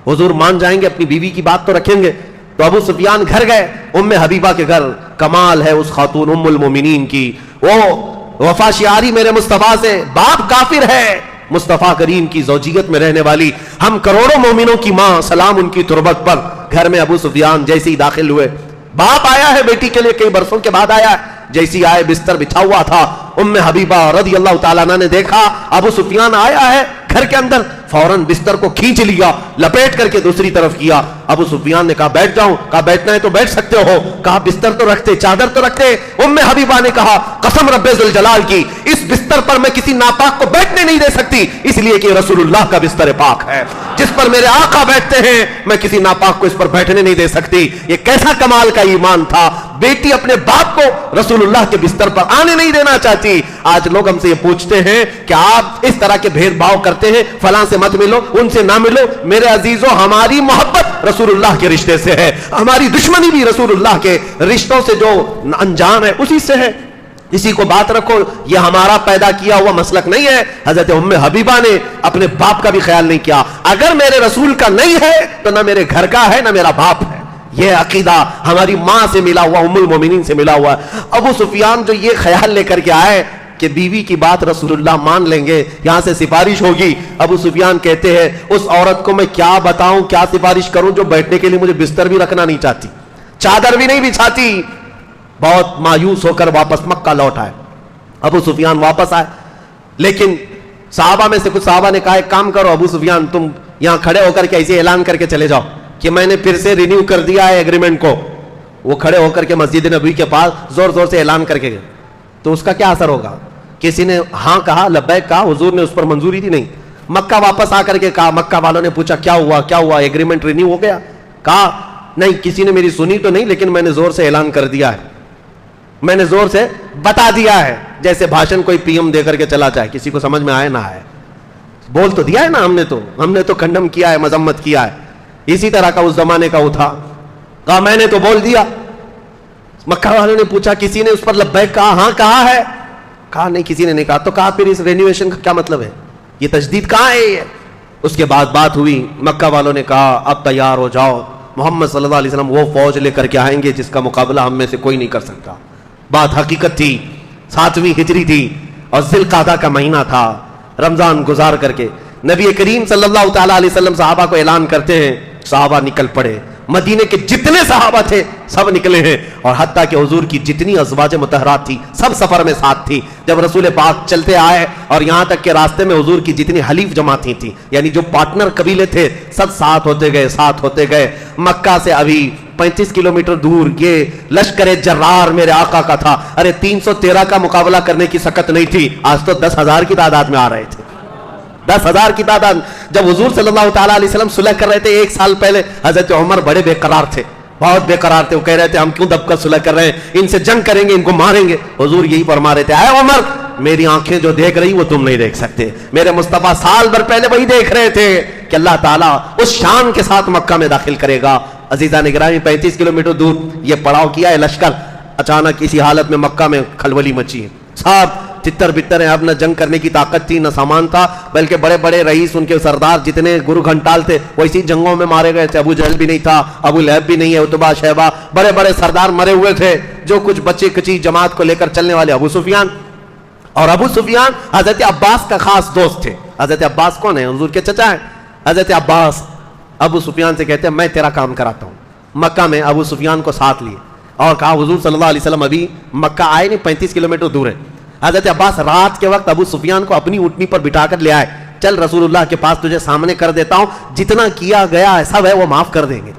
Speaker 1: حضور مان جائیں گے، اپنی بیوی کی بات تو رکھیں گے۔ تو ابو سفیان گھر گئے ام حبیبہ کے گھر، کمال ہے اس خاتون ام المومنین کی، وہ وفا شعاری میرے مصطفیٰ سے، باپ کافر ہے، مصطفیٰ کریم کی زوجیت میں رہنے والی ہم کروڑوں مومنوں کی ماں، سلام ان کی تربت پر۔ گھر میں ابو سفیان جیسے ہی داخل ہوئے، باپ آیا ہے بیٹی کے لیے، کئی برسوں کے بعد آیا ہے، جیسی آئے بستر بچھا ہوا تھا، ام حبیبہ رضی اللہ تعالیٰ عنہ نے دیکھا ابو سفیان آیا ہے گھر کے اندر، فوراً بستر کو کھینچ لیا، لپیٹ کر کے دوسری طرف کیا۔ ابو سفیان نے کہا بیٹھ جاؤں، کہا بیٹھنا ہے تو بیٹھ سکتے ہو، کہا بستر تو رکھتے، چادر تو رکھتے۔ ام حبیبہ نے کہا قسم رب ذوالجلال کی، اس بستر پر میں کسی ناپاک کو بیٹھنے نہیں دے سکتی، اس لیے کہ رسول اللہ کا بستر پاک ہے، جس پر میرے آقا بیٹھتے ہیں میں کسی ناپاک کو اس پر بیٹھنے نہیں دے سکتی۔ یہ کیسا کمال کا ایمان تھا، بیٹی اپنے باپ کو رسول اللہ کے بستر پر آنے نہیں دینا چاہتی۔ آج لوگ ہم سے یہ پوچھتے ہیں کہ آپ اس طرح کے بھید بھاؤ کرتے ہیں، فلاں سے مت ملو، ان سے نہ ملو۔ میرے عزیزو، ہماری محبت رسول اللہ کے رشتے سے ہے، ہماری دشمنی بھی رسول اللہ کے رشتوں سے جو انجام ہے اسی سے ہے۔ اسی کو بات رکھو، یہ ہمارا پیدا کیا ہوا مسلک نہیں ہے۔ حضرت ام حبیبہ نے اپنے باپ کا بھی خیال نہیں کیا، اگر میرے رسول کا نہیں ہے تو نہ میرے گھر کا ہے نہ میرا باپ ہے۔ یہ عقیدہ ہماری ماں سے ملا ہوا، ام المومنین سے ملا ہوا ہے۔ ابو سفیان جو یہ خیال لے کر کے آئے کہ بیوی کی بات رسول اللہ مان لیں گے، یہاں سے سفارش ہوگی، ابو سفیان کہتے ہیں اس عورت کو میں کیا بتاؤں، کیا سفارش کروں جو بیٹھنے کے لیے مجھے بستر بھی رکھنا نہیں چاہتی، چادر بھی نہیں بچھاتی۔ بہت مایوس ہو کر واپس مکہ لوٹ آئے۔ ابو سفیان واپس آئے، لیکن صحابہ میں سے کچھ صحابہ نے کہا ایک کام کرو ابو سفیان، تم یہاں کھڑے ہو کر کے ایسے اعلان کر کے چلے جاؤ کہ میں نے پھر سے رینیو کر دیا ہے ایگریمنٹ کو۔ وہ کھڑے ہو کر کے مسجد نبوی کے پاس زور زور سے اعلان کر کے گئے، تو اس کا کیا اثر ہوگا؟ کسی نے ہاں کہا، لبیک کہا، حضور نے اس پر منظوری دی نہیں۔ مکہ واپس آ کر کے کہا، مکہ والوں نے پوچھا کیا ہوا کیا ہوا، ایگریمنٹ رینیو ہو گیا؟ کہا نہیں کسی نے میری سنی تو نہیں، لیکن میں نے زور سے اعلان کر دیا ہے، میں نے زور سے بتا دیا ہے، جیسے بھاشن کوئی پی ایم دے کر کے چلا جائے، کسی کو سمجھ میں آئے نہ آئے، بول تو دیا ہے نا ہم نے تو کنڈم کیا ہے، مذمت کیا ہے۔ اسی طرح کا اس زمانے کا وہ تھا، کہا میں نے تو بول دیا۔ مکہ والوں نے پوچھا کسی نے اس پر لبیک کہا؟ ہاں کہا ہے۔ کہا نہیں کسی نے نہیں کہا۔ تو کہا پھر اس رینیویشن کا کیا مطلب ہے، یہ تجدید کہاں ہے یہ؟ اس کے بعد بات ہوئی، مکہ والوں نے کہا اب تیار ہو جاؤ، محمد صلی اللہ علیہ وسلم وہ فوج لے کر کے آئیں گے جس کا مقابلہ ہم میں سے کوئی نہیں کر سکتا۔ بات حقیقت تھی، 7ویں ہجری تھی اور ذی القعدہ کا مہینہ تھا۔ رمضان گزار کر کے نبی کریم صلی اللہ تعالیٰ علیہ وسلم صحابہ کو اعلان کرتے ہیں، صحابہ نکل پڑے، مدینے کے جتنے صحابہ تھے سب نکلے ہیں، اور حتیٰ کہ حضور کی جتنی ازواج مطہرات تھی سب سفر میں ساتھ تھی۔ جب رسول پاک چلتے آئے اور یہاں تک کہ راستے میں حضور کی جتنی حلیف جماعتیں تھیں، یعنی جو پارٹنر قبیلے تھے، سب ساتھ ہوتے گئے۔ مکہ سے ابھی 35 کلومیٹر دور یہ لشکر جرار میرے آقا کا تھا۔ ارے 313 کا مقابلہ کرنے کی سکت نہیں تھی، آج تو 10,000 کی تعداد میں آ رہے تھے، 10,000 کی تعداد۔ جب حضور صلی اللہ تعالیٰ علیہ وسلم صلح کر رہے تھے 1 سال پہلے، حضرت عمر بڑے بے قرار تھے، بہت بے قرار تھے، وہ کہہ رہے تھے ہم کیوں دب کر صلح کر رہے ہیں، ان سے جنگ کریں گے، ان کو ماریں گے۔ حضور یہی فرما رہے تھے، اے عمر میری آنکھیں جو دیکھ رہی وہ تم نہیں دیکھ سکتے۔ میرے مصطفیٰ سال بھر پہلے وہی دیکھ رہے تھے کہ اللہ تعالیٰ اس شان کے ساتھ مکہ میں داخل کرے گا۔ عزیزان گرامی، 35 کلومیٹر دور یہ پڑاؤ کیا ہے لشکر، اچانک اسی حالت میں مکہ میں کھلبلی مچی ہے، سب تتر بتر ہیں، اب نہ جنگ کرنے کی طاقت تھی نہ سامان تھا، بلکہ بڑے بڑے رئیس ان کے سردار جتنے گرو گھنٹال تھے وہ اسی جنگوں میں مارے گئے تھے۔ ابو جہل بھی نہیں تھا، ابو لہب بھی نہیں ہے، عتبہ شیبہ، بڑے بڑے سردار مرے ہوئے تھے، جو کچھ بچے کچی جماعت کو لے کر چلنے والے ابو سفیان۔ اور ابو سفیان حضرت عباس کا خاص دوست تھے۔ حضرت عباس کون ہے؟ حضور کے چچا ہیں۔ حضرت عباس ابو سفیان سے کہتے ہیں میں تیرا کام کراتا ہوں۔ مکہ میں ابو سفیان کو ساتھ لیے اور کہا حضور صلی اللہ علیہ وسلم ابھی مکہ آئے نہیں، 35 کلومیٹر دور ہے۔ حضرت عباس رات کے وقت ابو سفیان کو اپنی اونٹنی پر بٹھا کر لے آئے، چل رسول اللہ کے پاس تجھے سامنے کر دیتا ہوں، جتنا کیا گیا ہے سب ہے وہ معاف کر دیں گے۔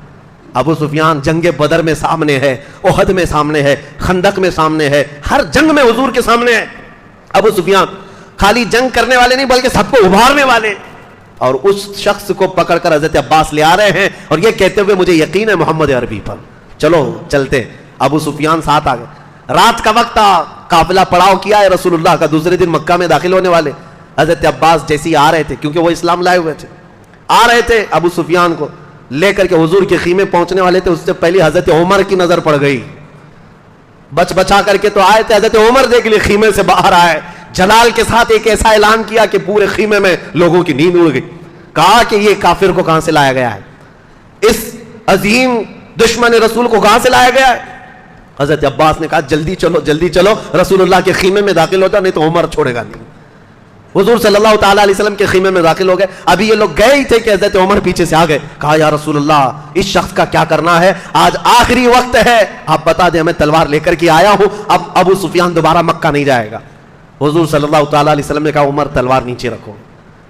Speaker 1: ابو سفیان جنگ بدر میں سامنے ہے، احد میں سامنے ہے، خندق میں سامنے ہے، ہر جنگ میں حضور کے سامنے ہے۔ ابو سفیان خالی جنگ کرنے والے نہیں بلکہ سب کو ابھارنے والے، اور اس شخص کو پکڑ کر حضرت عباس لے آ رہے ہیں اور یہ کہتے ہوئے مجھے یقین ہے محمد عربی پر، چلو چلتے۔ ابو سفیان ساتھ آ گئے، رات کا وقت تھا، قافلہ پڑاؤ کیا ہے رسول اللہ کا، دوسرے دن مکہ میں داخل ہونے والے۔ حضرت عباس جیسے ہی آ رہے تھے، کیونکہ وہ اسلام لائے ہوئے تھے، آ رہے تھے ابو سفیان کو لے کر کے حضور کے خیمے پہنچنے والے تھے، اس سے پہلے حضرت عمر کی نظر پڑ گئی، بچ بچا کر کے تو آئے تھے، حضرت عمر دیکھ لیے خیمے سے باہر آئے، جلال کے ساتھ ایک ایسا اعلان کیا کہ پورے خیمے میں لوگوں کی نیند اڑ گئی۔ کہا کہ یہ کافر کو کہاں سے لایا گیا ہے، اس عظیم دشمن رسول کو کہاں سے لایا گیا ہے؟ حضرت عباس نے کہا جلدی چلو رسول اللہ کے خیمے میں داخل ہوتا، نہیں تو عمر چھوڑے گا نہیں۔ حضور صلی اللہ تعالیٰ علیہ وسلم کے خیمے میں داخل ہو گئے، ابھی یہ لوگ گئے ہی تھے کہ حضرت عمر پیچھے سے آ گئے، کہا یا رسول اللہ اس شخص کا کیا کرنا ہے، آج آخری وقت ہے، آپ بتا دیں میں تلوار لے کر کے آیا ہوں، اب ابو سفیان دوبارہ مکہ نہیں جائے گا۔ حضور صلی اللہ تعالیٰ علیہ وسلم نے کہا عمر تلوار نیچے رکھو،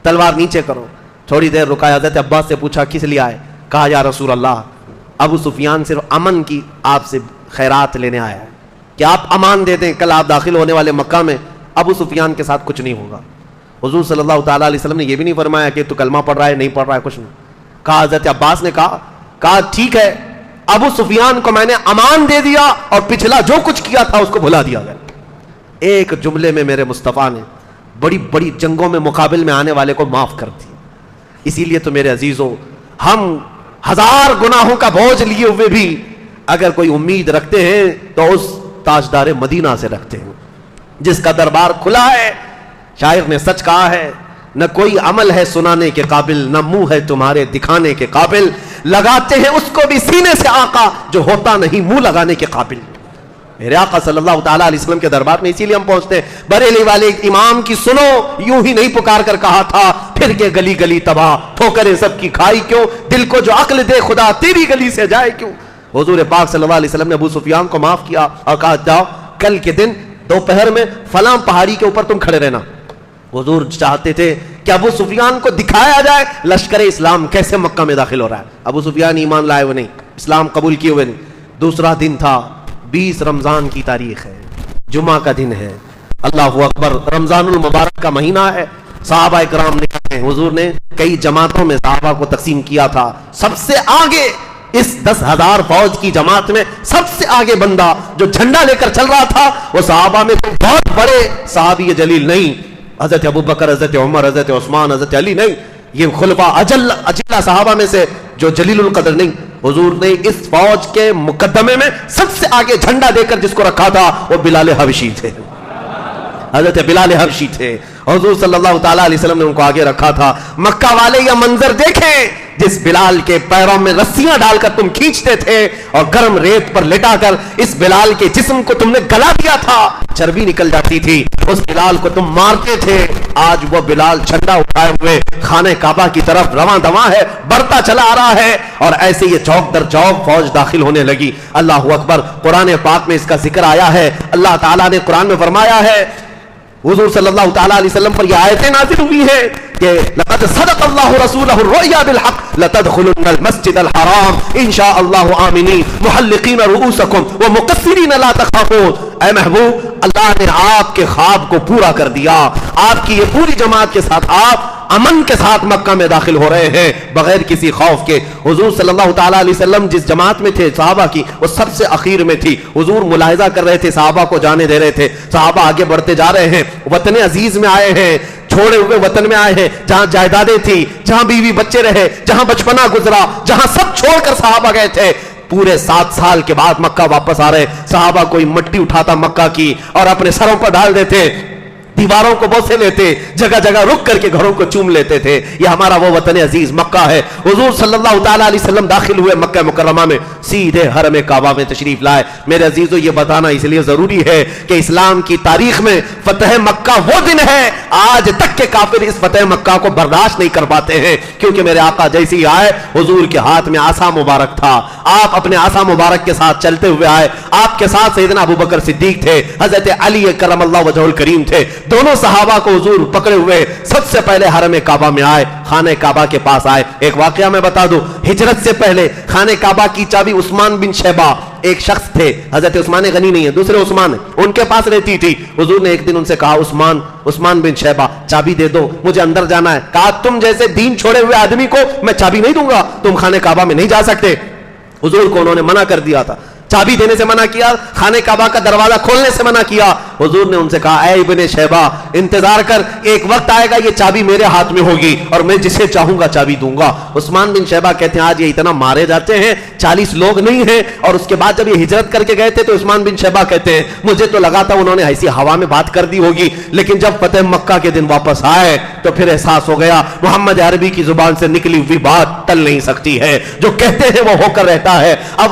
Speaker 1: تلوار نیچے کرو۔ تھوڑی دیر رکا، حضرت عباس سے پوچھا کس لیے آئے، کہا یا رسول اللہ ابو سفیان صرف امن کی آپ سے خیرات لینے آیا ہے کہ آپ امان دے دیں، کل آپ داخل ہونے والے مکہ میں ابو سفیان کے ساتھ کچھ نہیں ہوگا۔ حضور صلی اللہ تعالیٰ علیہ وسلم نے یہ بھی نہیں فرمایا کہ تو کلمہ پڑھ رہا ہے نہیں پڑھ رہا ہے، کچھ نہیں کہا۔ حضرت عباس نے کہا ٹھیک ہے، ابو سفیان کو میں نے امان دے دیا اور پچھلا جو کچھ کیا تھا اس کو بھلا دیا گیا۔ ایک جملے میں میرے مصطفیٰ نے بڑی بڑی جنگوں میں مقابل میں آنے والے کو معاف کر دیا۔ اسی لیے تو میرے عزیزوں، ہم ہزار گناہوں کا بوجھ لیے ہوئے بھی اگر کوئی امید رکھتے ہیں تو اس تاجدار مدینہ سے رکھتے ہیں جس کا دربار کھلا ہے۔ شاعر نے سچ کہا ہے، نہ کوئی عمل ہے سنانے کے قابل، نہ منہ ہے تمہارے دکھانے کے قابل، لگاتے ہیں اس کو بھی سینے سے آقا جو ہوتا نہیں منہ لگانے کے قابل۔ میرے آقا صلی اللہ تعالیٰ علیہ وسلم کے دربار میں اسی لیے ہم پہنچتے ہیں۔ بریلی والے امام کی سنو، یوں ہی نہیں پکار کر کہا تھا، پھر کے گلی گلی تباہ، ٹھوکریں سب کی کھائی کیوں، دل کو جو عقل دے خدا تیری گلی سے جائے کیوں۔ حضور پاک صلی اللہ علیہ وسلم نے ابو سفیان کو معاف کیا اور کہا جاؤ کل کے دن دوپہر میں فلاں پہاڑی کے اوپر تم کھڑے رہنا۔ حضور چاہتے تھے کہ ابو سفیان کو دکھایا جائے لشکر اسلام کیسے مکہ میں داخل ہو رہا ہے۔ ابو سفیان ایمان لائے ہوئے نہیں، اسلام قبول کیے ہوئے نہیں۔ دوسرا دن تھا، 20 رمضان کی تاریخ ہے، جمعہ کا دن ہے، اللہ اکبر، رمضان المبارک کا مہینہ ہے۔ صحابہ اکرام نے حضور نے کئی جماعتوں میں صحابہ کو تقسیم کیا تھا، سب سے آگے اس 10,000 فوج کی جماعت میں سب سے آگے بندہ جو جھنڈا لے کر چل رہا تھا وہ صحابہ میں کوئی بہت بڑے صحابی جلیل نہیں، حضرت ابو بکر، حضرت عمر، حضرت عثمان، حضرت علی نہیں، یہ خلفاء اجلہ صحابہ میں سے جو جلیل القدر نہیں۔ حضور نے اس فوج کے مقدمے میں سب سے آگے جھنڈا دے کر جس کو رکھا تھا وہ بلال حبشی تھے، حضرت بلال حبشی تھے۔ حضور صلی اللہ تعالیٰ علیہ وسلم نے ان کو آگے رکھا تھا۔ مکہ والے یہ منظر دیکھیں جس بلال کے پیروں میں رسیاں ڈال کر تم کھینچتے تھے اور گرم ریت پر لٹا کر اس بلال کے جسم کو تم نے گلا دیا تھا، چربی نکل جاتی تھی، اس بلال کو تم مارتے تھے۔ آج وہ بلال جھنڈا اٹھائے ہوئے خانہ کعبہ کی طرف رواں دواں ہے، بڑھتا چلا آ رہا ہے، اور ایسے یہ چوک در چوک فوج داخل ہونے لگی۔ اللہ اکبر، قرآن پاک میں اس کا ذکر آیا ہے۔ اللہ تعالیٰ نے قرآن میں فرمایا ہے، حضور صلی اللہ تعالیٰ علیہ وسلم پر یہ آیتیں نازل ہوئی ہیں کہ لقد صدق اللہ رسولہ الرؤیا بالحق لتدخلن المسجد الحرام ان شاء اللہ آمنین محلقین رؤوسکم ومقصرین لا تخافون۔ اے محبوب، اللہ نے آپ کے خواب کو پورا کر دیا، آپ کی یہ پوری جماعت کے ساتھ آپ امن کے ساتھ مکہ میں داخل ہو رہے ہیں بغیر کسی خوف کے۔ حضور صلی اللہ تعالیٰ علیہ وسلم جس جماعت میں تھے صحابہ کی، وہ سب سے اخیر میں تھی۔ حضور ملاحظہ کر رہے تھے، صحابہ کو جانے دے رہے تھے، صحابہ آگے بڑھتے جا رہے ہیں، وطن عزیز میں آئے ہیں، چھوڑے ہوئے وطن میں آئے ہیں، جہاں جائیدادیں تھی، جہاں بیوی بچے رہے، جہاں بچپنا گزرا، جہاں سب چھوڑ کر صحابہ گئے تھے۔ پورے 7 سال کے بعد مکہ واپس آ رہے، صحابہ کوئی مٹی اٹھاتا مکہ کی اور اپنے سروں پر ڈال دیتے، دیواروں کو بوسے لیتے، جگہ جگہ رک کر کے گھروں کو چوم لیتے تھے۔ یہ ہمارا وہ وطن عزیز مکہ ہے۔ حضور صلی اللہ تعالیٰ علیہ وسلم داخل ہوئے مکہ مکرمہ میں، سیدھے حرم کعبہ میں تشریف لائے۔ میرے عزیزوں، یہ بتانا اس لیے ضروری ہے کہ اسلام کی تاریخ میں فتح مکہ وہ دن ہے، آج تک کے کافر اس فتح مکہ کو برداشت نہیں کر پاتے ہیں، کیونکہ میرے آقا جیسے ہی آئے، حضور کے ہاتھ میں عصا مبارک تھا، آپ اپنے عصا مبارک کے ساتھ چلتے ہوئے آئے، آپ کے ساتھ سیدنا ابو بکر صدیق تھے، حضرت علی کرم اللہ وجہہ الکریم تھے، دونوں صحابہ کو حضور پکڑے ہوئے سب سے پہلے حرم کعبہ میں آئے، خانہ کعبہ کے پاس آئے۔ ایک واقعہ میں بتا دوں، ہجرت سے پہلے خانہ کعبہ کی چابی عثمان بن شیبہ، ایک شخص تھے، حضرت عثمان غنی نہیں ہے، دوسرے عثمان ہیں، ان کے پاس رہتی تھی۔ حضور نے ایک دن ان سے کہا، عثمان بن شیبہ چابی دے دو، مجھے اندر جانا ہے۔ کہا تم جیسے دین چھوڑے ہوئے آدمی کو میں چابی نہیں دوں گا، تم خانہ کعبہ میں نہیں جا سکتے۔ حضور کو انہوں نے منع کر دیا تھا، چابی دینے سے منع کیا، خانہ کعبہ کا دروازہ کھولنے سے منع کیا۔ حضور نے ان سے کہا، اے ابن شیبہ انتظار کر، ایک وقت آئے گا یہ چابی میرے ہاتھ میں ہوگی اور میں جسے چاہوں گا چابی دوں گا۔ عثمان بن شیبہ کہتے ہیں آج یہ اتنا مارے جاتے ہیں، 40 لوگ نہیں ہیں، اور اس کے بعد جب یہ ہجرت کر کے گئے تھے تو عثمان بن شیبہ کہتے ہیں مجھے تو لگا تھا انہوں نے ایسی ہوا میں بات کر دی ہوگی، لیکن جب فتح مکہ کے دن واپس آئے تو پھر احساس ہو گیا محمد عربی کی زبان سے نکلی ہوئی بات ٹل نہیں سکتی ہے، جو کہتے ہیں وہ ہو کر رہتا ہے۔ اب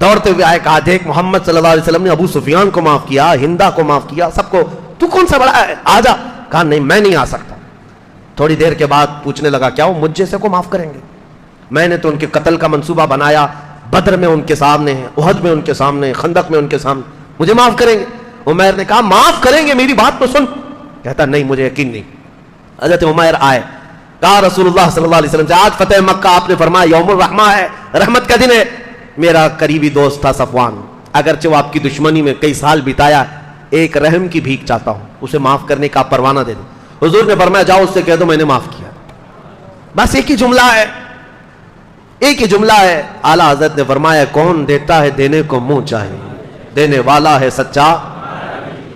Speaker 1: دوڑتے ہوئے آئے, کہا دیکھ محمد صلی اللہ علیہ وسلم نے ابو سفیان کو معاف کیا, ہندا کو معاف کیا, سب کو, تو کون سا بڑا ہے, آ جا. کہا نہیں میں نہیں آ سکتا. تھوڑی دیر کے بعد پوچھنے لگا کیا وہ مجھ جیسے کو معاف کریں گے؟ میں نے تو ان کے قتل کا منصوبہ بنایا, بدر میں ان کے سامنے, احد میں ان کے سامنے, خندق میں ان کے سامنے, مجھے معاف کریں گے؟ عمیر نے کہا معاف کریں گے, میری بات تو سن. کہتا نہیں مجھے یقین نہیں. حضرت عمیر آئے, کہا رسول اللہ صلی اللہ علیہ وسلم سے, آج فتح مکہ آپ نے فرمایا یوم الرحمہ ہے, رحمت کا دن ہے. میرا قریبی دوست تھا صفوان, اگرچہ وہ آپ کی دشمنی میں کئی سال بتایا, ایک رحم کی بھیک چاہتا ہوں, اسے معاف کرنے کا آپ پروانہ دے دیں. حضور نے فرمایا جاؤ اس سے کہہ دو میں نے معاف کیا. بس ایک ہی جملہ ہے, ایک ہی جملہ ہے. اعلیٰ حضرت نے فرمایا کون دیتا ہے دینے کو منہ چاہے, دینے والا ہے سچا.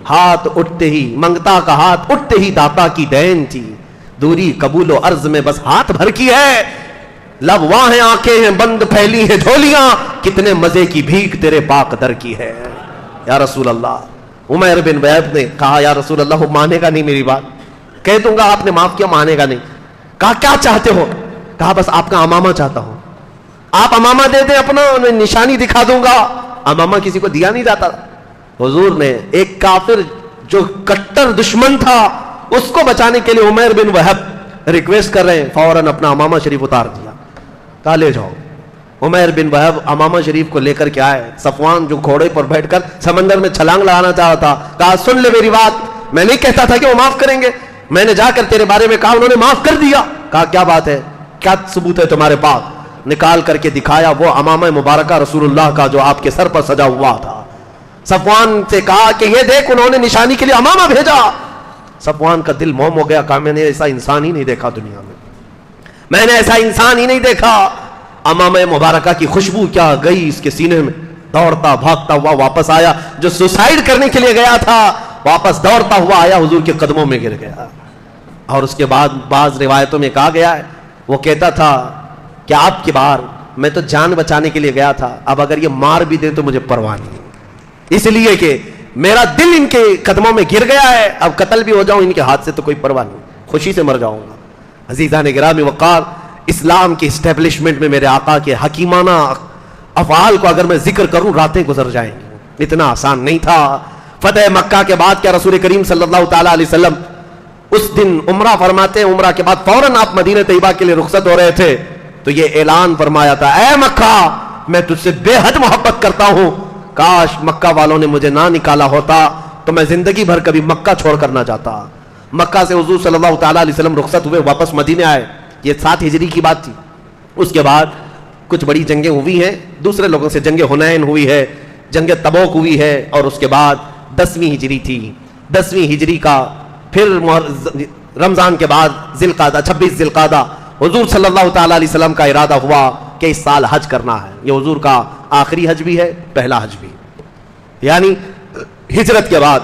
Speaker 1: ہاتھ اٹھتے ہی, منگتا کا ہاتھ اٹھتے ہی داتا کی دین تھی, دوری قبول و عرض میں بس ہاتھ بھر کی ہے. لب واہ ہیں, آنکھیں ہیں بند, پھیلی ہیں جھولیاں, کتنے مزے کی بھیک تیرے پاک در کی ہے یا رسول اللہ. عمیر بن وہب نے کہا یا رسول اللہ وہ مانے گا نہیں میری بات, کہہ دوں گا آپ نے معاف کیا, مانے گا نہیں. کہا کیا چاہتے ہو؟ کہا بس آپ کا امامہ چاہتا ہوں, آپ امامہ دے دیں اپنا, نشانی دکھا دوں گا. امامہ کسی کو دیا نہیں جاتا. حضور نے ایک کافر جو کٹر دشمن تھا اس کو بچانے کے لیے عمیر بن وہب ریکویسٹ کر رہے ہیں, فوراً اپنا امامہ شریف اتار دیا, کہا لے جاؤ. عمیر بن وہب امامہ شریف کو لے کر کے آئے. صفوان جو گھوڑے پر بیٹھ کر سمندر میں چھلانگ لگانا چاہا تھا, کہا سن لے میری بات, میں نہیں کہتا تھا کہ وہ معاف کریں گے, میں نے جا کر تیرے بارے میں کہا, انہوں نے معاف کر دیا. کہا کیا بات ہے, کیا ثبوت ہے تمہارے پاس؟ نکال کر کے دکھایا وہ امامہ مبارکہ رسول اللہ کا جو آپ کے سر پر سجا ہوا تھا. صفوان سے کہا کہ یہ دیکھ انہوں نے نشانی کے لیے امامہ بھیجا. صفوان کا دل موم ہو گیا, کہا میں نے ایسا انسان ہی نہیں دیکھا دنیا میں, میں نے ایسا انسان ہی نہیں دیکھا. امامہ مبارکہ کی خوشبو کیا گئی اس کے سینے میں, دوڑتا بھاگتا ہوا واپس آیا. جو سوسائڈ کرنے کے لیے گیا تھا واپس دوڑتا ہوا آیا, حضور کے قدموں میں گر گیا. اور اس کے بعد بعض روایتوں میں کہا گیا ہے وہ کہتا تھا کہ آپ کی بار میں تو جان بچانے کے لیے گیا تھا, اب اگر یہ مار بھی دیں تو مجھے پرواہ نہیں, اس لیے کہ میرا دل ان کے قدموں میں گر گیا ہے, اب قتل بھی ہو جاؤں ان کے ہاتھ سے تو کوئی پرواہ نہیں, خوشی سے مر جاؤں گا. عزیزان گرامی وقار, اسلام کی اسٹیبلشمنٹ میں میرے آقا کے حکیمانہ افعال کو اگر میں ذکر کروں راتیں گزر جائیں گی, اتنا آسان نہیں تھا. فتح مکہ کے بعد کیا رسول کریم صلی اللہ تعالی علیہ وسلم اس دن عمرہ فرماتے ہیں, عمرہ کے بعد فوراً آپ مدینہ طیبہ کے لیے رخصت ہو رہے تھے, تو یہ اعلان فرمایا تھا اے مکہ میں تجھ سے بے حد محبت کرتا ہوں, کاش مکہ والوں نے مجھے نہ نکالا ہوتا تو میں زندگی بھر کبھی مکہ چھوڑ کر نہ جاتا. مکہ سے حضور صلی اللہ تعالی علیہ وسلم رخصت ہوئے, واپس مدینے آئے. یہ 7 ہجری کی بات تھی. اس کے بعد کچھ بڑی جنگیں ہوئی ہیں دوسرے لوگوں سے, جنگ حنین ہوئی ہے, جنگ تبوک ہوئی ہے, اور اس کے بعد 10ویں ہجری تھی. 10ویں ہجری کا پھر رمضان کے بعد ذوالقعدہ 26 ذوالقعدہ حضور صلی اللہ تعالی علیہ وسلم کا ارادہ ہوا کہ اس سال حج کرنا ہے. یہ حضور کا آخری حج بھی ہے, پہلا حج بھی, یعنی ہجرت کے بعد.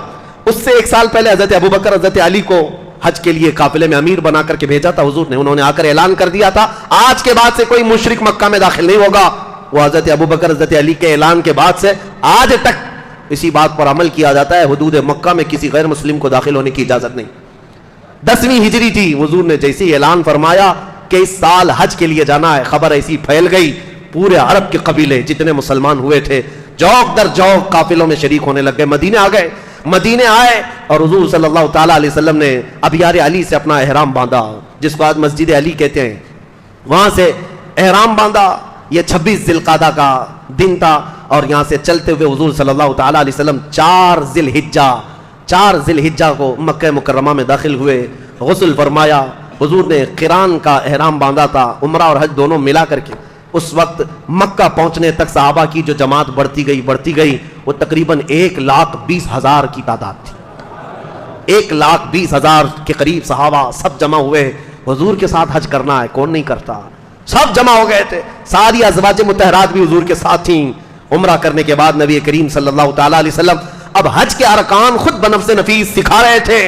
Speaker 1: اس سے 1 سال پہلے حضرت ابوبکر حضرت علی کو حج کے لیے قافلے میں امیر بنا کر کے بھیجا تھا حضور نے. انہوں نے آ کر اعلان کر دیا تھا آج کے بعد سے کوئی مشرک مکہ میں داخل نہیں ہوگا. وہ حضرت ابوبکر حضرت علی کے اعلان کے بعد سے آج تک اسی بات پر عمل کیا جاتا ہے, حدود مکہ میں کسی غیر مسلم کو داخل ہونے کی اجازت نہیں. 10ویں ہجری تھی, حضور نے جیسے اعلان فرمایا کہ اس سال حج کے لیے جانا ہے, خبر ایسی پھیل گئی, پورے عرب کے قبیلے جتنے مسلمان ہوئے تھے جوک در جوک قافلوں میں شریک ہونے لگ گئے, مدینے آ گئے. مدینے آئے اور حضور صلی اللہ تعالی علیہ وسلم نے ابیار علی سے اپنا احرام باندھا, جس کو آج مسجد علی کہتے ہیں, وہاں سے احرام باندھا. یہ 26 ذوالقعدہ کا دن تھا, اور یہاں سے چلتے ہوئے حضور صلی اللہ تعالی علیہ وسلم 4 ذی الحجہ کو مکہ مکرمہ میں داخل ہوئے. غسل فرمایا, حضور نے قران کا احرام باندھا تھا, عمرہ اور حج دونوں ملا کر کے. اس وقت مکہ پہنچنے تک صحابہ کی جو جماعت بڑھتی گئی وہ تقریباً 1,20,000 کی تعداد تھی. 1,20,000 کے قریب صحابہ سب جمع ہوئے. حضور کے ساتھ حج کرنا ہے, کون نہیں کرتا, سب جمع ہو گئے تھے. ساری ازواج مطہرات بھی حضور کے ساتھ تھیں. عمرہ کرنے کے بعد نبی کریم صلی اللہ تعالی علیہ وسلم اب حج کے ارکان خود بنفس نفیس سکھا رہے تھے,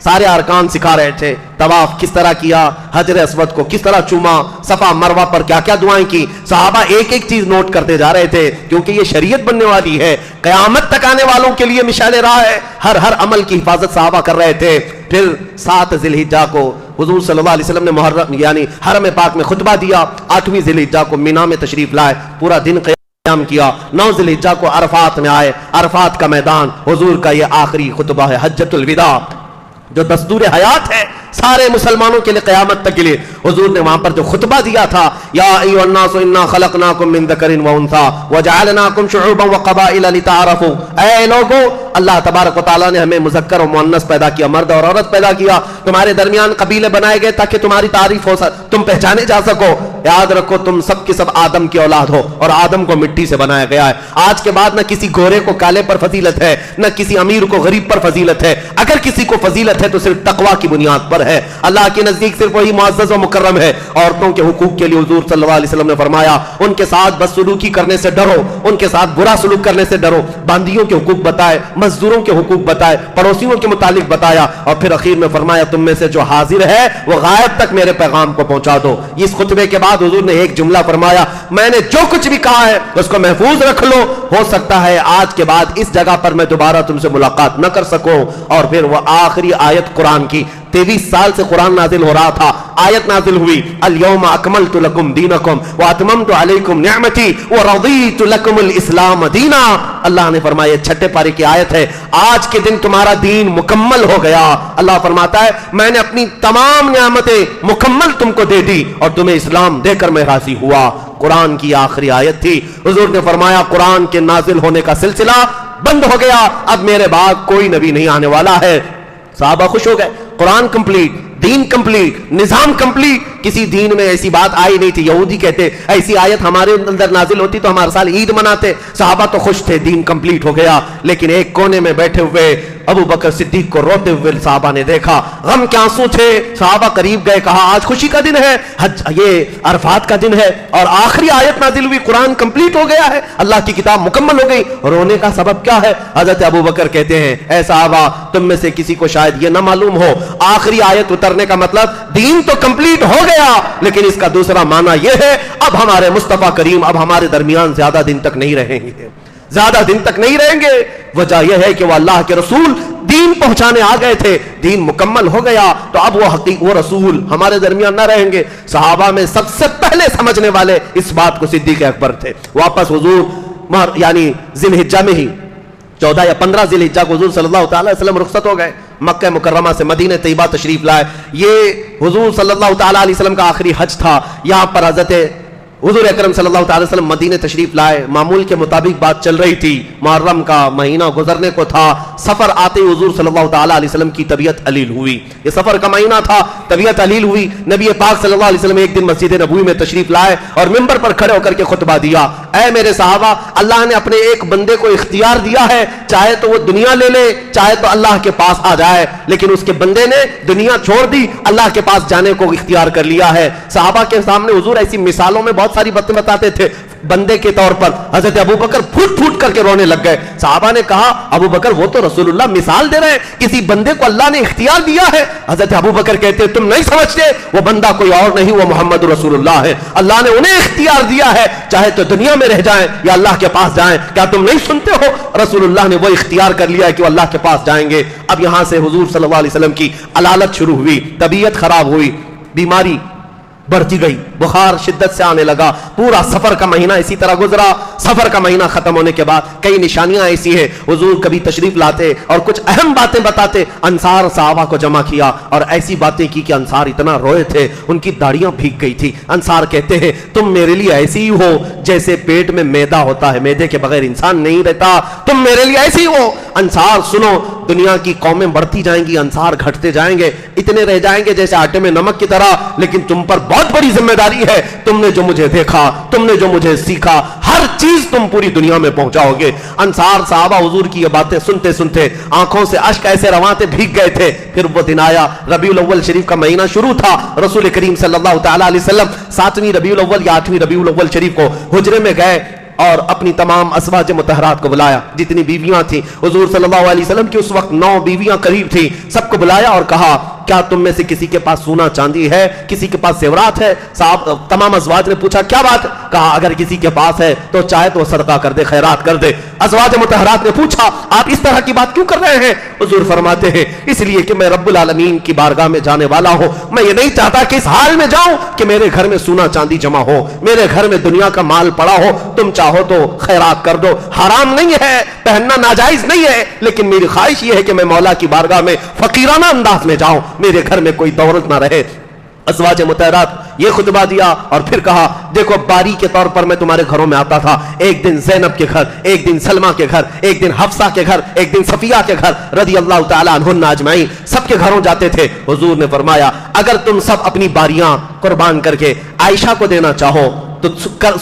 Speaker 1: سارے ارکان سکھا رہے تھے. طواف کس طرح کیا, حجر اسود کو کس طرح چوما, صفا مروہ پر کیا کیا دعائیں کی. صحابہ ایک ایک چیز نوٹ کرتے جا رہے تھے, کیونکہ یہ شریعت بننے والی ہے, قیامت تک آنے والوں کے لیے مشعل راہ ہے. ہر عمل کی حفاظت صحابہ کر رہے تھے. پھر 7 ذی الحجہ کو حضور صلی اللہ علیہ وسلم نے محرم یعنی حرم پاک میں خطبہ دیا. 8ویں ذی الحجہ کو مینا میں تشریف لائے, پورا دن قیام کیا, 9 ذی الحجہ کو عرفات میں آئے, عرفات کا میدان, حضور کا یہ آخری خطبہ ہے حجۃ الوداع جو دستور حیات ہے سارے مسلمانوں کے لیے قیامت تک کے لیے. حضور نے وہاں پر جو خطبہ دیا تھا, یا ایھا الناس انا خلقناکم من ذکر و انثی وجعلناکم شعوبا وقبائل لتعارفوا, اے لوگو اللہ تبارک و تعالیٰ نے ہمیں مذکر و مؤنث پیدا کیا, مرد اور عورت پیدا کیا, تمہارے درمیان قبیلے بنائے گئے تاکہ تمہاری تعریف ہو, تم پہچانے جا سکو. یاد رکھو تم سب کے سب آدم کی اولاد ہو اور آدم کو مٹی سے بنایا گیا ہے. آج کے بعد نہ کسی گورے کو کالے پر فضیلت ہے, نہ کسی امیر کو غریب پر فضیلت ہے. اگر کسی کو فضیلت ہے تو صرف تقوی کی بنیاد پر ہے. اللہ کے نزدیک صرف وہی معزز و مکرم ہے. عورتوں کے حقوق کے لیے حضور صلی اللہ علیہ وسلم نے فرمایا ان کے ساتھ بدسلوکی کرنے سے ڈرو, ان کے ساتھ برا سلوک کرنے سے ڈرو. باندیوں کے حقوق بتائے, مزدوروں کے حقوق بتائے, پڑوسیوں کے متعلق بتایا, اور پھر اخیر میں فرمایا تم میں سے جو حاضر ہے وہ غائب تک میرے پیغام کو پہنچا دو. اس خطبے کے بعد حضور نے ایک جملہ فرمایا, میں نے جو کچھ بھی کہا ہے اس کو محفوظ رکھ لو, ہو سکتا ہے آج کے بعد اس جگہ پر میں دوبارہ تم سے ملاقات نہ کر سکوں. اور پھر وہ آخری آیت قرآن کی, 23 سال سے قرآن نازل ہو رہا تھا, آیت نازل ہوئی, الیوم اکملت لکم دینکم واتممت علیکم نعمتی ورضیت لکم الاسلام دینا. اللہ نے فرمایا یہ 6 پارے کی آیت ہے, آج کے دن تمہارا دین مکمل ہو گیا. اللہ فرماتا ہے میں نے اپنی تمام نعمتیں مکمل تم کو دے دی اور تمہیں اسلام دے کر میں راضی ہوا. قرآن کی آخری آیت تھی. حضور نے فرمایا قرآن کے نازل ہونے کا سلسلہ بند ہو گیا, اب میرے بعد کوئی نبی نہیں آنے والا ہے. صحابہ خوش ہو گئے, قرآن کمپلیٹ, دین کمپلیٹ, نظام کمپلیٹ. کسی دین میں ایسی بات آئی نہیں تھی. یہودی کہتے ایسی آیت ہمارے اندر نازل ہوتی تو ہمارے سال عید مناتے. صحابہ تو خوش تھے, دین کمپلیٹ ہو گیا. لیکن ایک کونے میں بیٹھے ہوئے ابو بکر صدیق کو روتے ہوئے صحابہ نے دیکھا, غم کے آنسو تھے. صحابہ قریب گئے, کہا آج خوشی کا دن ہے, یہ عرفات کا دن ہے اور آخری آیت نازل ہوئی, قرآن کمپلیٹ ہو گیا ہے, اللہ کی کتاب مکمل ہو گئی. رونے کا سبب کیا ہے؟ حضرت ابو بکر کہتے ہیں اے صحابہ تم میں سے کسی کو شاید یہ نہ معلوم ہو, آخری آیت اترنے کا مطلب دین تو کمپلیٹ ہو گیا, لیکن اس کا دوسرا معنی یہ ہے اب ہمارے مصطفیٰ کریم اب ہمارے درمیان زیادہ دن تک نہیں رہیں گے, زیادہ دن تک نہیں رہیں گے. وجہ یہ ہے کہ وہ اللہ کے رسول دین پہنچانے آ گئے تھے, دین مکمل ہو گیا تو اب وہ رسول ہمارے درمیان نہ رہیں گے. صحابہ میں سب سے پہلے سمجھنے والے اس بات کو صدیق اکبر تھے. واپس حضور یعنی ذی الحجہ میں ہی 14 یا 15 ذی الحجہ کو حضور صلی اللہ تعالی وسلم رخصت ہو گئے, مکہ مکرمہ سے مدینہ طیبہ تشریف لائے. یہ حضور صلی اللہ تعالی علیہ وسلم کا آخری حج تھا. یہاں پر حضرت حضور اکرم صلی اللہ تعالی وسلم مدینہ تشریف لائے. معمول کے مطابق بات چل رہی تھی, محرم کا مہینہ گزرنے کو تھا. سفر آتے حضور صلی اللہ تعالی علیہ وسلم کی طبیعت علیل ہوئی. یہ سفر کا مہینہ تھا, طبیعت علیل ہوئی. نبی پاک صلی اللہ علیہ وسلم ایک دن مسجد نبوی میں تشریف لائے اور منبر پر کھڑے ہو کر کے خطبہ دیا, اے میرے صحابہ اللہ نے اپنے ایک بندے کو اختیار دیا ہے, چاہے تو وہ دنیا لے لے چاہے تو اللہ کے پاس آ جائے, لیکن اس کے بندے نے دنیا چھوڑ دی, اللہ کے پاس جانے کو اختیار کر لیا ہے. صحابہ کے سامنے حضور ایسی مثالوں میں بہت ساری باتیں بتاتے تھے بندے کے طور پر. حضرت ابو بکر پھوٹ پھوٹ کر کے رونے لگ گئے. صحابہ نے کہا ابو بکر وہ تو رسول اللہ مثال دے رہے ہیں, کسی بندے کو اللہ نے اختیار دیا ہے. حضرت ابو بکر کہتے تم نہیں سمجھتے, وہ بندہ کوئی اور نہیں, وہ محمد رسول اللہ ہے. اللہ نے انہیں اختیار دیا ہے, چاہے تو دنیا میں رہ جائیں یا اللہ کے پاس جائیں. کیا تم نہیں سنتے ہو رسول اللہ نے وہ اختیار کر لیا ہے کہ وہ اللہ کے پاس جائیں گے. اب یہاں سے حضور صلی اللہ علیہ وسلم کی علالت شروع ہوئی, طبیعت خراب ہوئی, بیماری بڑھتی گئی, بخار شدت سے آنے لگا. پورا سفر کا مہینہ اسی طرح گزرا. سفر کا مہینہ ختم ہونے کے بعد کئی نشانیاں ایسی ہیں, حضور کبھی تشریف لاتے اور کچھ اہم باتیں بتاتے. انصار صحابہ کو جمع کیا اور ایسی باتیں کی کہ انصار اتنا روئے تھے, ان کی داڑیاں بھیگ گئی تھی. انصار کہتے ہیں تم میرے لیے ایسی ہی ہو جیسے پیٹ میں میدا ہوتا ہے, میدے کے بغیر انسان نہیں رہتا, تم میرے لیے ایسی ہی ہو. انصار سنو, دنیا کی قومیں بڑھتی جائیں گی, انصار گھٹتے جائیں گے, اتنے رہ جائیں گے جیسے آٹے میں نمک کی طرح, لیکن تم پر بہت بڑی ذمہ داری ہے. تم نے جو مجھے دیکھا, تم نے جو مجھے سیکھا, ہر چیز تم پوری دنیا میں پہنچاؤ گے. انصار صحابہ حضور کی یہ باتیں سنتے سنتے آنکھوں سے اشک ایسے رواتے بھیگ گئے تھے. پھر وہ دن آیا, ربیع الاول شریف کا مہینہ شروع تھا. رسول کریم صلی اللہ تعالی علیہ وسلم 7ویں ربیع الاول یا 8ویں ربیع الاول شریف کو حجرے میں گئے اور اپنی تمام ازواج مطہرات کو بلایا, جتنی بیویاں تھیں. حضور صلی اللہ علیہ وسلم کی اس وقت 9 بیویاں قریب تھیں. سب کو بلایا اور کہا کیا تم میں سے کسی کے پاس سونا چاندی ہے, کسی کے پاس زیورات ہے؟ صاحب تمام ازواج نے پوچھا کیا بات؟ کہا اگر کسی کے پاس ہے تو چاہے تو صدقہ کر دے, خیرات کر دے. ازواج مطہرات نے پوچھا آپ اس طرح کی بات کیوں کر رہے ہیں؟ حضور فرماتے ہیں اس لیے کہ میں رب العالمین کی بارگاہ میں جانے والا ہوں، میں یہ نہیں چاہتا کہ اس حال میں جاؤں کہ میرے گھر میں سونا چاندی جمع ہو، میرے گھر میں دنیا کا مال پڑا ہو، تم چاہو تو خیرات کر دو، حرام نہیں ہے، پہننا ناجائز نہیں ہے، لیکن میری خواہش یہ ہے کہ میں مولا کی بارگاہ میں فقیرانہ انداز میں جاؤں، میرے گھر میں کوئی دولت نہ رہے۔ ازواج مطہرات یہ خطبہ دیا اور پھر کہا دیکھو باری کے طور پر میں تمہارے گھروں میں آتا تھا، ایک دن زینب کے گھر، ایک دن سلمہ کے گھر، ایک دن حفصہ کے گھر، ایک دن صفیہ کے گھر رضی اللہ تعالی عنہن اجمعین، سب کے گھروں جاتے تھے۔ حضور نے فرمایا اگر تم سب اپنی باریاں قربان کر کے عائشہ کو دینا چاہو تو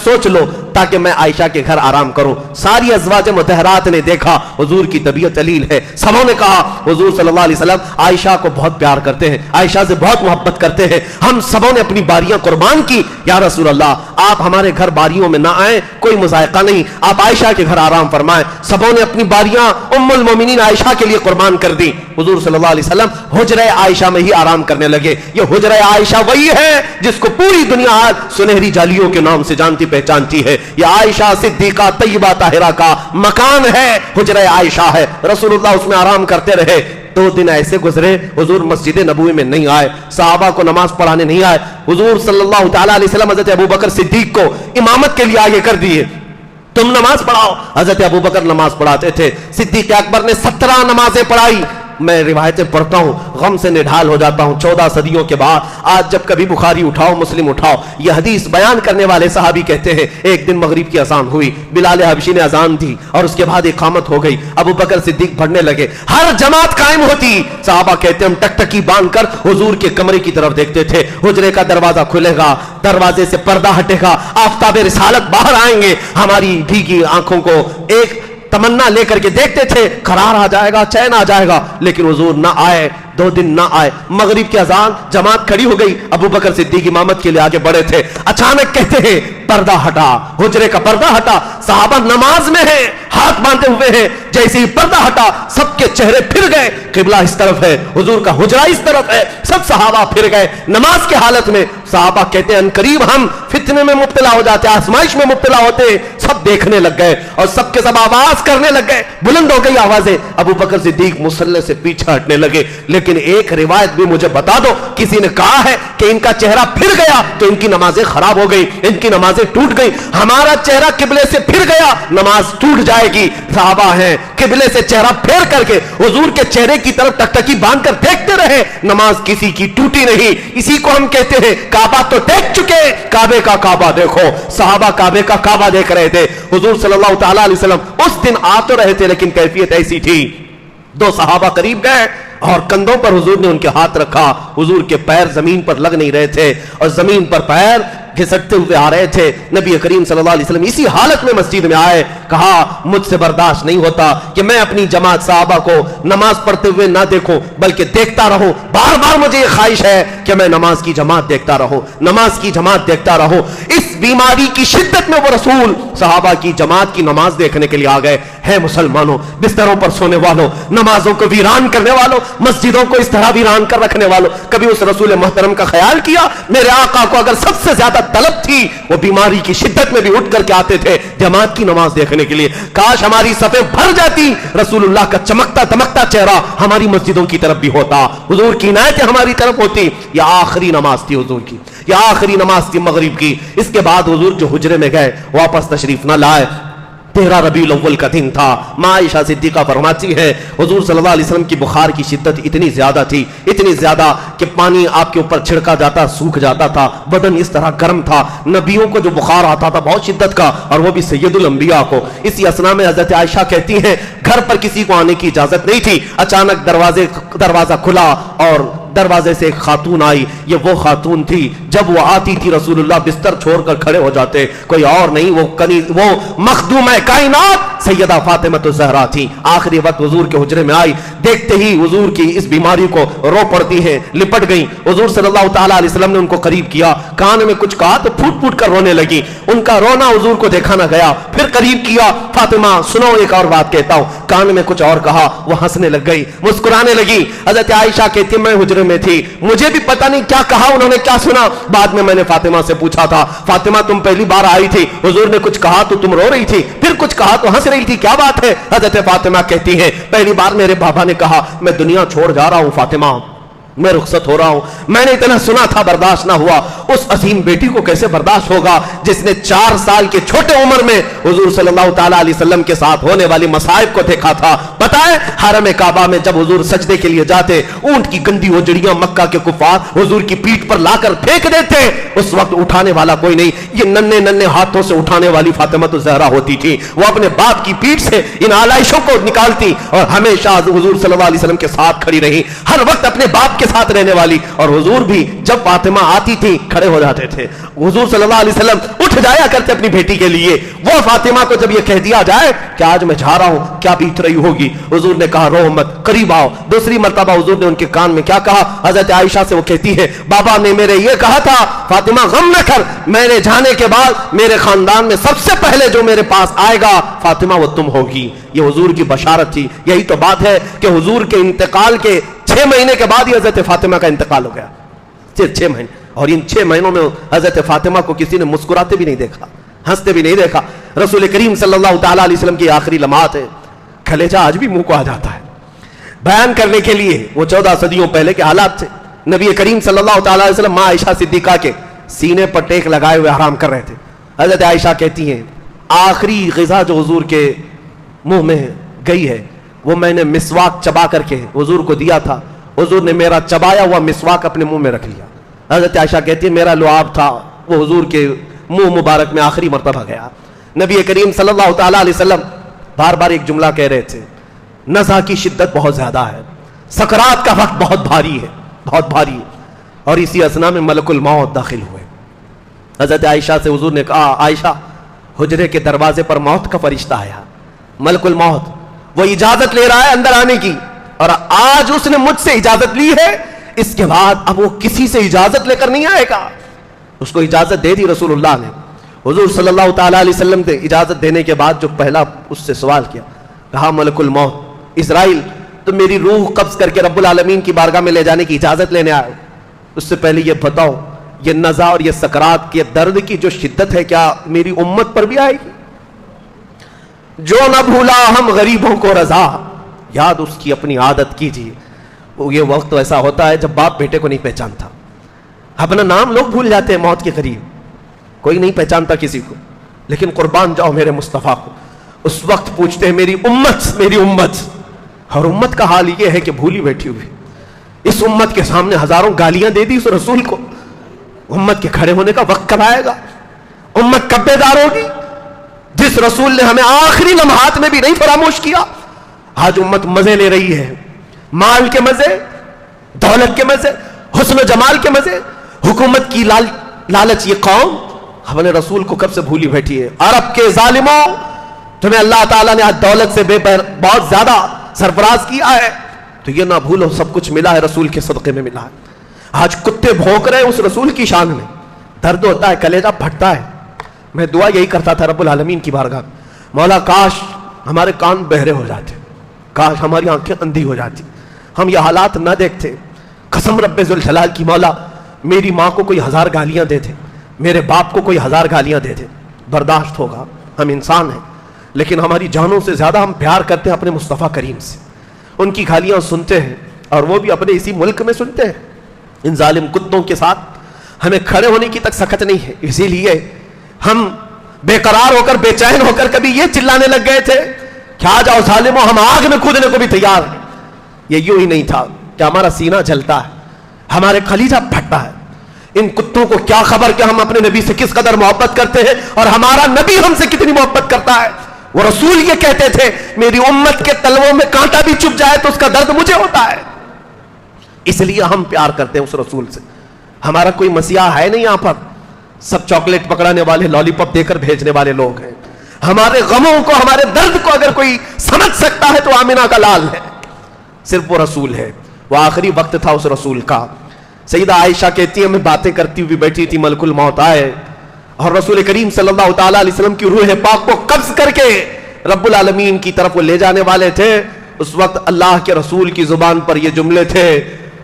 Speaker 1: سوچ لو تاکہ میں عائشہ کے گھر آرام کروں۔ ساری ازواج مطہرات نے دیکھا حضور کی طبیعت علیل ہے، سبوں نے کہا حضور صلی اللہ علیہ وسلم عائشہ کو بہت پیار کرتے ہیں، عائشہ سے بہت محبت کرتے ہیں، ہم سبوں نے اپنی باریاں قربان کی، یا رسول اللہ آپ ہمارے گھر باریوں میں نہ آئیں، کوئی مذائقہ نہیں، آپ عائشہ کے گھر آرام فرمائیں۔ سبوں نے اپنی باریاں ام المومنین عائشہ کے لیے قربان کر دی۔ حضور صلی اللہ علیہ وسلم حجرہ عائشہ میں ہی آرام کرنے لگے۔ یہ حجرہ عائشہ وہی ہے جس کو پوری دنیا آج سنہری جالیوں کے نام سے جانتی پہچانتی ہے۔ یہ عائشہ صدیقہ طیبہ طاہرہ کا مکان ہے، حجرہ عائشہ ہے، رسول اللہ اس میں آرام کرتے رہے۔ 2 دن ایسے گزرے حضور مسجد نبوی میں نہیں آئے، صحابہ کو نماز پڑھانے نہیں آئے۔ حضور صلی اللہ تعالی علیہ وسلم حضرت ابوبکر صدیق کو امامت کے لیے آگے کر دیے، تم نماز پڑھاؤ۔ حضرت ابوبکر نماز پڑھاتے تھے، صدیق اکبر نے 17 نمازیں پڑھائی۔ میں روایتیں پڑھتا ہوں غم سے نڈھال ہو جاتا ہوں، 14 صدیوں کے بعد آج جب کبھی بخاری اٹھاؤ مسلم اٹھاؤ، یہ حدیث بیان کرنے والے صحابی کہتے ہیں ایک دن مغرب کی اذان ہوئی، بلال حبشی نے اذان دی اور اس کے بعد اقامت ہو گئی، ابو بکر صدیق پڑھنے لگے، ہر جماعت قائم ہوتی، صحابہ کہتے ہیں ہم ٹکٹکی باندھ کر حضور کے کمرے کی طرف دیکھتے تھے، حجرے کا دروازہ کھلے گا، دروازے سے پردہ ہٹے گا، آفتاب رسالت باہر آئیں گے، ہماری بھیگی آنکھوں کو ایک تمنا لے کر کے دیکھتے تھے، قرار آ جائے گا، چین آ جائے گا، لیکن حضور نہ آئے، 2 دن نہ آئے۔ مغرب کی اذان، جماعت کھڑی ہو گئی، ابو بکر صدیق امامت کے لیے آگے بڑھے تھے، اچانک کہتے ہیں پردہ ہٹا، حجرے کا پردہ ہٹا، صحابہ نماز میں ہیں، ہاتھ باندھے ہوئے ہیں، جیسے ہی پردہ ہٹا سب کے چہرے پھر گئے، قبلہ اس طرف ہے، حضور کا حجرہ اس طرف ہے، سب صحابہ پھر گئے نماز کے حالت میں۔ صحابہ کہتے ہیں ان قریب ہم فتنے میں مبتلا ہو جاتے، آزمائش میں مبتلا ہوتے، سب دیکھنے لگ گئے اور سب کے سب آواز کرنے لگ گئے، بلند ہو گئی آوازیں، ابو بکر صدیق مصلی سے پیچھے ہٹنے لگے۔ لیکن ایک روایت بھی مجھے بتا دو، کسی نے کہا ہے کہ ان کا چہرہ پھر گیا تو ان کی نمازیں خراب ہو گئی، ان کی نمازیں ٹوٹ گئی؟ ہمارا چہرہ قبلے سے پھر گیا نماز ٹوٹ جائے گی۔ صحابہ ہیں قبلے سے چہرہ پھیر کر کے حضور کے چہرے کی طرف ٹکٹکی باندھ کر دیکھتے رہے، نماز کسی کی ٹوٹی نہیں۔ اسی کو ہم کہتے ہیں کعبہ تو دیکھ چکے، کعبے کا کعبہ دیکھو۔ صحابہ کعبے کا کعبہ دیکھ رہے تھے، حضور صلی اللہ تعالی علیہ وسلم اس دن آ تو رہے تھے لیکن کیفیت ایسی تھی، 2 صحابہ قریب گئے اور کندھوں پر حضور نے ان کے ہاتھ رکھا، حضور کے پیر زمین پر لگ نہیں رہے تھے اور زمین پر پیر گھسٹتے ہوئے آ رہے تھے۔ نبی کریم صلی اللہ علیہ وسلم اسی حالت میں مسجد میں آئے، کہا مجھ سے برداشت نہیں ہوتا کہ میں اپنی جماعت صحابہ کو نماز پڑھتے ہوئے نہ دیکھوں بلکہ دیکھتا رہوں، بار بار مجھے یہ خواہش ہے کہ میں نماز کی جماعت دیکھتا رہوں، نماز کی جماعت دیکھتا رہوں۔ اس بیماری کی شدت میں وہ رسول صحابہ کی جماعت کی نماز دیکھنے کے لیے آ گئے۔ ہے مسلمانوں، بستروں پر سونے والوں، نمازوں کو ویران کرنے والوں، مسجدوں کو اس طرح ویران کر رکھنے والوں، کبھی اس رسول محترم کا خیال کیا؟ میرے آقا کو اگر سب سے زیادہ طلب تھی وہ بیماری کی شدت میں بھی اٹھ کر کے آتے تھے جماعت کی نماز دیکھنے کے لیے، کاش ہماری صفیں بھر جاتی، رسول اللہ کا چمکتا دمکتا چہرہ ہماری مسجدوں کی طرف بھی ہوتا، حضور کی عنایتیں ہماری طرف ہوتی۔ یہ آخری نماز تھی حضور کی، یہ آخری نماز تھی مغرب کی۔ اس کے بعد حضور جو حجرے میں گئے واپس تشریف نہ لائے۔ 13 ربیع الاول کا دن تھا، ماں عائشہ صدیقہ فرماتی ہے حضور صلی اللہ علیہ وسلم کی بخار کی شدت اتنی زیادہ تھی، اتنی زیادہ کہ پانی آپ کے اوپر چھڑکا جاتا سوکھ جاتا تھا، بدن اس طرح گرم تھا۔ نبیوں کو جو بخار آتا تھا بہت شدت کا، اور وہ بھی سید الانبیاء کو۔ اسی اسنا میں حضرت عائشہ کہتی ہیں گھر پر کسی کو آنے کی اجازت نہیں تھی، اچانک دروازہ کھلا اور دروازے سے ایک خاتون آئی۔ یہ وہ خاتون تھی جب وہ آتی تھی رسول اللہ بستر چھوڑ کر کھڑے ہو جاتے، کوئی اور نہیں، وہ مخدومہ کائنات سیدہ فاطمہ الزہرا تھی۔ آخری وقت حضور کے حجرے میں آئی، دیکھتے ہی حضور کی اس بیماری کو رو پڑتی ہیں، لپٹ گئی۔ حضور صلی اللہ تعالی علیہ وسلم نے ان کو قریب کیا، کان میں کچھ کہا تو پھوٹ پھوٹ کر رونے لگی۔ ان کا رونا حضور کو دیکھا نہ گیا، پھر قریب کیا، فاطمہ سنو ایک اور بات کہتا ہوں، کان میں کچھ اور کہا، وہ ہنسنے لگ گئی، مسکرانے لگی۔ حضرت عائشہ کہتی میں حجرے میں تھی, مجھے بھی پتہ نہیں کیا کہا انہوں نے, کیا سنا. بعد میں نے فاطمہ سے پوچھا تھا, فاطمہ تم پہلی بار آئی تھی, حضور نے کچھ کہا تو تم رو رہی تھی, پھر کچھ کہا تو ہنس رہی تھی, کیا بات ہے؟ حضرت فاطمہ کہتی ہیں پہلی بار میرے بابا نے کہا میں دنیا چھوڑ جا رہا ہوں فاطمہ, میں رخصت ہو رہا ہوں. میں نے اتنا سنا تھا, برداشت نہ ہوا. اس عظیم بیٹی کو کیسے برداشت ہوگا جس نے 4 سال کے چھوٹے عمر میں حضور صلی اللہ تعالی علیہ وسلم کے ساتھ ہونے والی مصائب کو دیکھا تھا. بتائیں, حرم کعبہ میں جب حضور سجدے کے لیے جاتے, اونٹ کی گندی اوجڑیاں مکہ کے کفار حضور کی پیٹھ پر لا کر پھینک دیتے, اس وقت اٹھانے والا کوئی نہیں. یہ ننھے ننھے ہاتھوں سے اٹھانے والی فاطمہ الزہرا ہوتی تھی, وہ اپنے باپ کی پیٹھ سے ان آلائشوں کو نکالتی اور ہمیشہ حضور صلی اللہ علیہ وسلم کے ساتھ کھڑی رہی, ہر وقت اپنے باپ کے ساتھ رہنے والی. اور حضور بھی جب فاطمہ آتی تھی کھڑے ہو جاتے تھے. حضور صلی اللہ علیہ وسلم اٹھ جایا کرتے اپنی بیٹی کے لیے. وہ فاطمہ کو جب یہ کہہ دیا جائے کہ آج میں جا رہا ہوں, کیا بیت رہی ہوگی. حضور نے کہا رو مت, قریب آؤ. دوسری مرتبہ حضور نے ان کے کان میں کیا کہا, حضرت عائشہ سے وہ کہتی ہے بابا نے میرے یہ کہا تھا فاطمہ غم نہ کر, میرے جانے کے بعد میرے خاندان میں سب سے پہلے جو میرے پاس آئے گا فاطمہ وہ تم ہوگی. یہ حضور کی بشارت تھی. یہی تو بات ہے کہ حضور کے انتقال کے 6 مہینے کے بعد ہی حضرت فاطمہ کا انتقال ہو گیا, صرف 6 مہینے. اور ان 6 مہینوں میں حضرت فاطمہ کو کسی نے مسکراتے بھی نہیں دیکھا, ہنستے بھی نہیں دیکھا. رسول کریم صلی اللہ تعالی علیہ وسلم کی آخری لمحات ہے, کلیجہ آج بھی منہ کو آ جاتا ہے بیان کرنے کے لیے. وہ 14 صدیوں پہلے کے حالات تھے. نبی کریم صلی اللہ تعالی علیہ وسلم ماں عائشہ صدیقہ کے سینے پر ٹیک لگائے ہوئے آرام کر رہے تھے. حضرت عائشہ کہتی ہیں آخری غذا جو حضور کے منہ میں گئی ہے وہ میں نے مسواک چبا کر کے حضور کو دیا تھا, حضور نے میرا چبایا ہوا مسواک اپنے منہ میں رکھ لیا. حضرت عائشہ کہتی ہے میرا لعاب تھا وہ حضور کے منہ مبارک میں آخری مرتبہ گیا. نبی کریم صلی اللہ تعالی علیہ وسلم بار بار ایک جملہ کہہ رہے تھے, نزع کی شدت بہت زیادہ ہے, سکرات کا وقت بہت بھاری ہے, بہت بھاری. اور اسی اثنا میں ملک الموت داخل ہوئے. حضرت عائشہ سے حضور نے کہا عائشہ حجرے کے دروازے پر موت کا فرشتہ آیا, ملک الموت, وہ اجازت لے رہا ہے اندر آنے کی, اور آج اس نے مجھ سے اجازت لی ہے, اس کے بعد اب وہ کسی سے اجازت لے کر نہیں آئے گا. اس کو اجازت دے دی رسول اللہ نے. حضور صلی اللہ تعالی علیہ وسلم نے اجازت دینے کے بعد جو پہلا اس سے سوال کیا, کہا ملک الموت اسرائیل تم میری روح قبض کر کے رب العالمین کی بارگاہ میں لے جانے کی اجازت لینے آئے, اس سے پہلے یہ بتاؤ یہ نزع اور یہ سکرات کے درد کی جو شدت ہے کیا میری امت پر بھی آئے گی؟ جو نہ بھولا ہم غریبوں کو رضا, یاد اس کی اپنی عادت کیجیے. یہ وقت ایسا ہوتا ہے جب باپ بیٹے کو نہیں پہچانتا, اپنا نام لوگ بھول جاتے ہیں موت کے قریب, کوئی نہیں پہچانتا کسی کو, لیکن قربان جاؤ میرے مصطفیٰ کو. اس وقت پوچھتے ہیں میری امت, میری امت. اور امت کا حال یہ ہے کہ بھولی بیٹھی ہوئی. اس امت کے سامنے ہزاروں گالیاں دے دی اس رسول کو. امت کے کھڑے ہونے کا وقت کب آئے گا؟ امت کب بیدار ہوگی؟ جس رسول نے ہمیں آخری لمحات میں بھی نہیں فراموش کیا. آج امت مزے لے رہی ہے, مال کے مزے, دولت کے مزے, حسن و جمال کے مزے, حکومت کی لالچ. یہ قوم اپنے رسول کو کب سے بھولی بیٹھی ہے. عرب کے ظالموں, تمہیں اللہ تعالیٰ نے آج دولت سے بہت زیادہ سرفراز کیا ہے, تو یہ نہ بھولو سب کچھ ملا ہے رسول کے صدقے میں ملا ہے. آج کتے بھونک رہے ہیں اس رسول کی شان میں, درد ہوتا ہے, کلیجہ پھٹتا ہے. میں دعا یہی کرتا تھا رب العالمین کی بارگاہ, مولا کاش ہمارے کان بہرے ہو جاتے, کاش ہماری آنکھیں اندھی ہو جاتی, ہم یہ حالات نہ دیکھتے. قسم رب ذوالجلال کی مولا میری ماں کو کوئی 1000 گالیاں دے دے, میرے باپ کو کوئی 1000 گالیاں دے دے, برداشت ہوگا, ہم انسان ہیں. لیکن ہماری جانوں سے زیادہ ہم پیار کرتے ہیں اپنے مصطفیٰ کریم سے. ان کی گالیاں سنتے ہیں اور وہ بھی اپنے اسی ملک میں سنتے ہیں. ان ظالم کتوں کے ساتھ ہمیں کھڑے ہونے کی تک سخت نہیں ہے. اسی لیے ہم بے قرار ہو کر, بے چین ہو کر کبھی یہ چلانے لگ گئے تھے کہ آ جاؤ ظالموں, ہم آگ میں کودنے کو بھی تیار ہیں. یہ یوں ہی نہیں تھا کہ ہمارا سینہ جلتا ہے, ہمارے کلیجہ پھٹتا ہے. ان کتوں کو کیا خبر کہ ہم اپنے نبی سے کس قدر محبت کرتے ہیں اور ہمارا نبی ہم سے کتنی محبت کرتا ہے. وہ رسول یہ کہتے تھے میری امت کے تلووں میں کانٹا بھی چپ جائے تو اس کا درد مجھے ہوتا ہے. اس لیے ہم پیار کرتے ہیں اس رسول سے. ہمارا کوئی مسیحا ہے نہیں یہاں پر, سب چاکلیٹ پکڑانے والے, لالی پاپ دے کر بھیجنے والے لوگ ہیں. ہمارے غموں کو, ہمارے درد کو اگر کوئی سمجھ سکتا ہے تو آمینہ کا لال ہے, صرف وہ رسول ہے. وہ آخری وقت تھا اس رسول کا. سیدہ عائشہ کہتی ہے میں باتیں کرتی ہوئی بیٹھی تھی, ملک الموت آئے اور رسول کریم صلی اللہ تعالی علیہ وسلم کی روح پاک کو قبض کر کے رب العالمین کی طرف وہ لے جانے والے تھے. اس وقت اللہ کے رسول کی زبان پر یہ جملے تھے,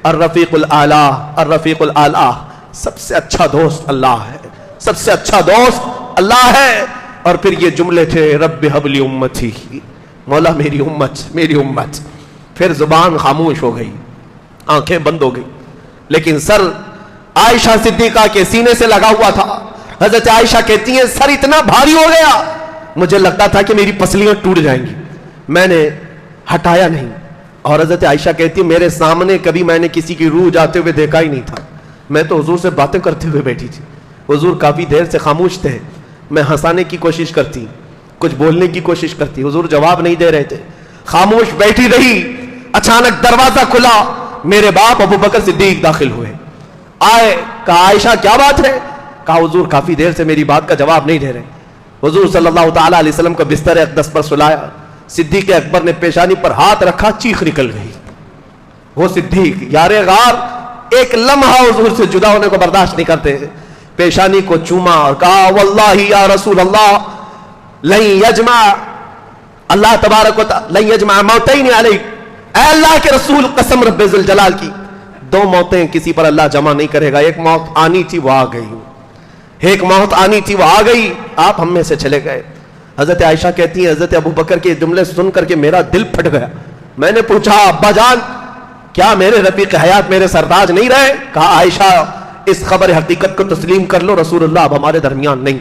Speaker 1: الرفیق الاعلیٰ، الرفیق الاعلیٰ، سب سے اچھا دوست اللہ ہے، سب سے اچھا دوست اللہ ہے۔ اور پھر یہ جملے تھے رب حب لی امتی، مولا میری امت، میری امت۔ پھر زبان خاموش ہو گئی، آنکھیں بند ہو گئی، لیکن سر عائشہ صدیقہ کے سینے سے لگا ہوا تھا۔ حضرت عائشہ کہتی ہیں سر اتنا بھاری ہو گیا، مجھے لگتا تھا کہ میری پسلیاں ٹوٹ جائیں گی، میں نے ہٹایا نہیں۔ اور حضرت عائشہ کہتی ہے میرے سامنے کبھی میں نے کسی کی روح جاتے ہوئے دیکھا ہی نہیں تھا، میں تو حضور سے باتیں کرتے ہوئے بیٹھی تھی، حضور کافی دیر سے خاموش تھے، میں ہنسانے کی کوشش کرتی، کچھ بولنے کی کوشش کرتی، حضور جواب نہیں دے رہے تھے، خاموش بیٹھی رہی۔ اچانک دروازہ کھلا، میرے باپ ابو بکر صدیق داخل ہوئے، آئے، کہا عائشہ کیا بات ہے؟ کہا حضور کافی دیر سے میری بات کا جواب نہیں دے رہے۔ حضور صلی اللہ تعالی علیہ وسلم کو بستر اقدس پر سلایا، صدیق اکبر نے پیشانی پر ہاتھ رکھا، چیخ نکل گئی۔ وہ صدیق یار غار ایک لمحہ حضور سے جدا ہونے کو برداشت نہیں کرتے، پیشانی کو چوما اور کہا واللہ یا رسول اللہ لن یجمع اللہ تبارک و تعالی لن یجمع موتین علیک، اے اللہ کے رسول قسم رب ذوالجلال کی، دو موتیں کسی پر اللہ جمع نہیں کرے گا، ایک موت آنی تھی وہ آ گئی، ایک موت آنی تھی وہ آ گئی، آپ ہم میں سے چلے گئے۔ حضرت عائشہ کہتی ہیں حضرت ابو بکر کے جملے سن کر کے میرا دل پھٹ گیا، میں نے پوچھا ابا جان کیا میرے رفیق حیات میرے سرتاج نہیں رہے؟ کہا عائشہ اس خبر حقیقت کو تسلیم کر لو، رسول اللہ اب ہمارے درمیان نہیں۔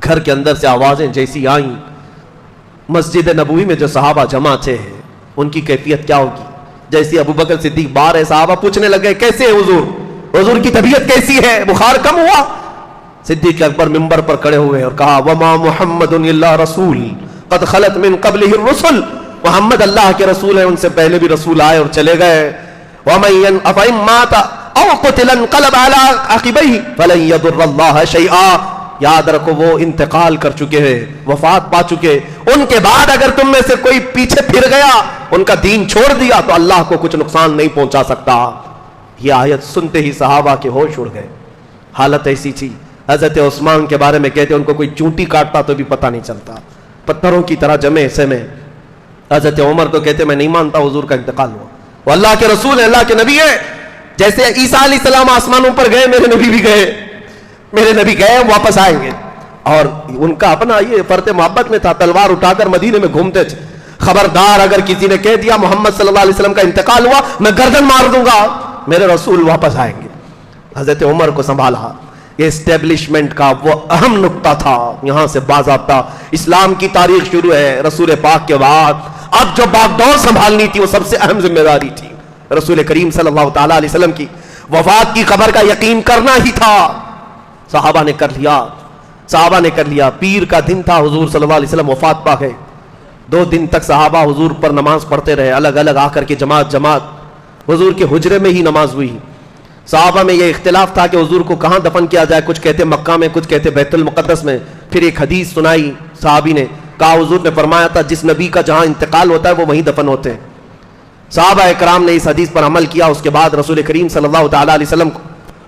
Speaker 1: گھر کے اندر سے آوازیں جیسی آئیں، مسجد نبوی میں جو صحابہ جمع تھے ان کی کیفیت کیا ہوگی؟ جیسی ابو بکر صدیق باہر ہے، صحابہ پوچھنے لگے کیسے ہے حضور، حضور کی طبیعت کیسی ہے، بخار کم ہوا؟ صدیق اکبر منبر پر کھڑے ہوئے اور کہا وما محمد الا رسول قد خلت من قبلہ الرسل، محمد اللہ کے رسول ہیں، ان سے پہلے بھی رسول آئے اور چلے گئے۔ ومن افئن مات او قتل انقلب على عقبیہ فلن یضر اللہ شیئا، یاد رکھو وہ انتقال کر چکے ہیں، وفات پا چکے، ان کے بعد اگر تم میں سے کوئی پیچھے پھر گیا، ان کا دین چھوڑ دیا تو اللہ کو کچھ نقصان نہیں پہنچا سکتا۔ یہ آیت سنتے ہی صحابہ کے ہوش اڑ گئے، حالت ایسی تھی۔ حضرت عثمان کے بارے میں کہتے ان کو کوئی چونٹی کاٹتا تو بھی پتہ نہیں چلتا، پتھروں کی طرح جمے سے میں۔ حضرت عمر تو کہتے میں نہیں مانتا حضور کا انتقال ہوا، وہ اللہ کے رسول ہیں، اللہ کے نبی ہیں، جیسے عیسیٰ علیہ السلام آسمانوں پر گئے میرے نبی بھی گئے، میرے نبی گئے واپس آئیں گے۔ اور ان کا اپنا یہ فرط محبت میں تھا، تلوار اٹھا کر مدینے میں گھومتے تھے، خبردار اگر کسی نے کہہ دیا محمد صلی اللہ علیہ وسلم کا انتقال ہوا میں گردن مار دوں گا، میرے رسول واپس آئیں گے۔ حضرت عمر کو سنبھالا، یہ اسٹیبلشمنٹ کا وہ اہم نقطہ تھا، یہاں سے باضابطہ اسلام کی تاریخ شروع ہے۔ رسول پاک کے بعد اب جو باغ دور سنبھالنی تھی وہ سب سے اہم ذمہ داری تھی، رسول کریم صلی اللہ تعالیٰ علیہ وسلم کی وفات کی خبر کا یقین کرنا ہی تھا۔ صحابہ نے کر لیا، صحابہ نے کر لیا۔ پیر کا دن تھا، حضور صلی اللہ علیہ وسلم وفات پا گئے۔ 2 دن تک صحابہ حضور پر نماز پڑھتے رہے، الگ الگ آ کر کے جماعت جماعت، حضور کے حجرے میں ہی نماز ہوئی۔ صحابہ میں یہ اختلاف تھا کہ حضور کو کہاں دفن کیا جائے، کچھ کہتے مکہ میں، کچھ کہتے بیت المقدس میں۔ پھر ایک حدیث سنائی صحابی نے، کہا حضور نے فرمایا تھا جس نبی کا جہاں انتقال ہوتا ہے وہ وہیں دفن ہوتے ہیں۔ صحابہ اکرام نے اس حدیث پر عمل کیا۔ اس کے بعد رسول کریم صلی اللہ تعالیٰ علیہ وسلم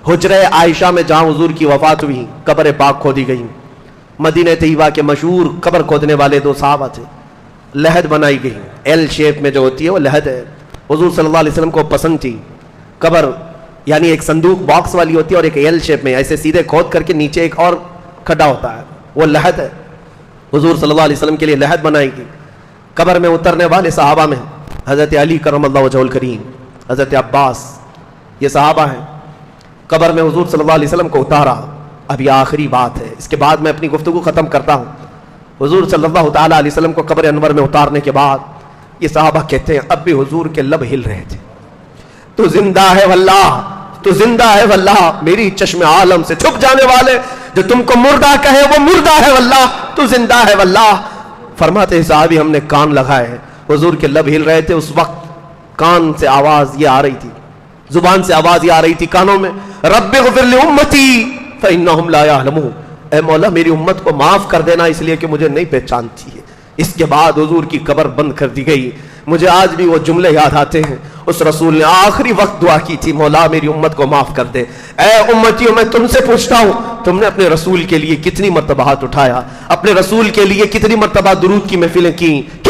Speaker 1: حجرہ عائشہ میں جہاں حضور کی وفات ہوئی قبر پاک کھودی گئی۔ مدینہ طیبہ کے مشہور قبر کھودنے والے 2 صحابہ تھے، لحد بنائی گئی، ایل شیپ میں جو ہوتی ہے وہ لحد ہے، حضور صلی اللہ علیہ وسلم کو پسند تھی۔ قبر یعنی ایک صندوق باکس والی ہوتی ہے اور ایک ایل شیپ میں ایسے سیدھے کھود کر کے نیچے ایک اور کھڈا ہوتا ہے، وہ لحد ہے۔ حضور صلی اللہ علیہ وسلم کے لیے لحد بنائی گئی۔ قبر میں اترنے والے صحابہ میں حضرت علی کرم اللہ وجہہ الکریم، حضرت عباس، یہ صحابہ ہیں۔ قبر میں حضور صلی اللہ علیہ وسلم کو اتارا۔ اب یہ آخری بات ہے، اس کے بعد میں اپنی گفتگو ختم کرتا ہوں۔ حضور صلی اللہ تعالیٰ علیہ وسلم کو قبر انور میں اتارنے کے بعد یہ صحابہ کہتے ہیں اب بھی حضور کے لب ہل رہے تھے، تو زندہ ہے واللہ، تو زندہ ہے واللہ، میری چشم عالم سے چھپ جانے والے جو تم کو مردہ کہے وہ مردہ ہے واللہ، تو زندہ ہے واللہ۔ فرماتے ہیں صحابی ہم نے کان لگائے، حضور کے لب ہل رہے تھے، اس وقت کان سے آواز یہ آ رہی تھی، زبان سے آواز یہ آ رہی تھی کانوں میں، رب اغفر لامتی فانہم لا یعلمون، اے مولا میری امت کو معاف کر دینا اس لیے کہ مجھے نہیں پہچانتی ہے۔ اس کے بعد حضور کی قبر بند کر دی گئی۔ مجھے آج بھی وہ جملے یاد آتے ہیں، اس رسول نے آخری وقت دعا کی تھی مولا میری امت کو معاف کر دے۔ اے امتیوں میں تم سے پوچھتا ہوں تم نے اپنے رسول کے لیے کتنی مرتبہ ہاتھ اٹھایا، اپنے رسول کے لیے کتنی مرتبہ درود کی محفلیں کی،